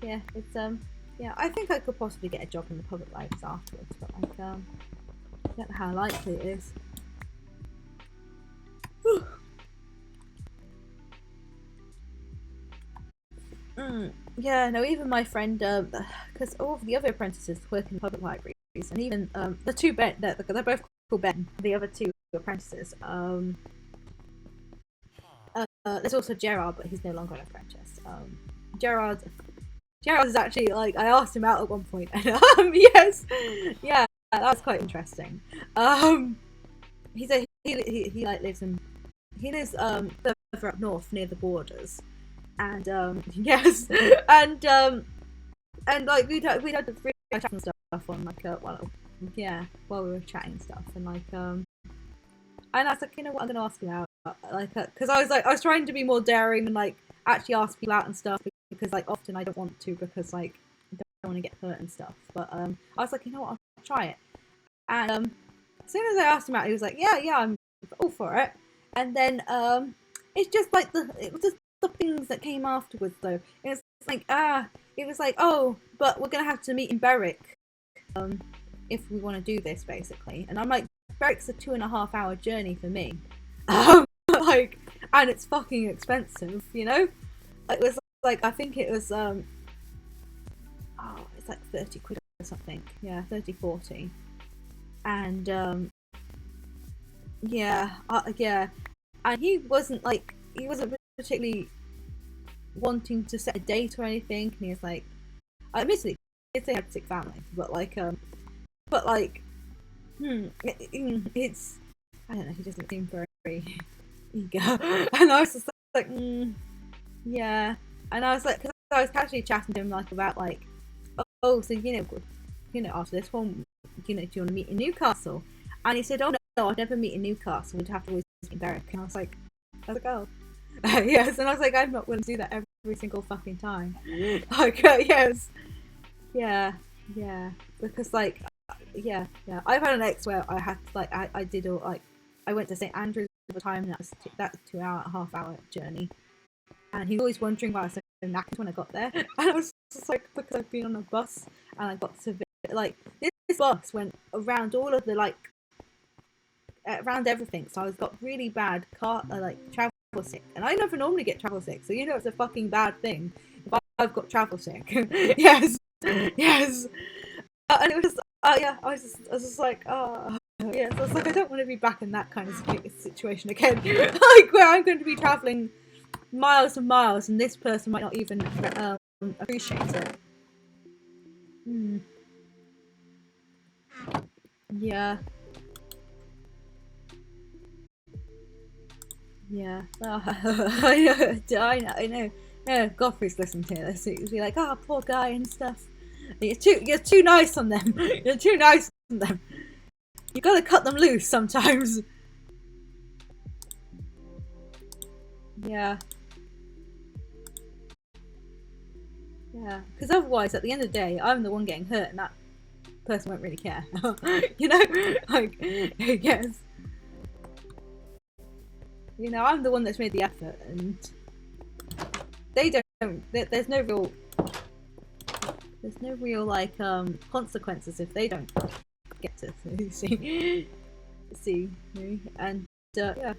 Yeah, it's yeah, I think I could possibly get a job in the public libraries afterwards, but like I don't know how likely it is. Yeah, no, even my friend, because all of the other apprentices work in public libraries, and even the 2 Ben, they're both called Ben, the other 2 apprentices. There's also Gerard, but he's no longer an apprentice. Gerard Gerald is actually like, I asked him out at one point, and yes, yeah, that was quite interesting. He said he like lives further up north near the borders, and yes, and like we'd had the free chat and stuff on like while we were chatting and stuff, and like and I was like, you know what, I'm gonna ask you out, like because I was trying to be more daring and like actually ask people out and stuff, because like often I don't want to, because like I don't want to get hurt and stuff, but I was like, you know what, I'll try it. And as soon as I asked him out, he was like, yeah, I'm all for it. And then it's just like it was just the things that came afterwards though. It was like it was like, oh, but we're gonna have to meet in Berwick if we want to do this, basically. And I'm like, Berwick's a 2.5-hour journey for me, like, and it's fucking expensive, you know. It was like, I think it was it's like 30 quid or something, yeah, 30-40, and yeah, and he wasn't particularly wanting to set a date or anything, and he was like, admittedly, they had a sick family, but like it's, I don't know, he doesn't seem very eager, and I was just like, yeah, and I was like, because I was casually chatting to him like about like, oh, so you know, after this one, do you want to meet in Newcastle? And he said, oh no, I'd never meet in Newcastle, we'd have to always meet in Berwick. And I was like, oh, yes, and I was like, I'm not willing to do that every single fucking time. Like, yes, yeah, because like, yeah, I've had an ex where I had like, I did all like, I went to St Andrews all the time, and that was 2.5-hour journey, and he was always wondering why I was so knackered when I got there, and I was just like, because I've been on a bus and I got to like, this bus went around all of the like around everything, so I got really bad travel sick, and I never normally get travel sick, so you know it's a fucking bad thing if I've got travel sick. yes, and it was just, yeah, I was just like, yes, I was like, I don't want to be back in that kind of situation again, like where I'm going to be traveling miles and miles, and this person might not even appreciate it. Yeah. I know. Yeah, Godfrey's listening to this. He'd be like, oh, poor guy and stuff. You're too nice on them. You're too nice on them. You gotta cut them loose sometimes. Yeah. Yeah, because otherwise, at the end of the day, I'm the one getting hurt, and that person won't really care. You know, like, yes. You know, I'm the one that's made the effort, and they don't. There's no real like consequences if they don't get to see me, and yeah.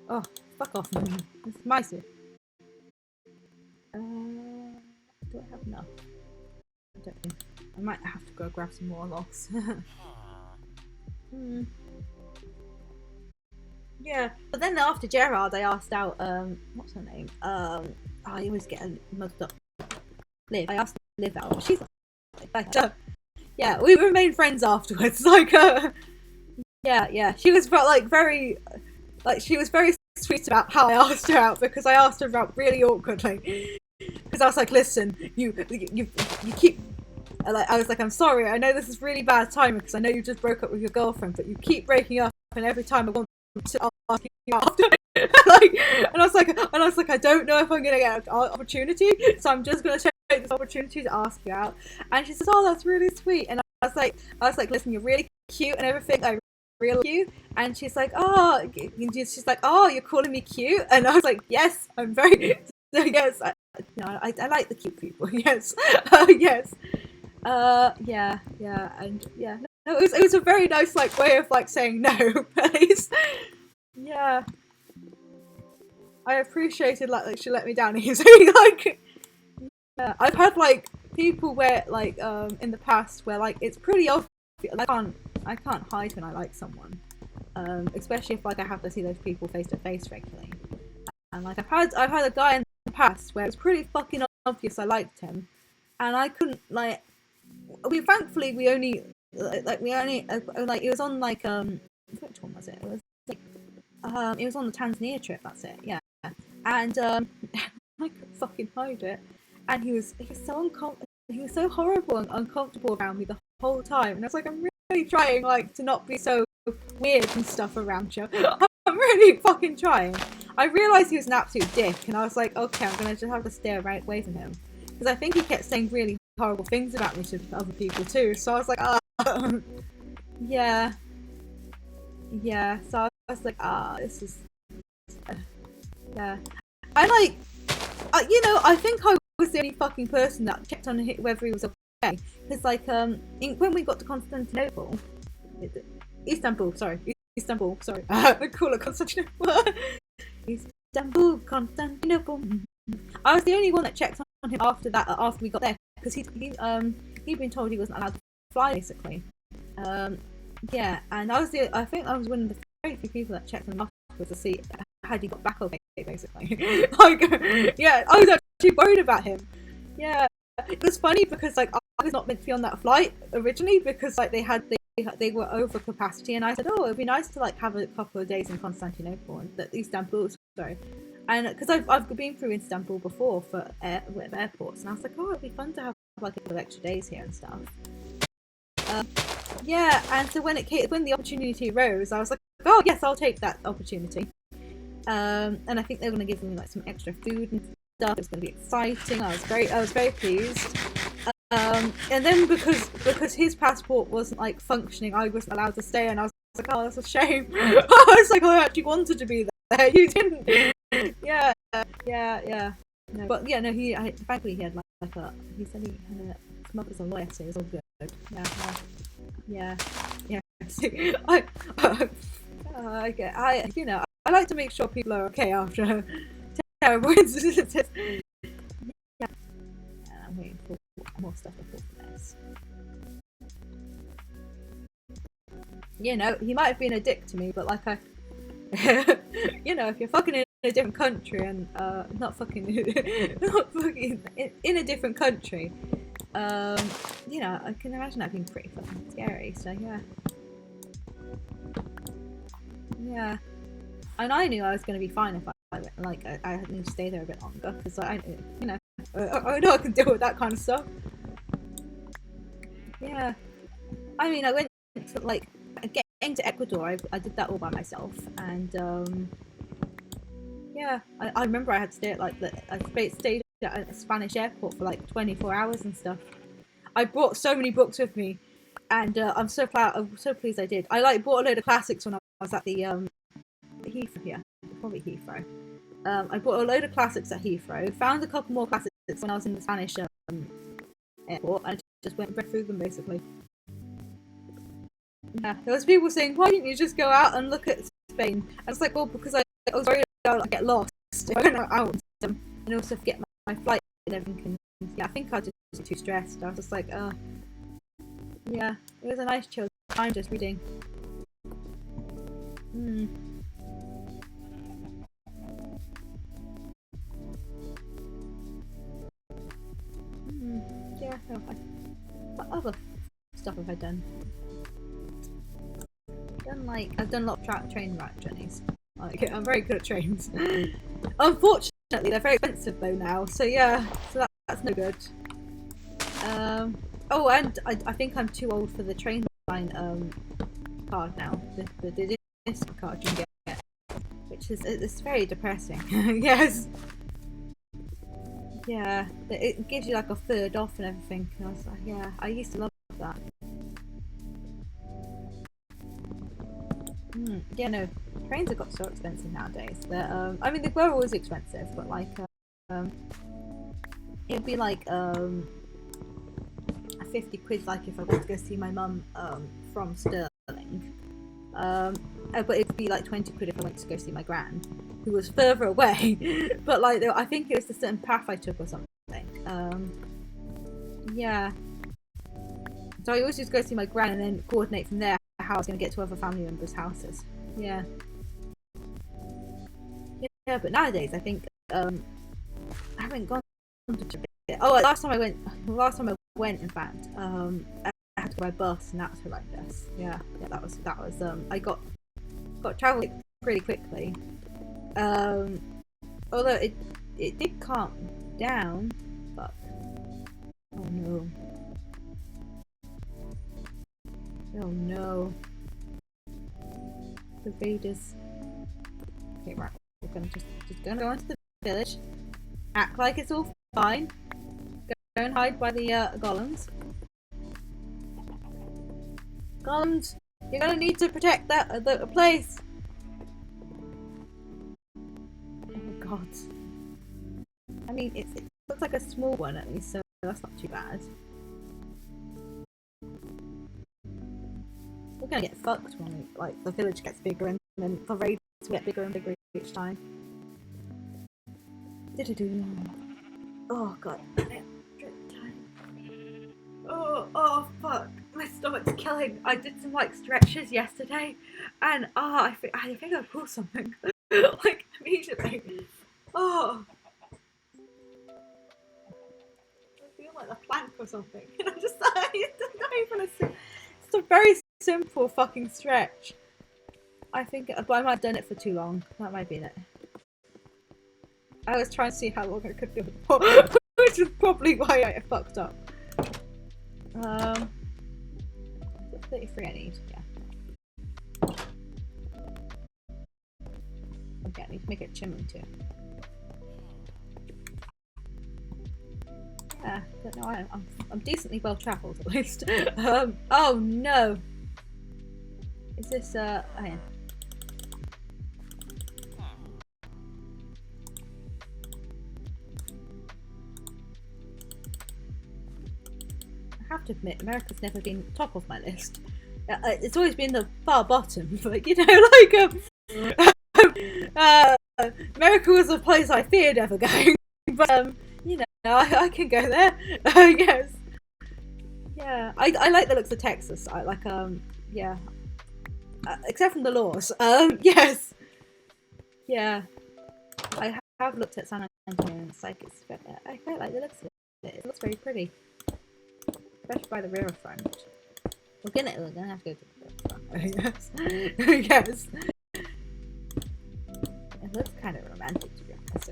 Oh, fuck off! It's my suit. Do I have enough? I don't think. I might have to go grab some more logs. Yeah, but then after Gerard, I asked out what's her name? I always get muddled up. Liv. I asked Liv out. She's like, yeah, we remained friends afterwards. Like, yeah. She was very sweet about how I asked her out, because I asked her out really awkwardly. Because I was like, listen, you keep, like, I was like, I'm sorry, I know this is really bad timing because I know you just broke up with your girlfriend, but you keep breaking up, and every time I want to ask you out after, like, and I was like, I don't know if I'm gonna get an opportunity, so I'm just gonna take this opportunity to ask you out. And she says, oh, that's really sweet. And I was like, listen, you're really cute and everything. I really like you. And she's like, oh, you're calling me cute? And I was like, yes, I'm very. So yes, I like the cute people. Yes, yes, yeah, and yeah. No, it was a very nice like way of like saying no, please. Yeah, I appreciated like she let me down easy. Like, yeah. I've had like people where like in the past where like it's pretty obvious. I can't I can't hide when I like someone, especially if like I have to see those people face to face regularly. And like I've had a guy in the past where it was pretty fucking obvious I liked him, and I couldn't like. Thankfully we only like it was on like which one was it? It was like it was on the Tanzania trip. That's it. Yeah, and I couldn't fucking hide it, and he was so horrible and uncomfortable around me the whole time, and I was like, I'm really trying like to not be so weird and stuff around you. I'm really fucking trying. I realised he was an absolute dick, and I was like, okay, I'm gonna just have to stay away from him, because I think he kept saying really horrible things about me to other people too. So I was like, yeah. So I was like, this is, yeah. I like, I think I was the only fucking person that checked on whether he was okay, because like when we got to Constantinople, Istanbul, sorry, I call it Constantinople. Constantinople. I was the only one that checked on him after we got there, because he'd been told he wasn't allowed to fly, basically. Yeah, and I think I was one of the very few people that checked on him afterwards to see had he got back okay, basically. Like, yeah, I was actually worried about him. Yeah, it was funny because like I was not meant to be on that flight originally, because like they were over capacity, and I said, oh, it'd be nice to like have a couple of days in Constantinople and Istanbul, sorry. And because I've been through Istanbul before for airports, and I was like, oh, it'd be fun to have like a couple of extra days here and stuff. Yeah, and so when the opportunity arose, I was like, oh yes, I'll take that opportunity. And I think they were going to give me like some extra food and stuff. It was going to be exciting. I was very pleased. And then because his passport wasn't like functioning, I wasn't allowed to stay, and I was like, oh, that's a shame. I was like, I actually wanted to be there. You didn't. Yeah. No, but yeah, no. Thankfully he had he said he had his mother's a lawyer, so it was all good. Yeah. I like to make sure people are okay after terrible incidences. Yeah. I'm waiting for more stuff to fall from this. He might have been a dick to me, but like if you're fucking in a different country and not fucking in a different country, I can imagine that being pretty fucking scary. So yeah, and I knew I was going to be fine if I had to stay there a bit longer, because I know I can deal with that kind of stuff. Yeah, I mean, I went to like getting to Ecuador. I did that all by myself, and yeah, I remember I had to stay at I stayed at a Spanish airport for like 24 hours and stuff. I brought so many books with me, and I'm so pleased I did. I bought a load of classics when I was at the Heathrow. Yeah, probably Heathrow. I bought a load of classics at Heathrow. Found a couple more classics when I was in the Spanish airport, and just went through them basically. Yeah, there was people saying, why didn't you just go out and look at Spain? I was like, well, because I was worried I'd get lost if I went out and also forget my flight and everything. Yeah, I think I was just too stressed. I was just like, yeah, it was a nice chill time just reading. Yeah, what other stuff have I done? I've done a lot of train ride journeys. I'm very good at trains. Unfortunately, they're very expensive though now. So yeah, that's no good. Oh, and I think I'm too old for the train line card now. The disc card you can get, which is it's very depressing. Yes. Yeah, it gives you like a third off and everything. And I was like, yeah, I used to love that. Yeah, no, trains have got so expensive nowadays. That I mean, they were always expensive, but like, it'd be like 50 quid, like if I went to go see my mum from Stirling. But it'd be like 20 quid if I went to go see my gran, who was further away. But like, I think it was a certain path I took or something. Yeah. So I always just go see my gran and then coordinate from there how I was going to get to other family members' houses. Yeah. Yeah, but nowadays I think I haven't gone to oh, last time I went in fact, I had to go by bus and that was horrendous. Yeah, that was I got travel pretty quickly. Although it did calm down, but oh no. Oh no. The Raiders. Okay, right. We're gonna just gonna go into the village. Act like it's all fine. Go and hide by the golems. Golems, you're gonna need to protect that the place. Oh god. I mean, it looks like a small one at least, so that's not too bad. We're gonna get fucked when the village gets bigger and then the raids get bigger and bigger each time. Oh god. Oh fuck. My stomach's killing. I did some stretches yesterday and I think I pulled something. Immediately. Oh. I feel like a plank or something. And I'm just it's a very simple fucking stretch. I think I might have done it for too long. That might be it. I was trying to see how long I could do it for, which is probably why I fucked up. 33 I need, yeah. Okay, I need to make it chimney too. Yeah, but no, I'm decently well travelled at least. Oh no! Is this oh yeah. I have to admit, America's never been top of my list. It's always been the far bottom, but you know, America was a place I feared ever going. But you know, I can go there. I guess. Yeah, I like the looks of Texas. I like yeah. Except from the laws. Yes. Yeah. I have looked at San Antonio and it's I quite like the looks of it. It looks very pretty. Especially by the riverfront. We're gonna have to go to the riverfront, I guess. Yes. It looks kind of romantic to be honest.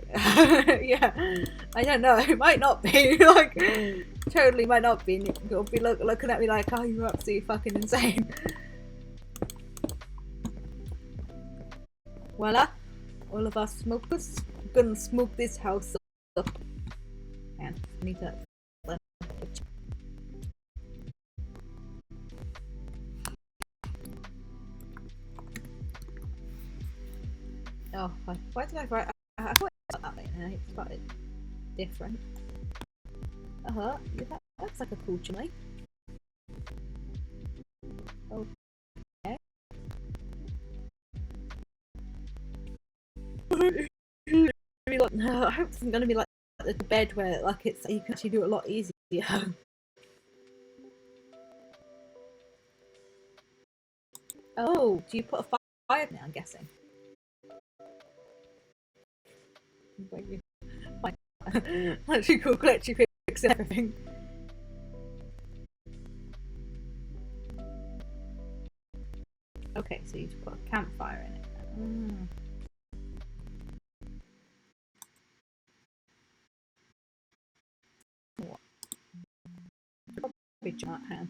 Yeah. I don't know, it might not be. Totally might not be. You'll be looking at me like, oh, you're absolutely fucking insane. Voila! All of us smokers gonna smoke this house up. And I need to. Oh, why did I write? I thought it was that way and I started different. That looks like a cool chimney. Okay. I hope it's gonna be like the bed where it's you can actually do it a lot easier. Oh, do you put a fire in it? I'm guessing. Actually cool, glitchy fix everything. Okay, so you just put a campfire in it. What? Probably giant hand.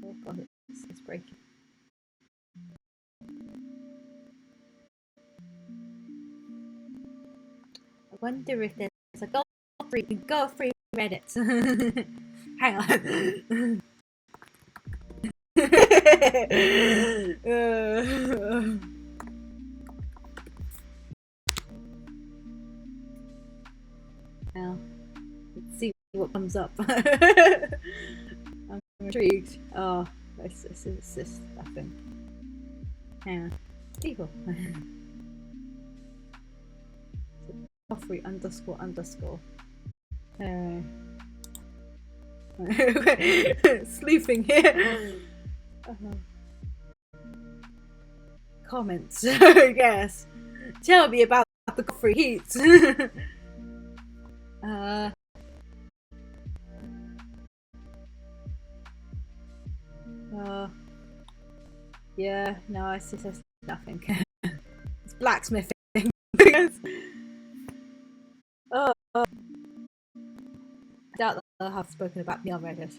Oh god, it's breaking. I wonder if there's a go free Reddit. Hang on. Now, let's see what comes up. I'm intrigued. Oh, this nothing. Hang on. People. Coffee __. Sleuthing here. Comments, I guess. Tell me about the coffee heats. Yeah, no, I see there's nothing. It's blacksmithing. Oh, I doubt that I have spoken about me on Reddit.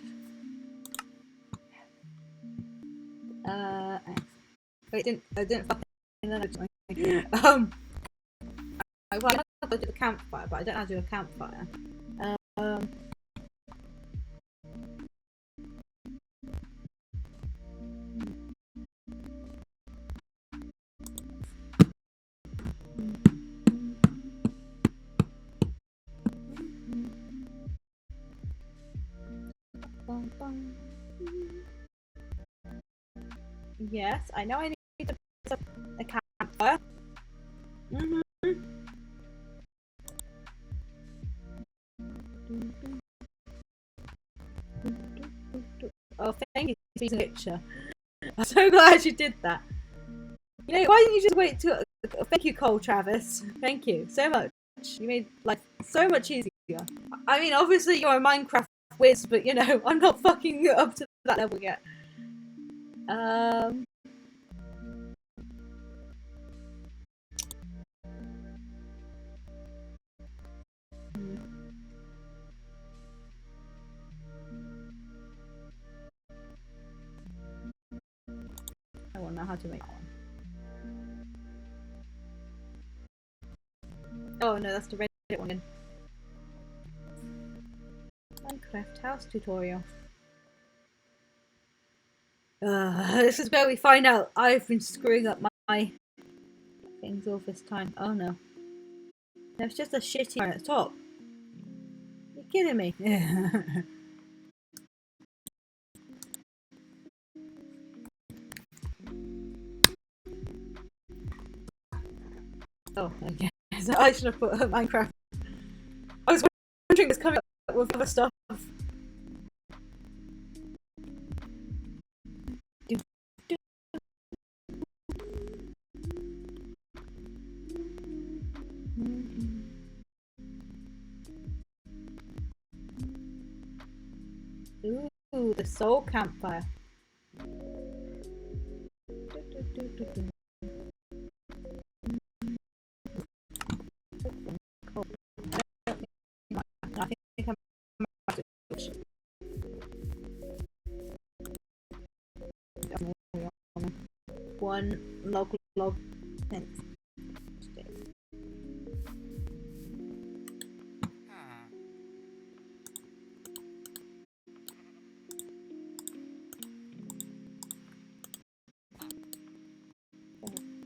Wait, I didn't fucking I know how to do the campfire, but I don't know how to do a campfire. Yes, I know I need a campfire. Oh, thank you for using a picture. I'm so glad you did that. You know, why didn't you just wait to... Thank you, Cole Travis. Thank you so much. You made life so much easier. I mean, obviously you're a Minecraft whiz, but you know, I'm not fucking up to that level yet. I won't know how to make one. Oh no, that's the Reddit one. Minecraft house tutorial. This is where we find out I've been screwing up my things all this time. Oh no. There's just a shitty one at the top. You're kidding me. Oh, okay. So I should have put Minecraft. I was wondering it's coming up with other stuff. Ooh, the soul campfire. I think I'm one log fence.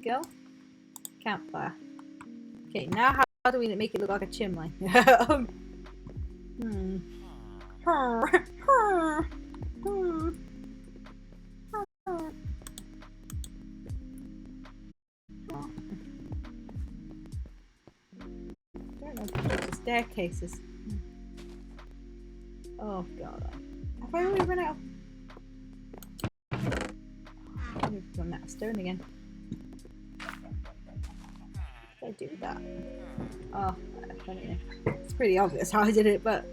Go. Campfire. Okay, now how do we make it look like a chimney? Staircases. Oh god. Have I already run out? I've run out of stone again. Did I do that? Oh, I don't know. It's pretty obvious how I did it, but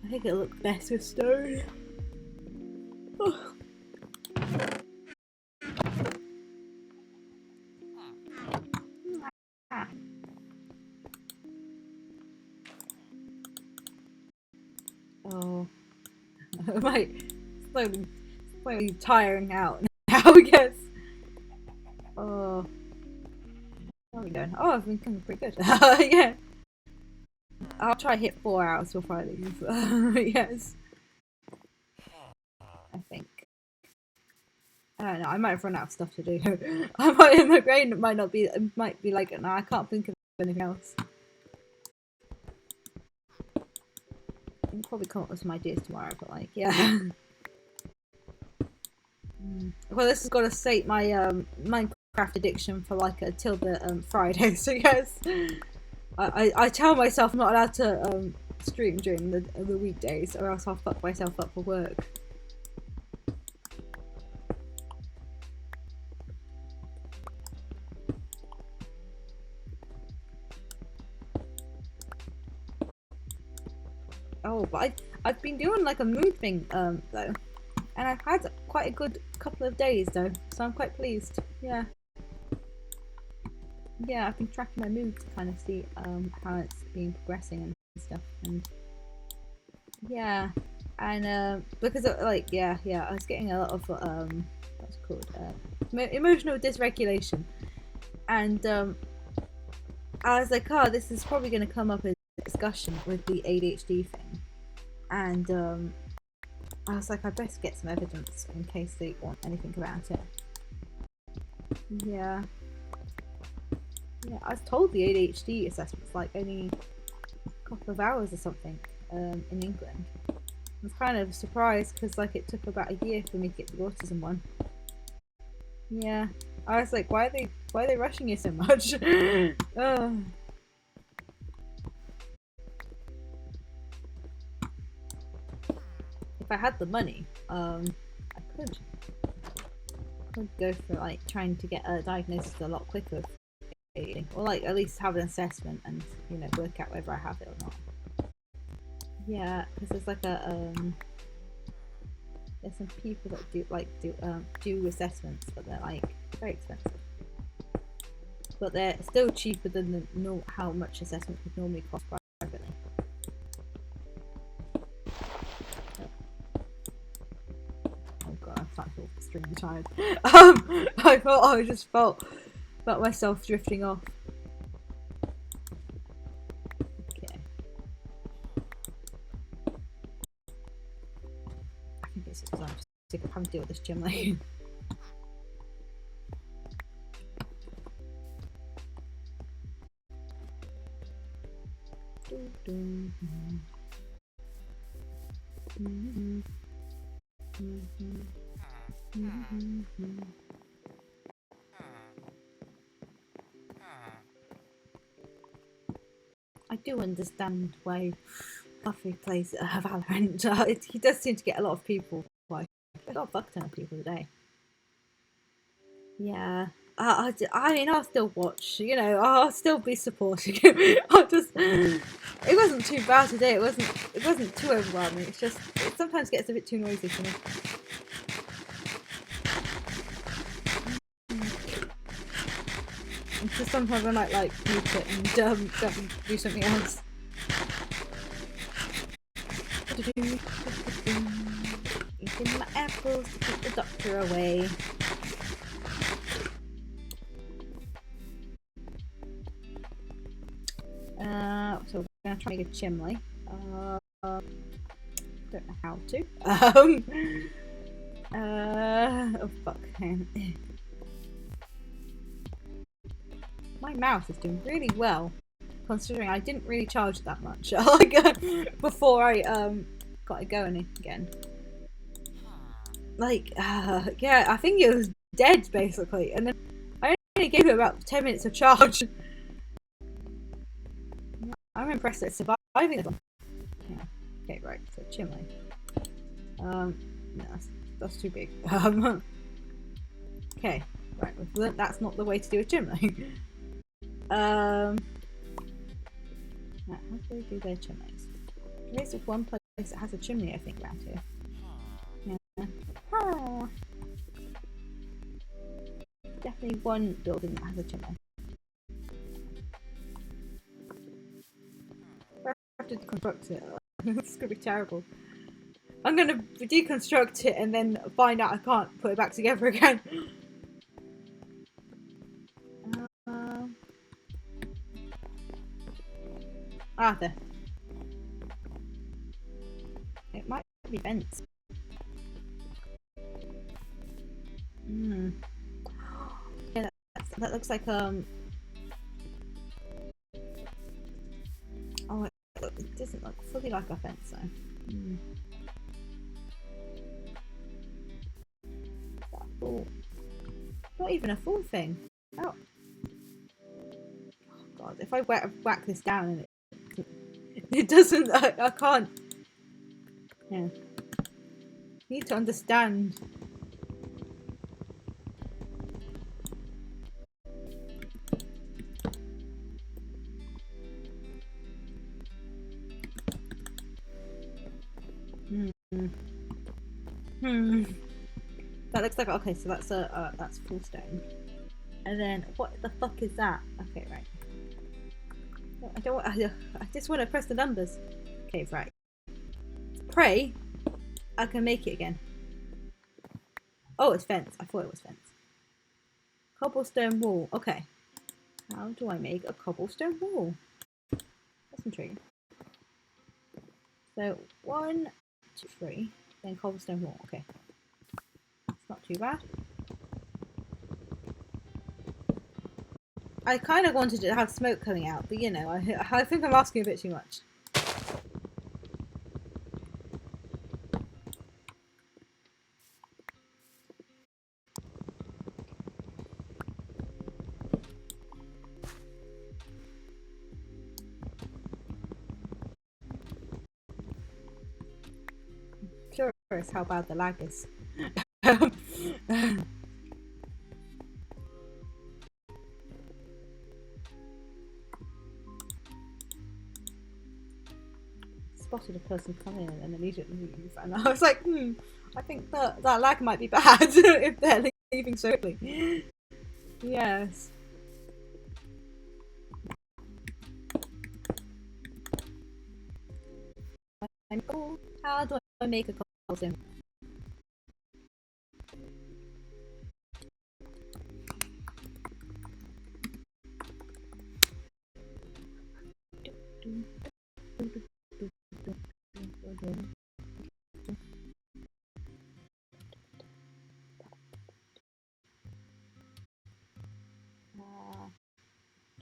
I think it'll look best with stone. Oh. Oh. Right. Slowly tiring out now, I guess. Oh. How are we doing? Oh, I've been coming pretty good. Yeah. I'll try hit 4 hours before I leave. Yes. I think. I don't know. I might have run out of stuff to do. My brain might not be. It might be like, no, I can't think of anything else. I'll probably come up with some ideas tomorrow, but like, yeah. Well, this has got to sate my Minecraft addiction for like till the Friday. So yes, I tell myself I'm not allowed to stream during the weekdays, or else I'll fuck myself up for work. Oh, but I've been doing like a mood thing though, and I've had quite a good couple of days though, so I'm quite pleased. Yeah. Yeah, I've been tracking my mood to kind of see how it's been progressing and stuff, and yeah, and because of, like I was getting a lot of what's it called emotional dysregulation, and I was like, oh, this is probably going to come up in discussion with the ADHD thing, and I was like, I best get some evidence in case they want anything about it. Yeah. Yeah, I was told the ADHD assessment's like only a couple of hours or something in England. I was kind of surprised because like it took about a year for me to get the autism one. Yeah, I was like, why are they rushing you so much? If I had the money, I could go for like trying to get a diagnosis a lot quicker. Or like at least have an assessment and work out whether I have it or not. Yeah, because there's like there's some people that do assessments, but they're like very expensive. But they're still cheaper than how much assessments would normally cost privately. Oh god, I feel extremely tired. I just felt myself drifting off. Okay. I think it's because I'm sick of having to deal with this gym lane. I do understand why Buffy plays Valorant. He does seem to get a lot of people. Like, I got a fuck ton of people today. Yeah. I mean, I'll still watch, I'll still be supporting him. It wasn't too bad today. It wasn't too overwhelming. It's just, it sometimes gets a bit too noisy for me. And so sometimes I might like mute it and do something else. Eating my apples to keep the doctor away. So we're gonna try and make a chimney. Don't know how to. Oh fuck. My mouse is doing really well, considering I didn't really charge that much before I got it going again. Like, yeah, I think it was dead basically, and then I only gave it about 10 minutes of charge. I'm impressed at surviving this one. Yeah. Okay, right. So chimney. No, that's too big. Okay, right. We've learnt that's not the way to do a chimney. Right, how do they do their chimneys? There's just one place that has a chimney, I think, around here. Yeah. Oh. Definitely one building that has a chimney. To deconstruct it. It's gonna be terrible. I'm gonna deconstruct it and then find out I can't put it back together again. There. It might be vents. That looks like oh, it doesn't look fully like a fence though. That full, not even a full thing. Oh. Oh god, if I whack this down and it doesn't, I can't. Yeah. Need to understand. That looks like, okay, so that's full stone. And then what the fuck is that? Okay, right. I don't want, I just want to press the numbers. Okay, right. Pray I can make it again. Oh, it's fence. I thought it was fence. Cobblestone wall. Okay. How do I make a cobblestone wall? That's intriguing. So 1, 2, 3, then cobblestone wall. Okay. It's not too bad. I kind of wanted to have smoke coming out, but you know, I think I'm asking a bit too much. Curious how bad the lag is. Spotted a person come in and then immediately leave, and I was like, I think that lag might be bad if they're leaving so quickly. Yes. I'm cool. How do I make a cobblestone?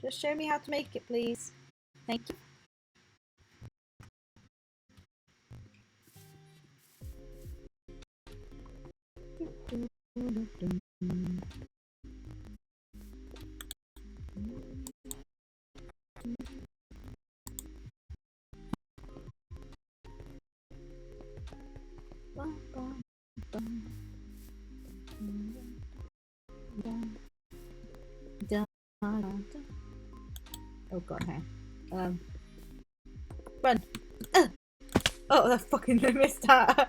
Just show me how to make it, please. Thank you. Oh god, hey. Run! Oh, I fucking missed that!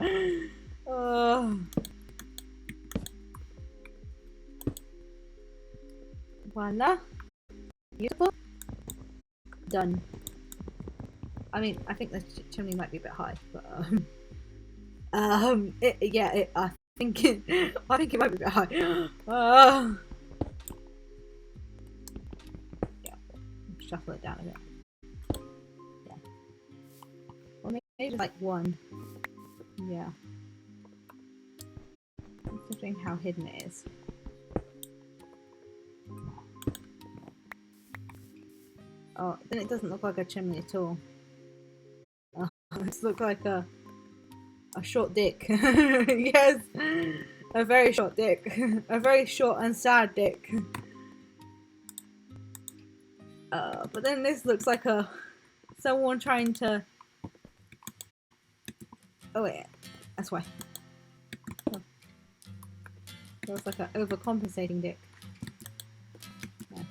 Oh. Voila! Beautiful! Done. I mean, I think the chimney might be a bit high, but I think it might be a bit high. Yeah, shuffle it down a bit. Yeah. Well, maybe just like 1. Yeah. Considering how hidden it is. Oh, then it doesn't look like a chimney at all. It looks like a short dick. Yes, a very short dick. A very short and sad dick. But then this looks like someone trying to. Oh wait, that's why. Oh. It looks like an overcompensating dick. Yeah.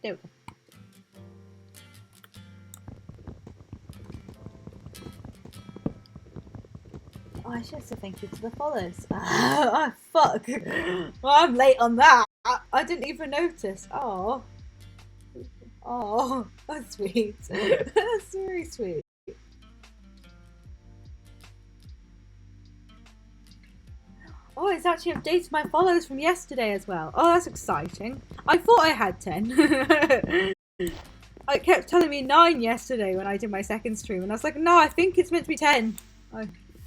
There we go. Oh, I should say thank you to the follows. Oh, fuck. Well, I'm late on that. I didn't even notice. Oh. Oh, that's sweet. That's very sweet. Oh, it's actually updated my follows from yesterday as well. Oh, that's exciting. I thought I had 10. It kept telling me 9 yesterday when I did my second stream, and I was like, no, I think it's meant to be 10.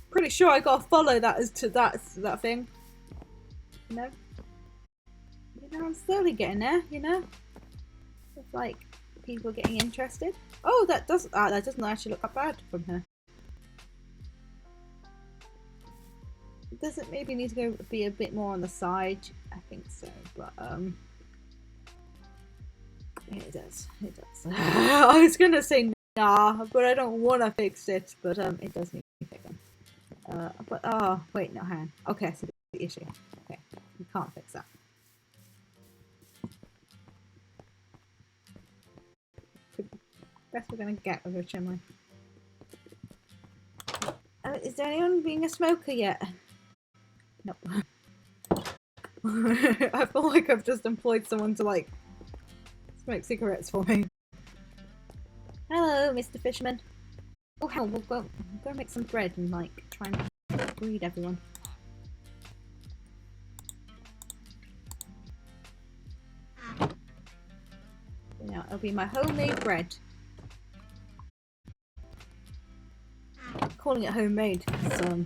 Pretty sure I gotta follow that as to that thing. You know? You know, I'm slowly getting there, you know? It's like people getting interested. Oh, that doesn't actually look that bad from here. Does it maybe need to go be a bit more on the side? I think so, but it does. It does. I was gonna say nah, but I don't want to fix it. But it does need to be fixed. But oh wait, no, hang on. Okay, so the issue. Okay, you can't fix that. Best we're gonna get with a chimney. Is there anyone being a smoker yet? Nope. I feel like I've just employed someone to like smoke cigarettes for me. Hello, Mr. Fisherman. Oh hell, we'll go make some bread and like try and breed everyone. Now it'll be my homemade bread. Calling it homemade because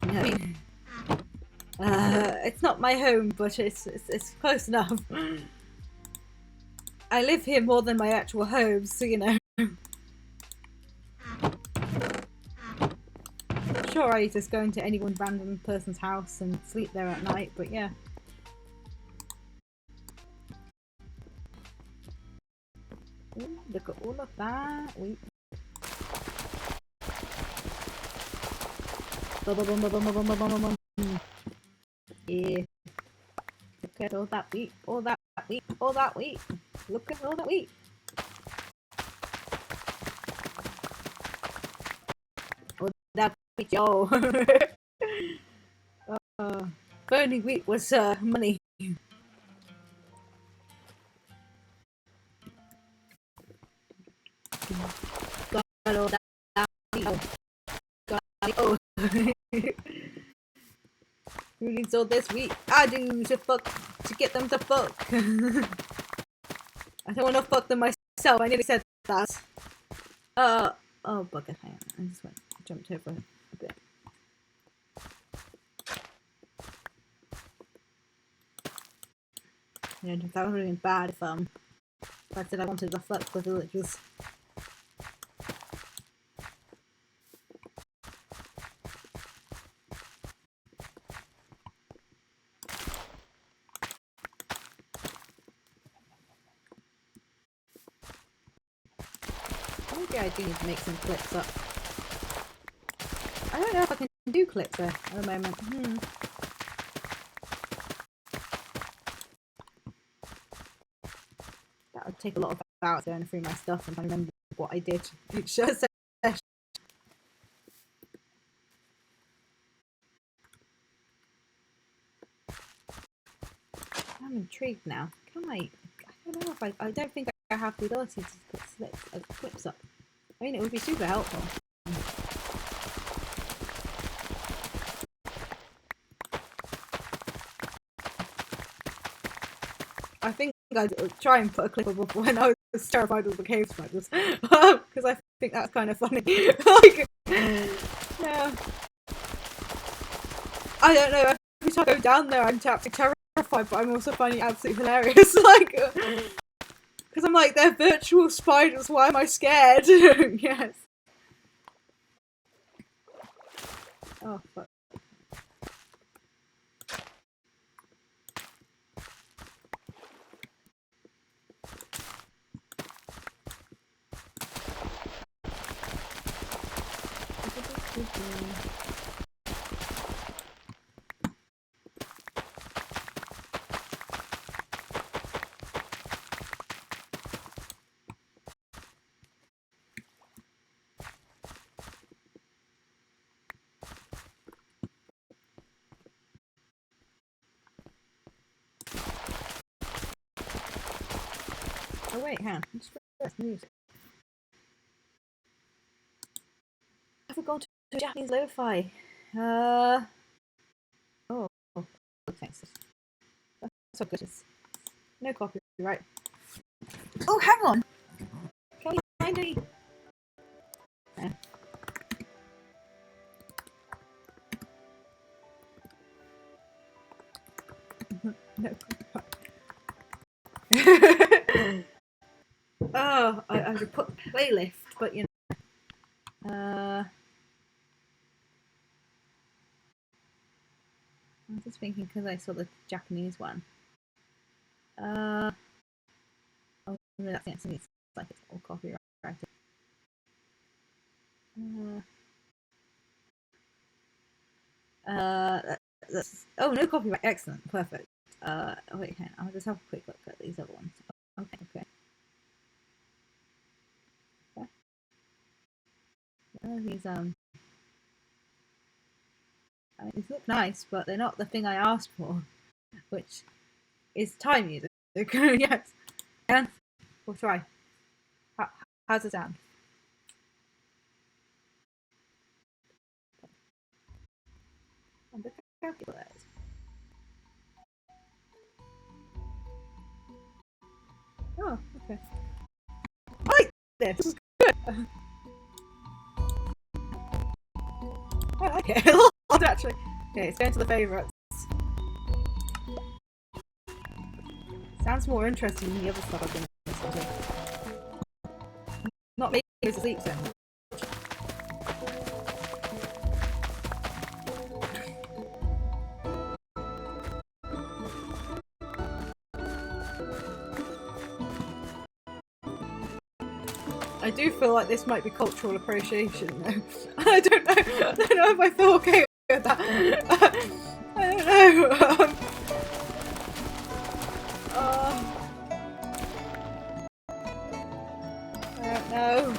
you know, it's not my home, but it's close enough. I live here more than my actual home, so you know. Sure, I just go into any one random person's house and sleep there at night, but yeah. Ooh, look at all of that. Wait. Yeah. Look at all that wheat, all that wheat, all that wheat. Look at all that wheat. All that wheat, yo. Burning wheat was money. Got all that wheat. Got oh. Who needs all this wheat? I do to get them to fuck. I don't want to fuck them myself. I nearly said that. Oh bugger! Hang on. I just jumped over a bit. Yeah, that would have been bad if I said I wanted to fuck the villagers. Maybe I do need to make some clips up. I don't know if I can do clips there at the moment. That would take a lot of hours going through my stuff and I remember what I did each session. I'm intrigued now. Can I don't know if I don't think I have the ability to put clips up. I mean, it would be super helpful. I think I'd try and put a clip up when I was terrified of the cave spiders. Because I think that's kind of funny. Like, yeah. I don't know, every time I go down there I'm terrified, but I'm also finding it absolutely hilarious. Like, because I'm like, they're virtual spiders, why am I scared? Yes. Oh, fuck. Oh wait, hang on. Just press music. I forgot to do Japanese lo-fi. Oh, thanks. That's so good. No copyright. Oh, hang on. Can we find any? Oh, I should put playlist, but you know. I'm just thinking because I saw the Japanese one. Oh, no, that's it. It's like it's all copyrighted. That's no copyright. Excellent, perfect. Wait, hang on. I'll just have a quick look at these other ones. Okay. These these look nice, but they're not the thing I asked for, which is Thai music. Yes, and we'll try. How's it sound? Oh, okay. I like this. This is good. I like it a lot, actually. Okay, it's going to the favourites. Sounds more interesting than the other stuff I've been listening to. Not me as a sleep zone. I do feel like this might be cultural appropriation, though. I don't know if I feel okay with that. I don't know. I don't know.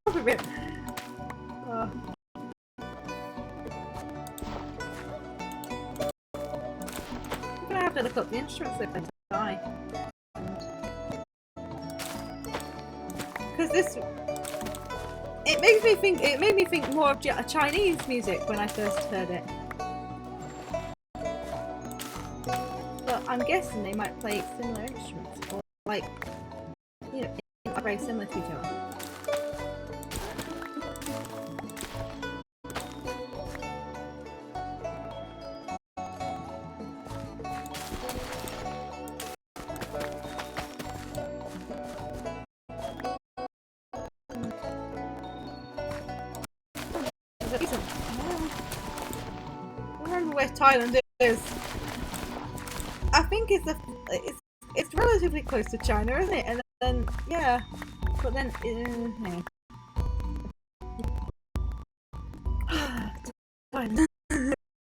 Appropriate. I'm gonna have to look up the instruments they've been by. Because this, it made me think more of Chinese music when I first heard it. But I'm guessing they might play similar instruments, or like, you know, very similar to each other. I remember where Thailand is. I think it's relatively close to China, isn't it? And then yeah, but then yeah.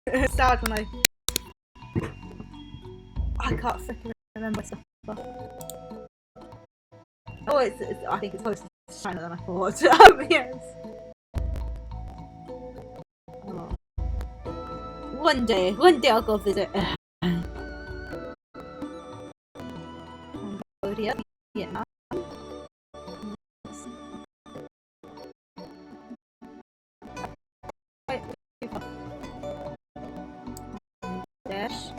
It's sad when I can't freaking remember stuff. Oh, it's I think it's closer to China than I thought. Yes. Oh. One day I'll go visit. Cambodia, Vietnam. Dash.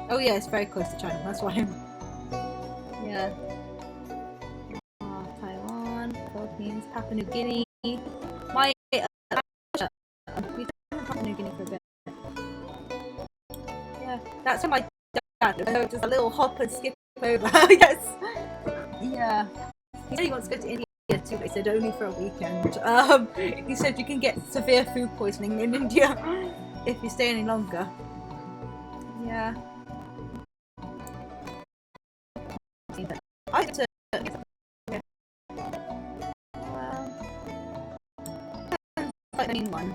Oh yeah, it's very close to China. That's why I'm. Yeah. Taiwan, Philippines, Papua New Guinea. My we've been in Papua New Guinea for a bit. Yeah, that's where my dad. Just a little hop and skip over. Yes. Yeah. He said he wants to go to India too, but he said only for a weekend. He said you can get severe food poisoning in India if you stay any longer. Yeah. I to like the main one.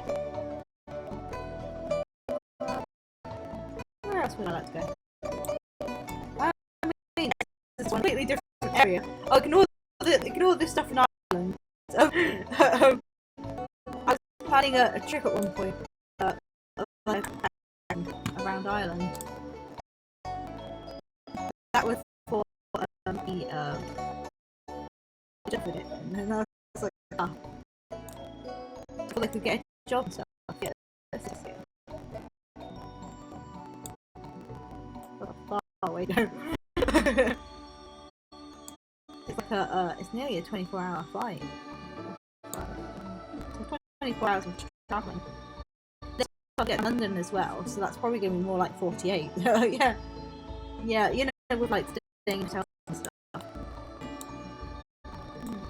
Where else would I like to go? I mean, is a completely different area. Oh, ignore this stuff in Ireland. So, I was planning a trip at one point, like, around Ireland. That was for the job with it, and then I was like, so they could get a job and stuff. Yeah, that's just it. Far away though. It's like it's nearly a 24-hour flight. So 24 hours of traveling. I'll get to London as well, so that's probably going to be more like 48. yeah, you know, with like staying in hotels and stuff.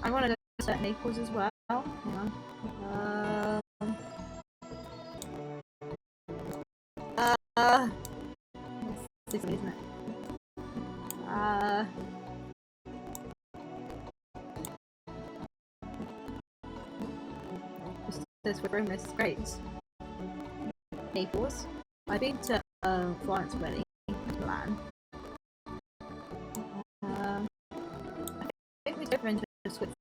I want to go to Naples as well. Hang on. Sicily, isn't it? This for Rome is great. Naples. I've been to Florence already. Milan. I think we took into Switzerland.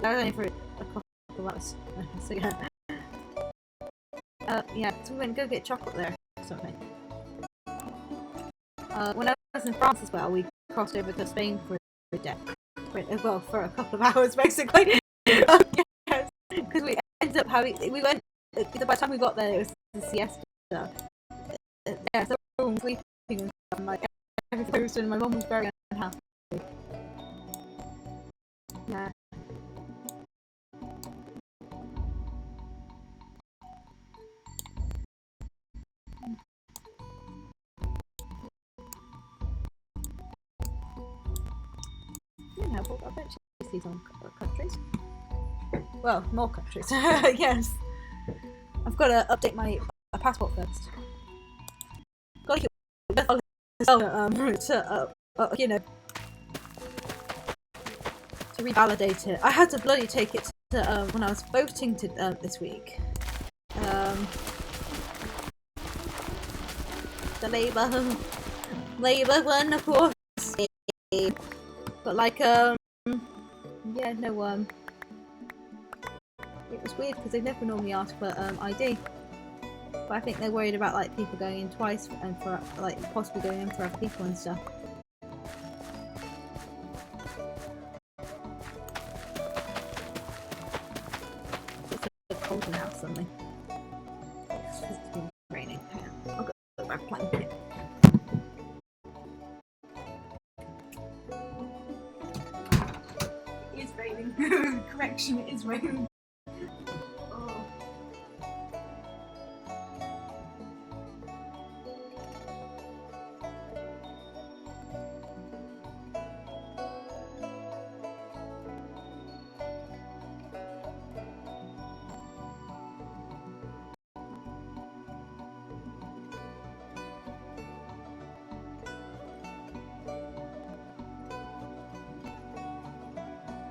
That was only for a couple of hours. So yeah. Yeah, so we went to go get chocolate there or something. When I was in France as well, we crossed over to Spain for a day. For a couple of hours basically. Yes, because we ended up we went, by the time we got there it was the siesta. Yeah, so everyone was sleeping and stuff, and like everything was and my mum was very unhappy. Yeah. I bet you see some countries. Well, more countries. Yes. I've got to update my passport first. Got to you know, to revalidate it. I had to bloody take it to when I was voting to this week. The Labour one, of course. But like yeah, no, it was weird because they never normally ask for ID. But I think they're worried about like people going in twice and for like possibly going in for other people and stuff. It's a bit cold now suddenly. It's been raining. I'll go my blanket. It is raining. Correction, it is raining.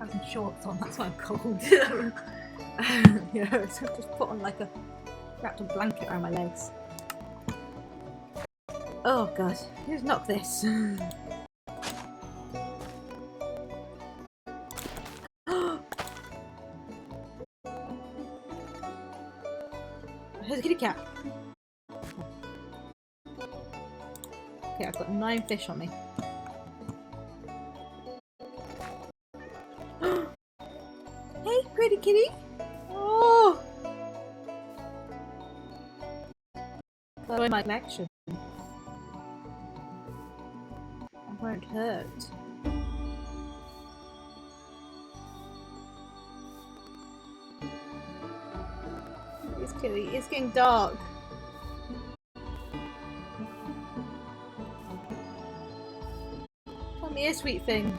Some shorts on, that's why I'm cold. Yeah, so I've just put on like wrapped a blanket around my legs. Oh god, who's knocked this? There's a kitty cat. Okay, I've got 9 fish on me. Hey, pretty kitty! Oh! Got away my connection. I won't hurt. It's kitty. It's getting dark. Come here, sweet thing.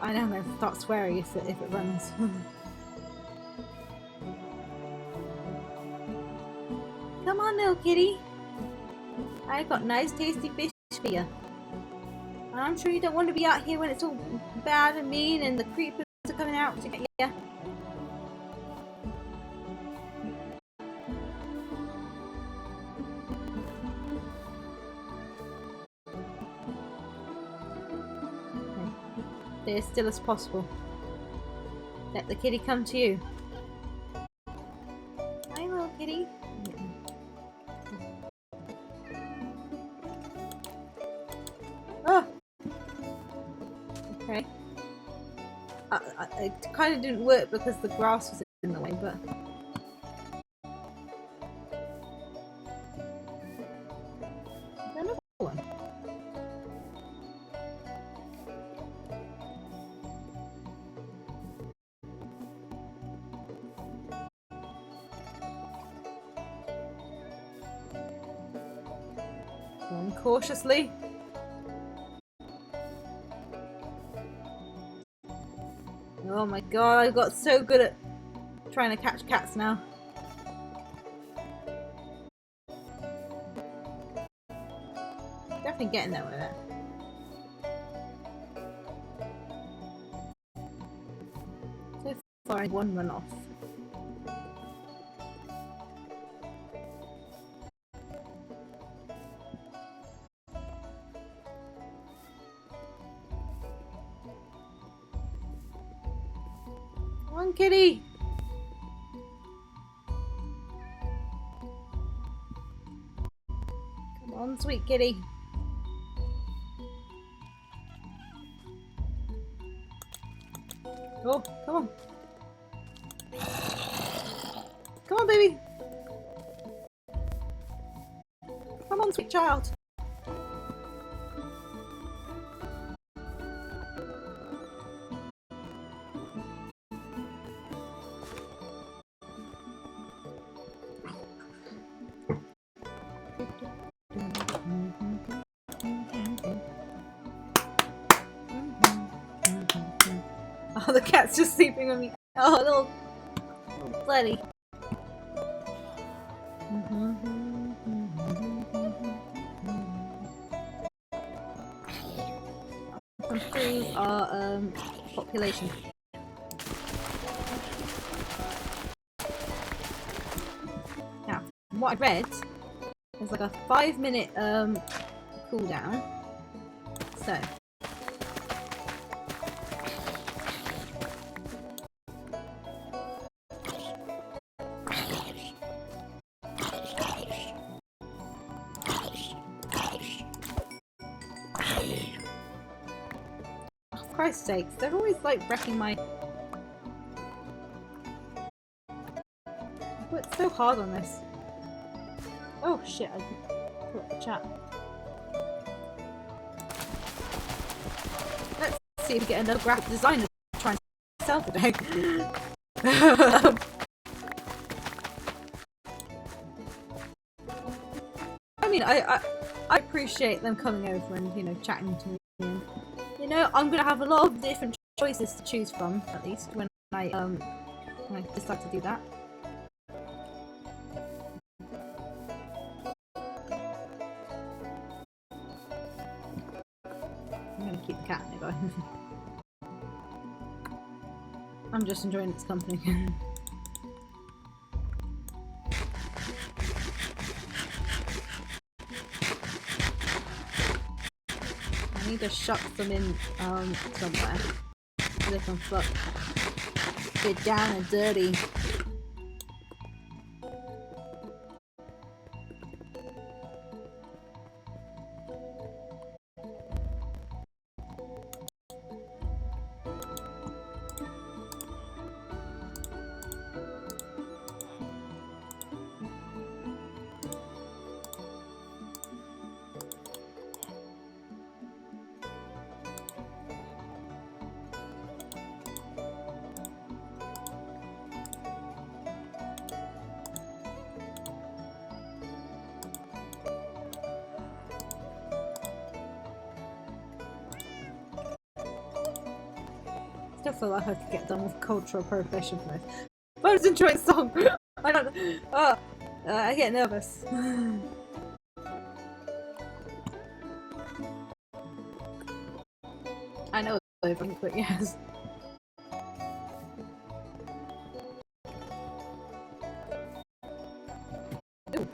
I know I'm going to start swearing if it runs. Come on, little kitty. I got nice, tasty fish for you. I'm sure you don't want to be out here when it's all bad and mean and the creepers are coming out to get you. Stay as still as possible. Let the kitty come to you. Hi, little kitty. Oh! Okay. It kind of didn't work because the grass was in the way, but... Another one. Going cautiously. Oh my god, I got so good at trying to catch cats now. Definitely getting there with it. So far, I had one run off. Come on, kitty! Come on, sweet kitty. Oh, come on. Come on, baby. Come on, sweet child. Oh, the cat's just sleeping on me. Oh, little buddy. Improve our population. Now, from what I read, there's like a 5-minute cooldown. So. For Christ's sakes, they're always like wrecking my... I worked so hard on this. Oh shit, I put up the chat. Let's see if we get another graphic designer trying to sell today. I mean, I appreciate them coming over and, you know, chatting to me. And, you know, I'm gonna have a lot of different choices to choose from, at least when I decide to do that. I'm gonna keep the cat nearby. I'm just enjoying its company. I need to shut them in somewhere so they can fuck get down and dirty. Still feel like I could get done with cultural appropriation for this. But I was enjoying the song! I don't I get nervous. I know it's over, but yes. Ooh.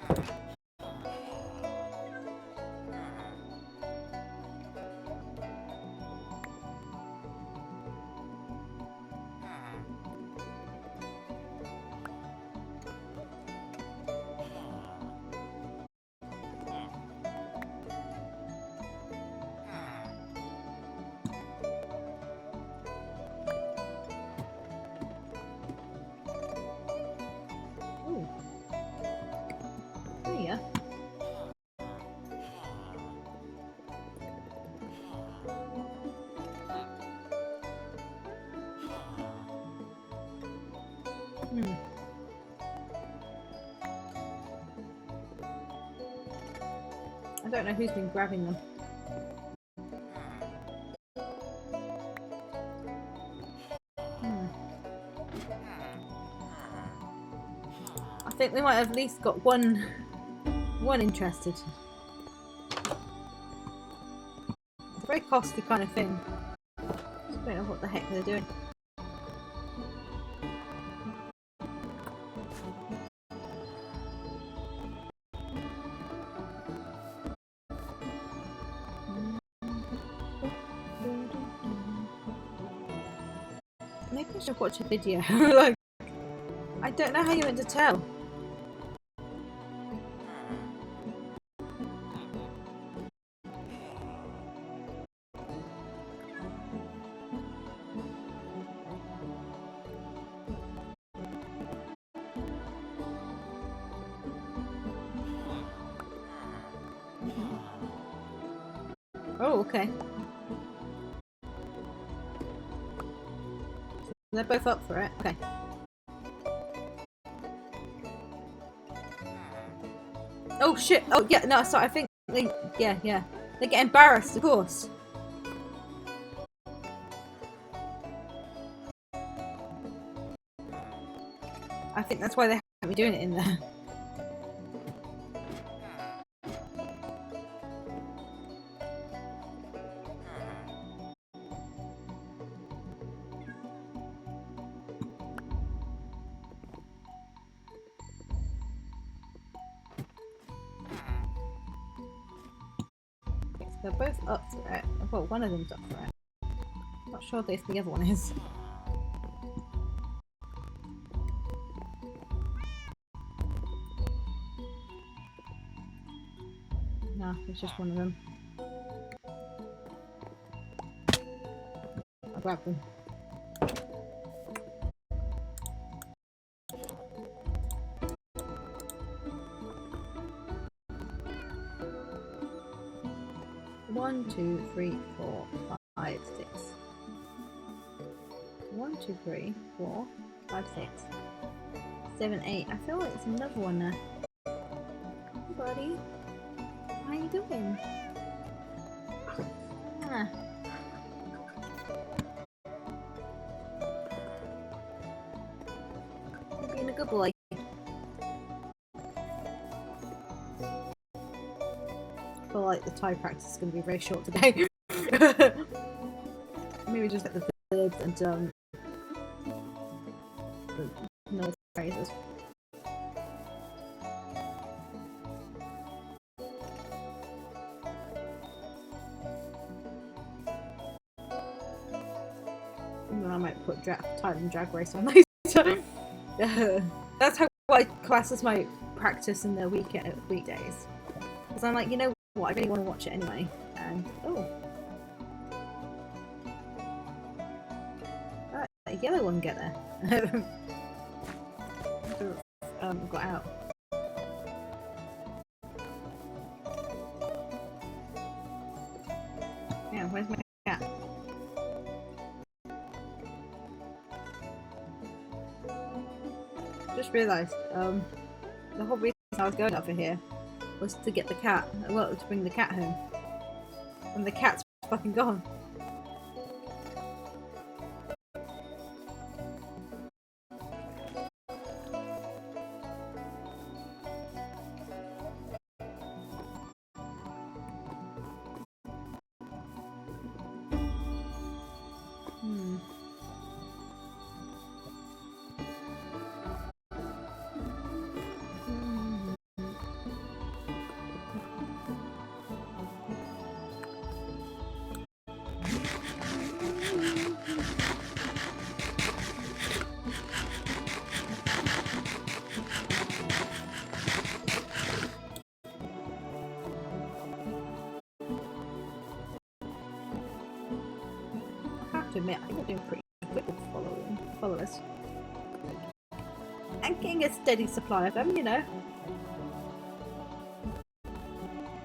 I don't know who's been grabbing them. I think we might have at least got one interested. It's a very costly kind of thing. Just don't know what the heck they're doing. Maybe I should watch a video. Like, I don't know how you're meant to tell. Oh, okay. They're both up for it. Okay. Oh shit! Oh yeah, no, sorry. I think they, yeah. They get embarrassed, of course. I think that's why they haven't been doing it in there. They're both up for it. Well, one of them's up for it. Not sure if the other one is. No, it's just one of them. I'll grab them. One, two, three, 4, 5, 6. 1, 2, 3, 4, 5, 6, 7, 8. I feel like there's another one there. Hey, buddy. How you doing? Ah. You're being a good boy. I feel like the Thai practice is going to be very short today. Maybe just like the verbs and no phrases. And then I might put Thailand Drag Race on later. That's how I classes my practice in the weekdays. Because I'm like, you know what, I really want to watch it anyway. And a yellow one get there. Got out. Yeah, where's my cat? Just realised, the whole reason I was going over here was to get the cat, well, to bring the cat home. And the cat's fucking gone. Admit, I think I'm doing pretty good with followers. And getting a steady supply of them, you know.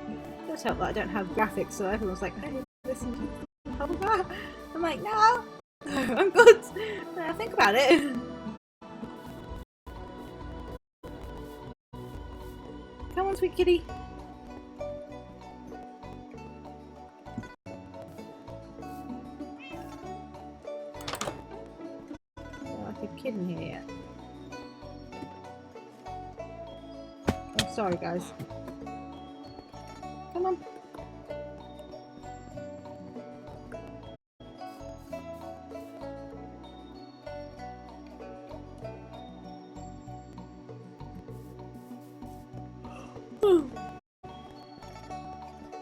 It does help that I don't have graphics, so everyone's like, hey, listen to blah, blah, blah. I'm like, no, I'm good. Think about it. Come on, sweet kitty. kid in here yet. Oh, sorry, guys. Come on.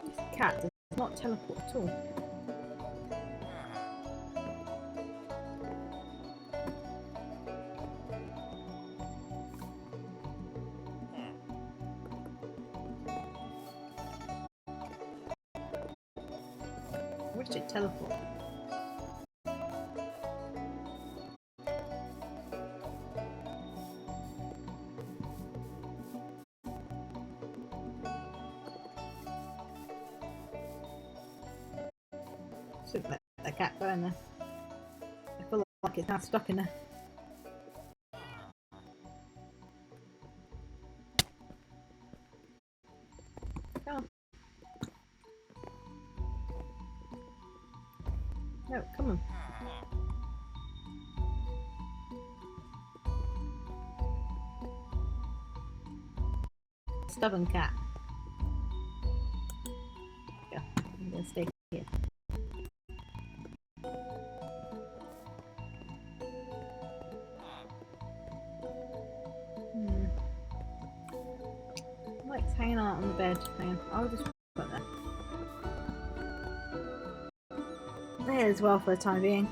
This cat does not teleport at all. I wish it teleport. Should let the cat go in there. I feel like it's now stuck in there. Come on. No, come on. Stubborn cat. Yeah, I'm gonna stay here. Mike's hanging out on the bed. Hang on, I'll just put that there as well for the time being.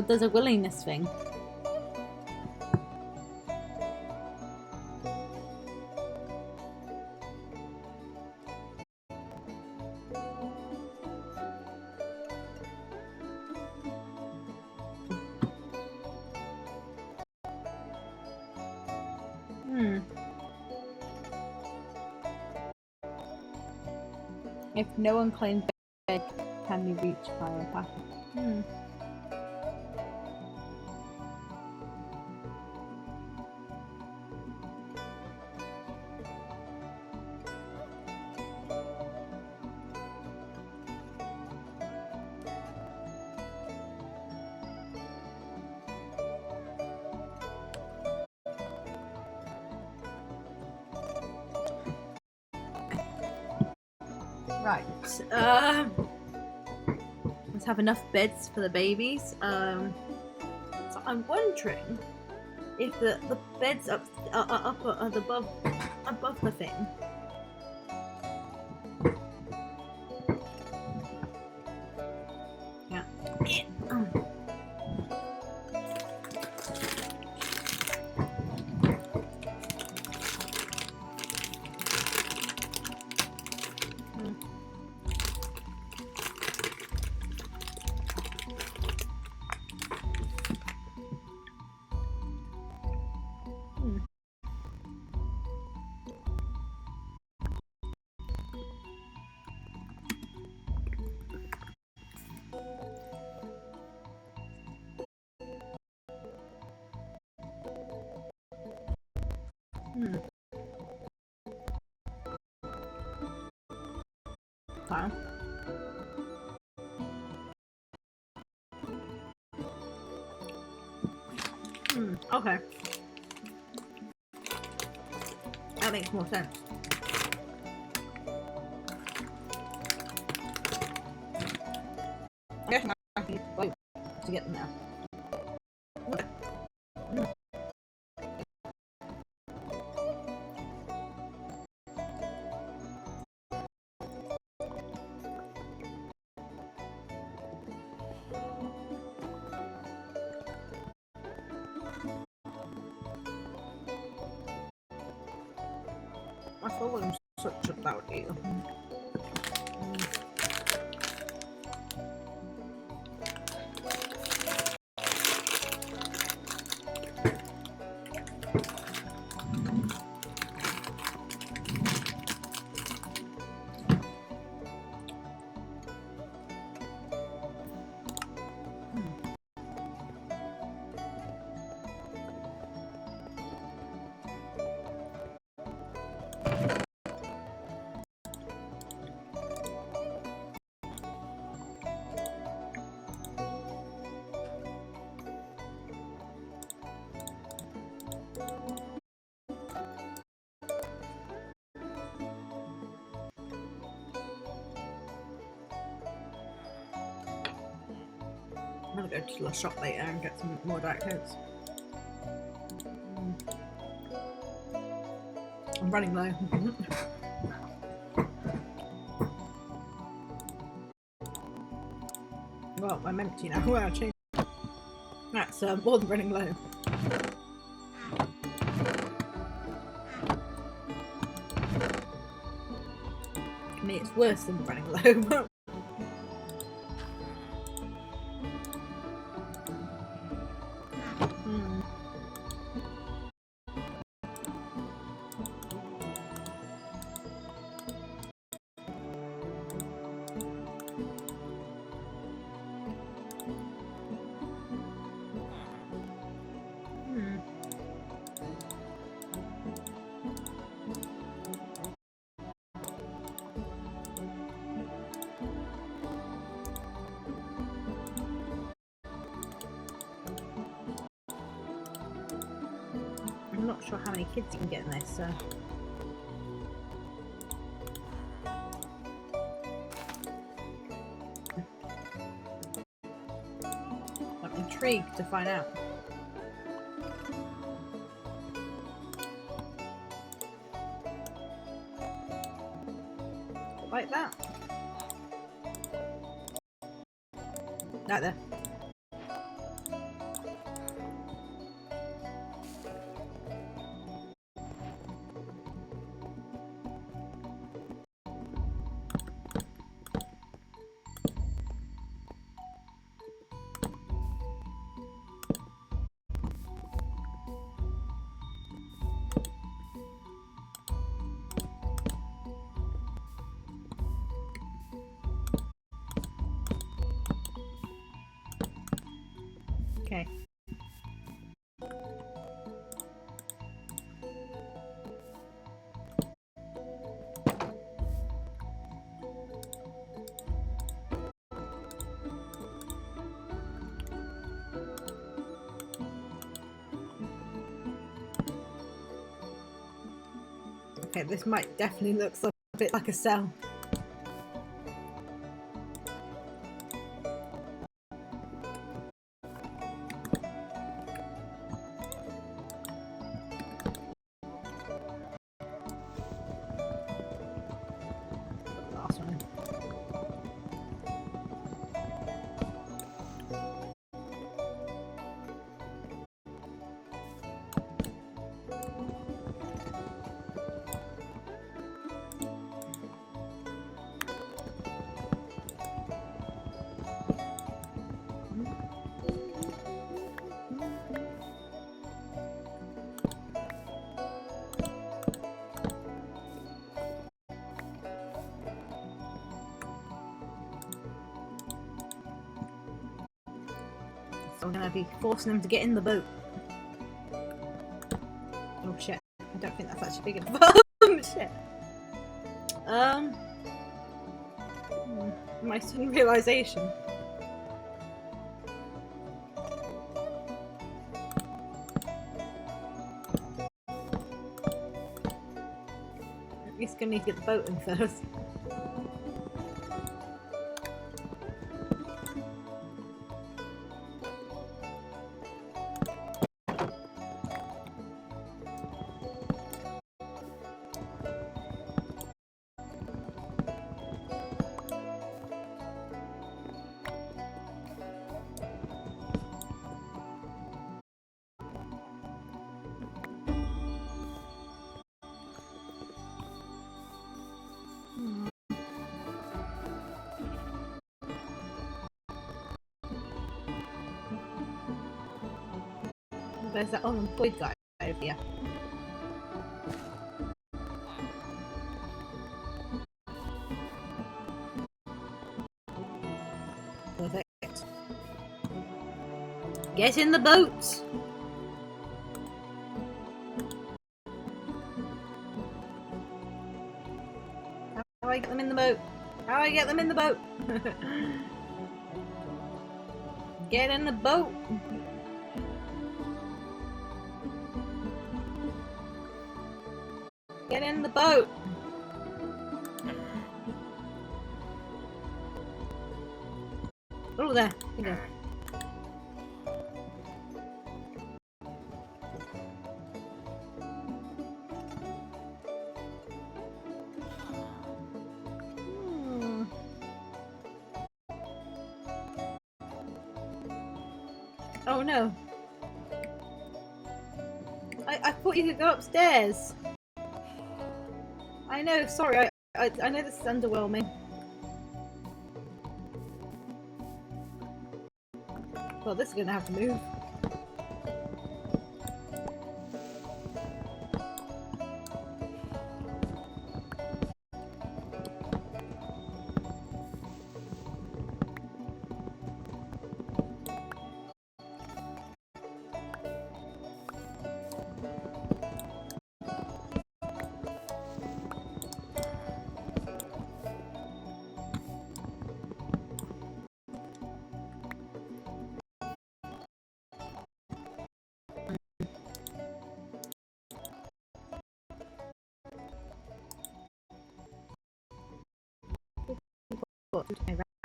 There's a willingness thing. If no one claimed bed, can be reached via a path. Right. Let's have enough beds for the babies. So I'm wondering if the beds up above the thing. Yeah. Okay. Okay. That makes more sense. I guess I need to wait to get them now. I thought I'm such about you. I'm gonna go to the shop later and get some more Diet Cokes. I'm running low. Well, I'm empty now. Well, I changed. That's more than running low. I mean, it's worse than running low. I'm not sure how many kids you can get in this, so. I'm intrigued to find out. Like that. Right there. Okay. Okay, this might definitely look a bit like a cell. Last one. So I'm gonna be forcing them to get in the boat. Oh shit. I don't think that's actually big enough. Shit. My sudden realization. At least gonna need to get the boat in first. There's that unemployed guy over here. Perfect. Get in the boat! I get them in the boat? How do I get them in the boat? Get in the boat! Get in the boat! Oh, there. Here you go. Hmm. Oh no. I thought you could go upstairs. I know, sorry, I know this is underwhelming. Well, this is gonna have to move.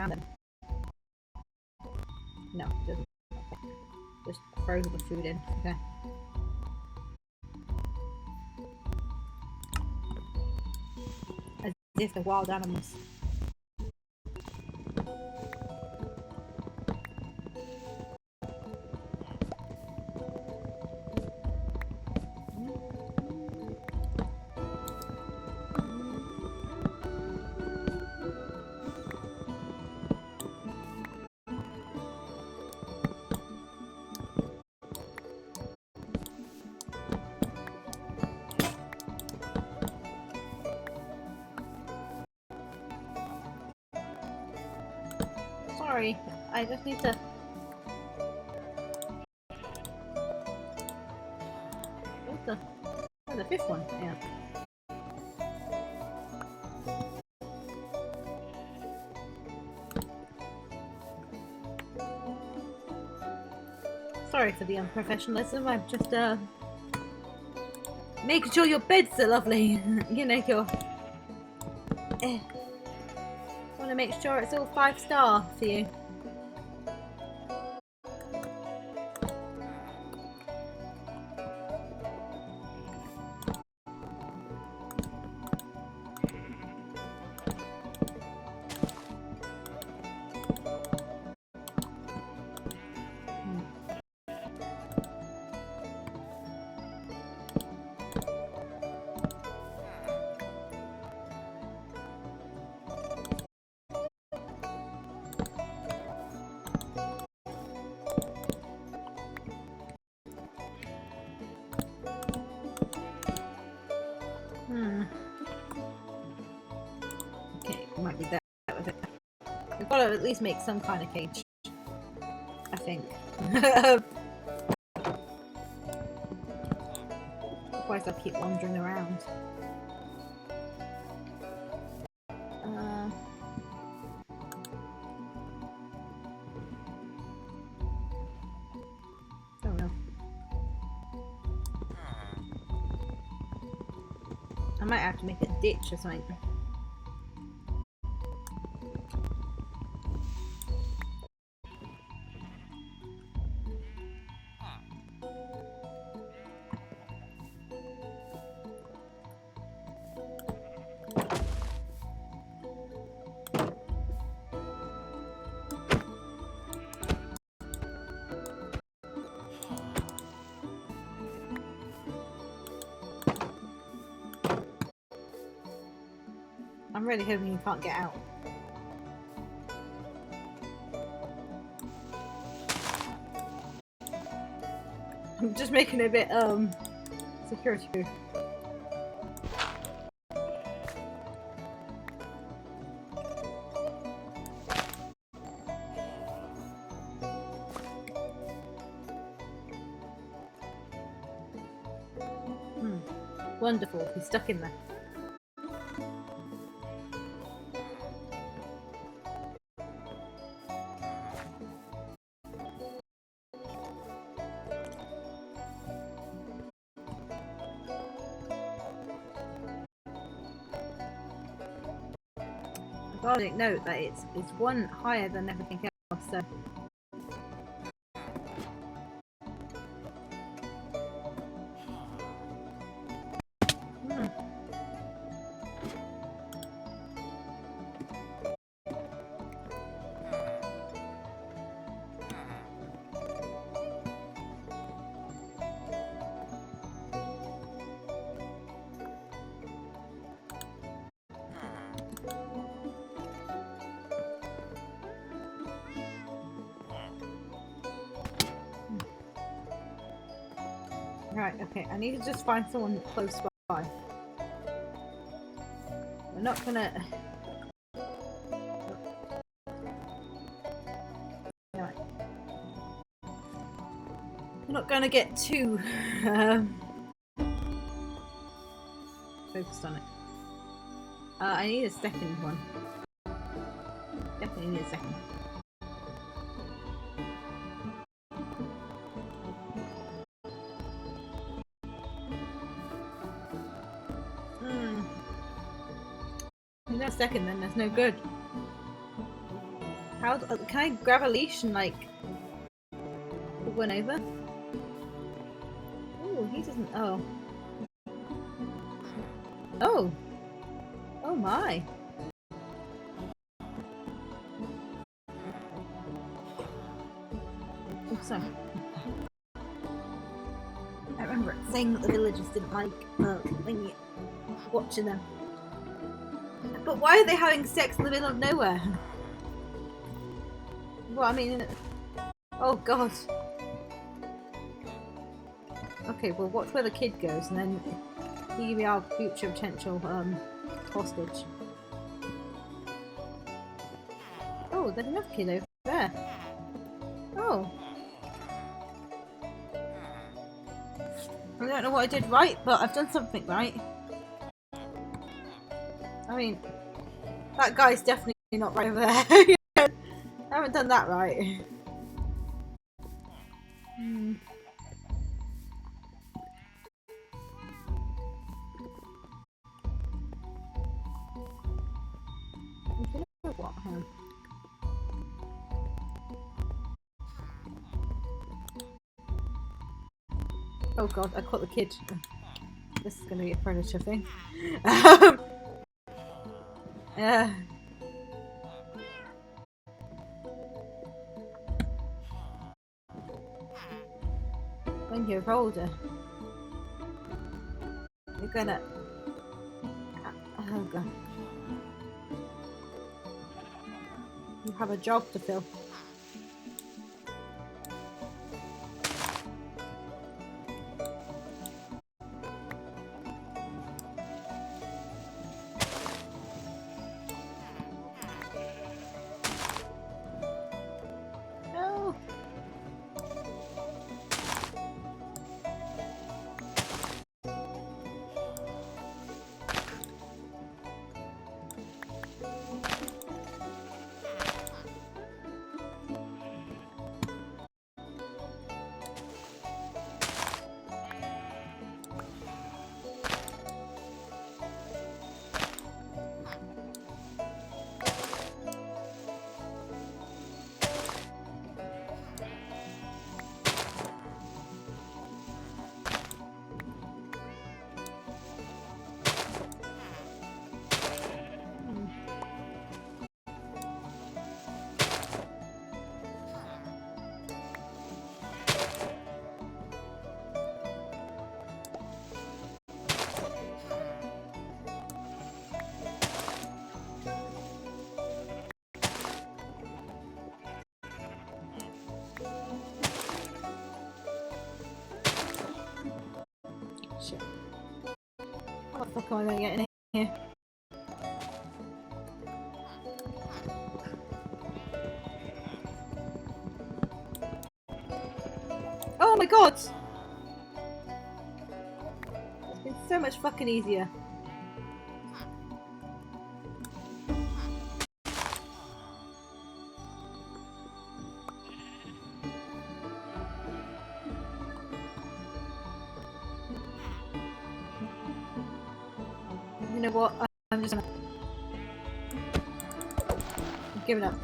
Around them. No, doesn't. Just throw the food in. Okay. As if they're wild animals. Sorry, I just need to... What's the... Oh, the fifth one, yeah. Sorry for the unprofessionalism, I'm just, making sure your beds are lovely. You know, your... Want to make sure it's all 5-star for you. Okay, might be that with it. We've got to at least make some kind of cage. I think. Otherwise I'll keep wandering around. Oh no. I might have to make a ditch or something. I'm really hoping you can't get out. I'm just making it a bit, security proof. Wonderful, he's stuck in there. Regarding note that it's one higher than everything else, so. Right, okay, I need to just find someone close by. We're not gonna... Right. We're not gonna get too focused on it. I need a second one. Definitely need a second. No second, then that's no good. How can I grab a leash and like pull one over? Oh, he doesn't. Oh. Oh. Oh my. Oh, sorry. I remember saying that the villagers didn't like when you watching them. But why are they having sex in the middle of nowhere? Well, I mean... Oh god. Okay, well watch where the kid goes and then he can be our future potential hostage. Oh, there's another kid over there. Oh. I don't know what I did right, but I've done something right. I mean... That guy's definitely not right over there. I haven't done that right. What? Oh god, I caught the kid. This is going to be a predator thing. Yeah. When you're older, you're gonna... Oh god. You have a job to fill. No. Shit. How the fuck am I gonna get in here? Oh my god! It's been so much fucking easier. You know what? I'm just gonna... given up.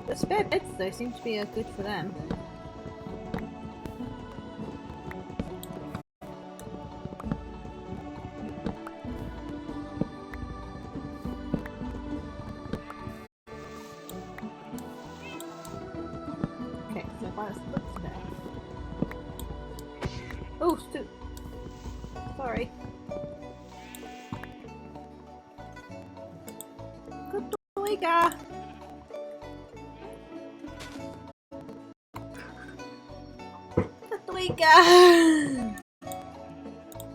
The spare beds though seem to be good for them. Okay, so virus looks there. Oh, sorry. Good Doiga! Good Doiga!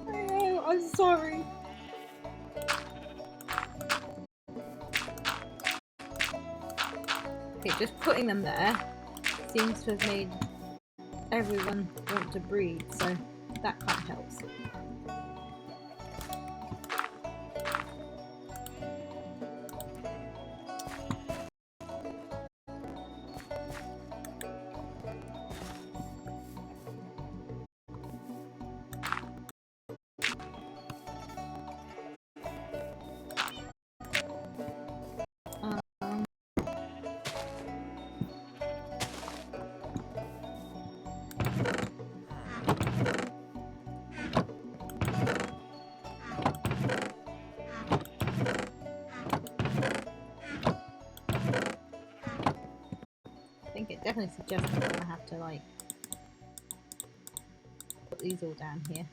Oh, I'm sorry. Okay, just putting them there seems to have made everyone want to breed, so that kind of helps. I think it definitely suggests I'm gonna have to like put these all down here.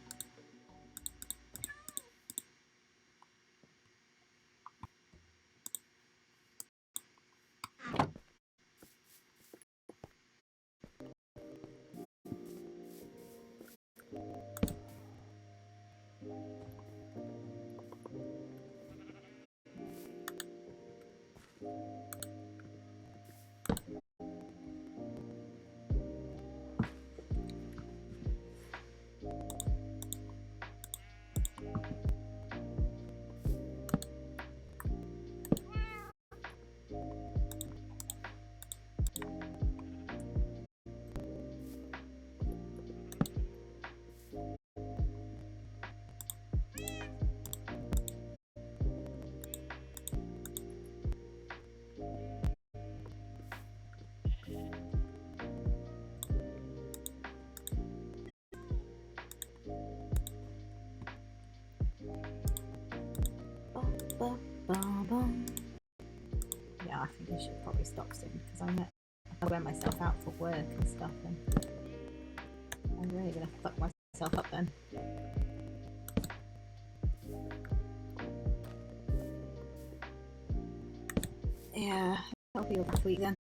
Yeah, I think I should probably stop soon because I wear myself out for work and stuff, and I'm really gonna fuck myself up then. Yeah, that'll be a rough week then.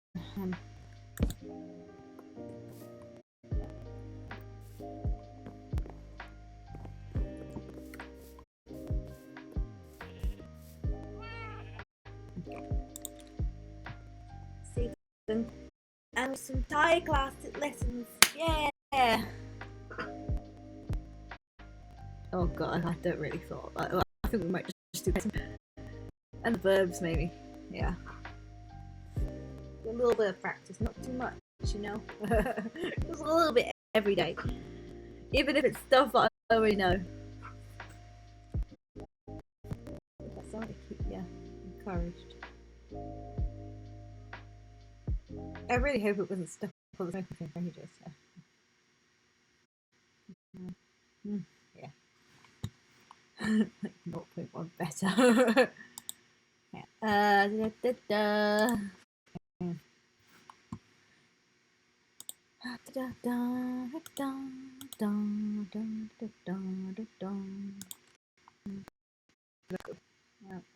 And some Thai class lessons, yeah. Oh god, I don't really thought that. Well, I think we might just do some and the verbs maybe, yeah. A little bit of practice, not too much, you know. Just a little bit every day, even if it's stuff that I already know. That's something to keep you encouraged. I really hope it wasn't stuck on the smoking thing for ages. So. Yeah. Like 0.1 better. Yeah.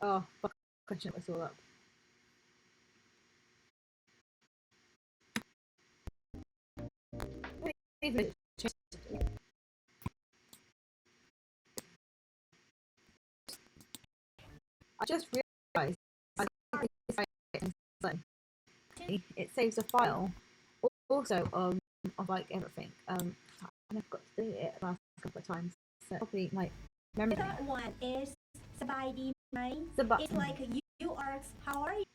Oh, fuck. I shouldn't have saw that. I just realised it saves a file also of like everything. I forgot to do it the last couple of times. So probably like memory. That one is สบายดีไหม It's like you are how are you?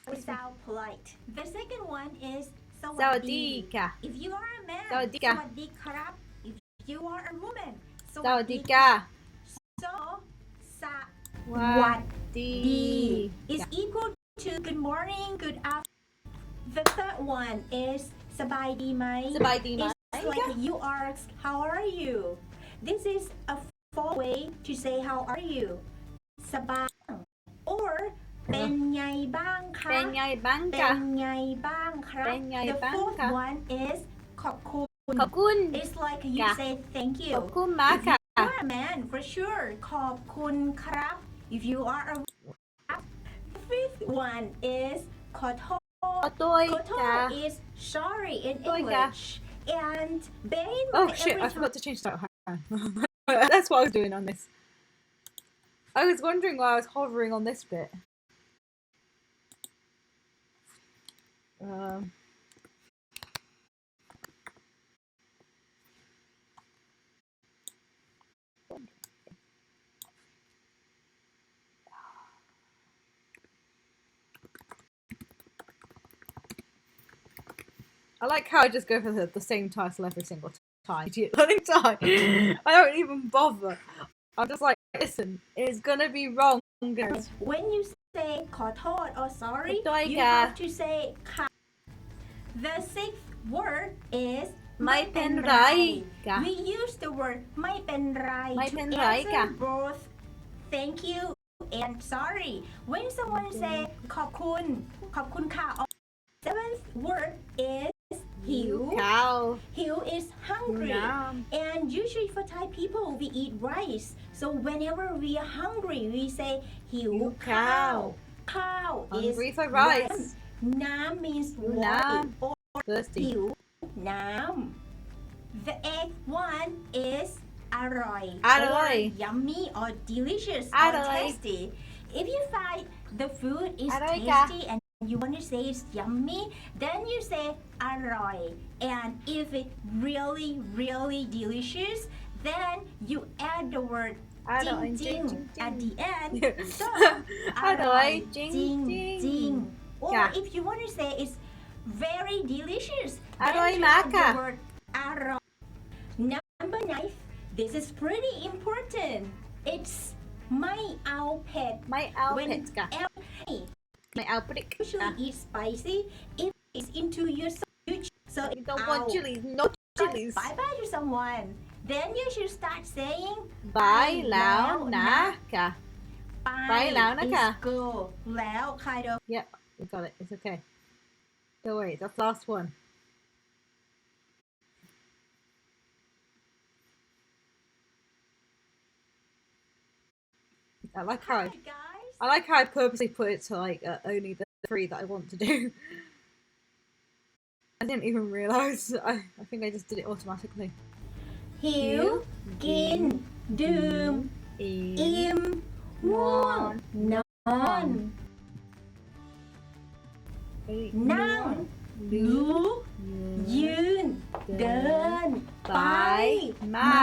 What's sound polite. The second one is สวัสดี sawadee. ค่ะ If you are a man, สวัสดีค่ะ sawadee krap. If you are a woman, สวัสดีค่ะ So, สวัสดี sawadee is equal to good morning, good afternoon. The third one is สบายดีไหม สบายดีไหม It's like you ask, how are you? This is a formal way to say how are you. สบาย or เป็นไงบ้างคะ เป็นไงบ้าง เป็ คะ นไงบ้างครับ เป็นไง The บ้าง fourth คะ one is ขอบคุณ ขอบคุณ It's like you ค่ะ say thank ข you อบคุณมาก If ค่ะ you are a man for sure ขอบคุณครับ If you are a The fifth one is ขอโทษ ขอตัว ขอโท ค่ะ ษ is sorry in ขอโทษค่ะ English and bear in Oh mind shit, every I time forgot to change that. That's what I was doing on this. I was wondering why I was hovering on this bit. Um, I like how I just go for the same title every single time. Idiot learning time. I don't even bother. I'm just like, listen, it's gonna be wrong, guys. When you say ขอโทษ or sorry ขอโทษ you ค่ะ have to say ค่ะ The sixth word is ไม่เป็นไรค่ะ We use the word ไม่เป็นไร ไม่ to เป็นไร answer ค่ะ both thank you and sorry. When someone say ขอบคุณค่ะ seventh word is หิว Cow. Hiu is hungry. Yum. And usually for Thai people, we eat rice. So whenever we are hungry, we say hiu cow. Cow is Hungry for rice. Nam means water Nam. or Thirsty. hiu nam. The eighth one is อร่อย อร่อย or yummy or delicious อ or ร่อย tasty. If you find the food is อร่อยค่ะ tasty and you want to say it's yummy, then you say อร่อย and if it really delicious, then you add the word อร่อย จริง จริง at the end. So อร่อยจริง จริง or ค่ะ if you want to say it's very delicious, อร่อย then you มาก add ค่ะ the word อร่อย Number 9, this is pretty important. It's ไม่เอาเผ็ด ไม่เอา When เผ็ดค่ะ everybody ไม่เอาพริก usually eat spicy, if it's into your sandwich, so You it's don't want out. chilies, no chilies. Bye bye to someone. Then you should start saying บายแล้วนะค่ะ bye ไปแล้วนะคะ is go แล้ว kind of Yep, we got it. It's okay. Don't worry, that's the last one. I like how Hi guys. I purposely put it to like only the three that I want to do. I didn't even realize. I think I just did it automatically. หิวกินดื่ม อิ่มง่วงนอน นั่งลุกยืน เดิน ไป มา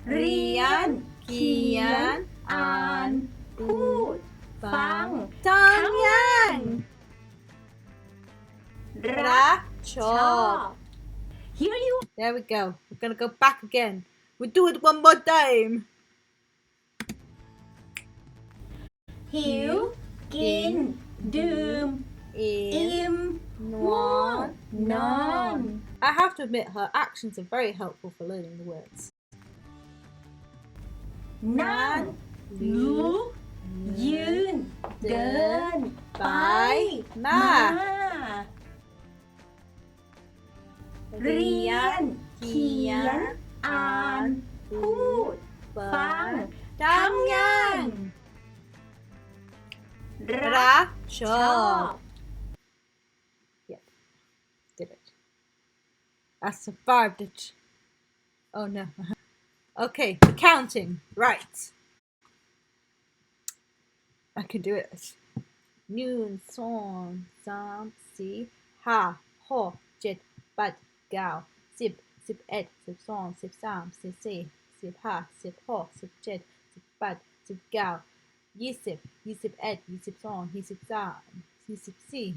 เรียน เขียน อ่าน พูด ฟัง จังยัง รัก ช ช อ อบ บ Here you There we go. We're gonna go back again. We'll do it one more time. หิว กิน ดื่ม อิ่ม ง่วง นอน I have to admit, her actions are very helpful for learning the words. นั่งลุกยืน เดิน ไป มา เรียน เขียน อ่าน พูด ฟัง ทำงาน รัก ช ช อ อบ บ Yep, did it. I survived it. Oh no. Okay, the counting. Right. I can do it. Noon, song, sam, si, ha, ho, jet, bad, gal, sip, sip, ed, sip, song, sip, sam, sip, si, sip, ha, sip, ho, sip, jet, sip, bad, sip, gal, Yisip, Yisip Ed, Yisip Son, Yisip Zam, Yisip Si,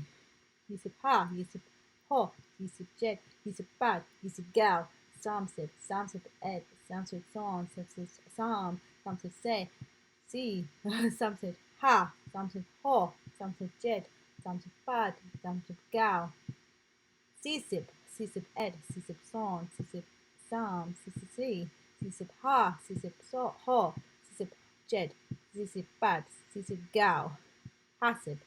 Yisip Ha, Yisip Ho, Yisip Jed, Yisip Bad, Yisip Gal, Samsip, Samsip Ed, Samsip Son, Samsip Sam, Samsip Se, Si, Samsip Ha, Samsip Ho, Samsip Jed, Samsip Bad, Samsip Gal, Sisip, Sisip Ed, Sisip Son, Sisip Sam, Sisip Si, Sisip Ha, Sisip Ho, Sisip Jed, Sisip Bad, Sisip Gal, Hasib,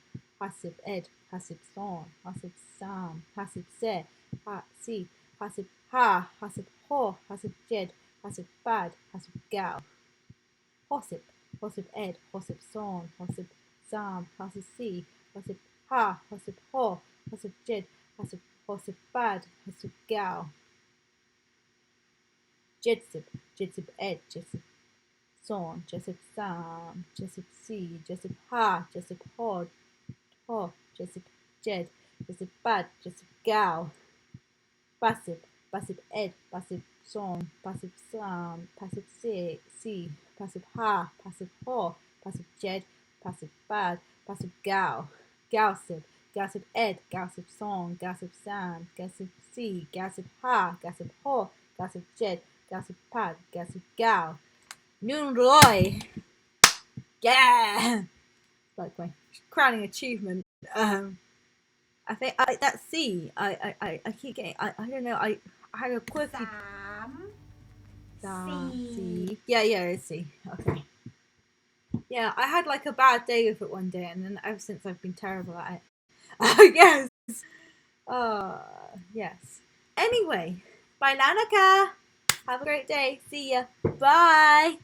Hasib Ed, Hasib Son, Hasib Sam, Hasib Se, Si, Hasib Ha, Hasib Ho, Hasib Jed, Hasib Bad, Hasib Gal, Hosip, Hosip Ed, Hosip Son, Hosip Sam, Hasib Si, Hasib Ha, Hasib Ho, Hasib Jed, Hasib Hosip Bad, Hasib Gal, Jedsip, Jedsip Ed, Jedsip Son, Jessup Sam, Jessup Si, Jessup Ha, Jessup Ho, Jessup Jed, Jessup Bad, Jessup Gal, Basip, Basip Ed, Basip Son, Basip Sam, Basip Si, Basip Ha, Basip Ho, Basip Jed, Basip Bad, Basip Gal, Galsip, Galsip Ed, Galsip Son, Galsip Sam, Galsip Si, Galsip Ha, Galsip Ho, Galsip Jed, Galsip Bad, Galsip Gal, Noon Roy. Yeah, like my crowning achievement. I think that's C. I keep getting. I don't know. I had a quirky. 3 C. Yeah, it's C. Okay. Yeah, I had like a bad day with it one day, and then ever since I've been terrible at it. I guess. Yes. Anyway, bye, Lanika. Have a great day. See ya. Bye.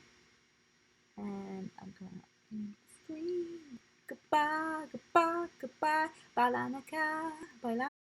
And I'm going to sleep. Goodbye, goodbye, goodbye. Bye, Lanika. Bye, Lanika.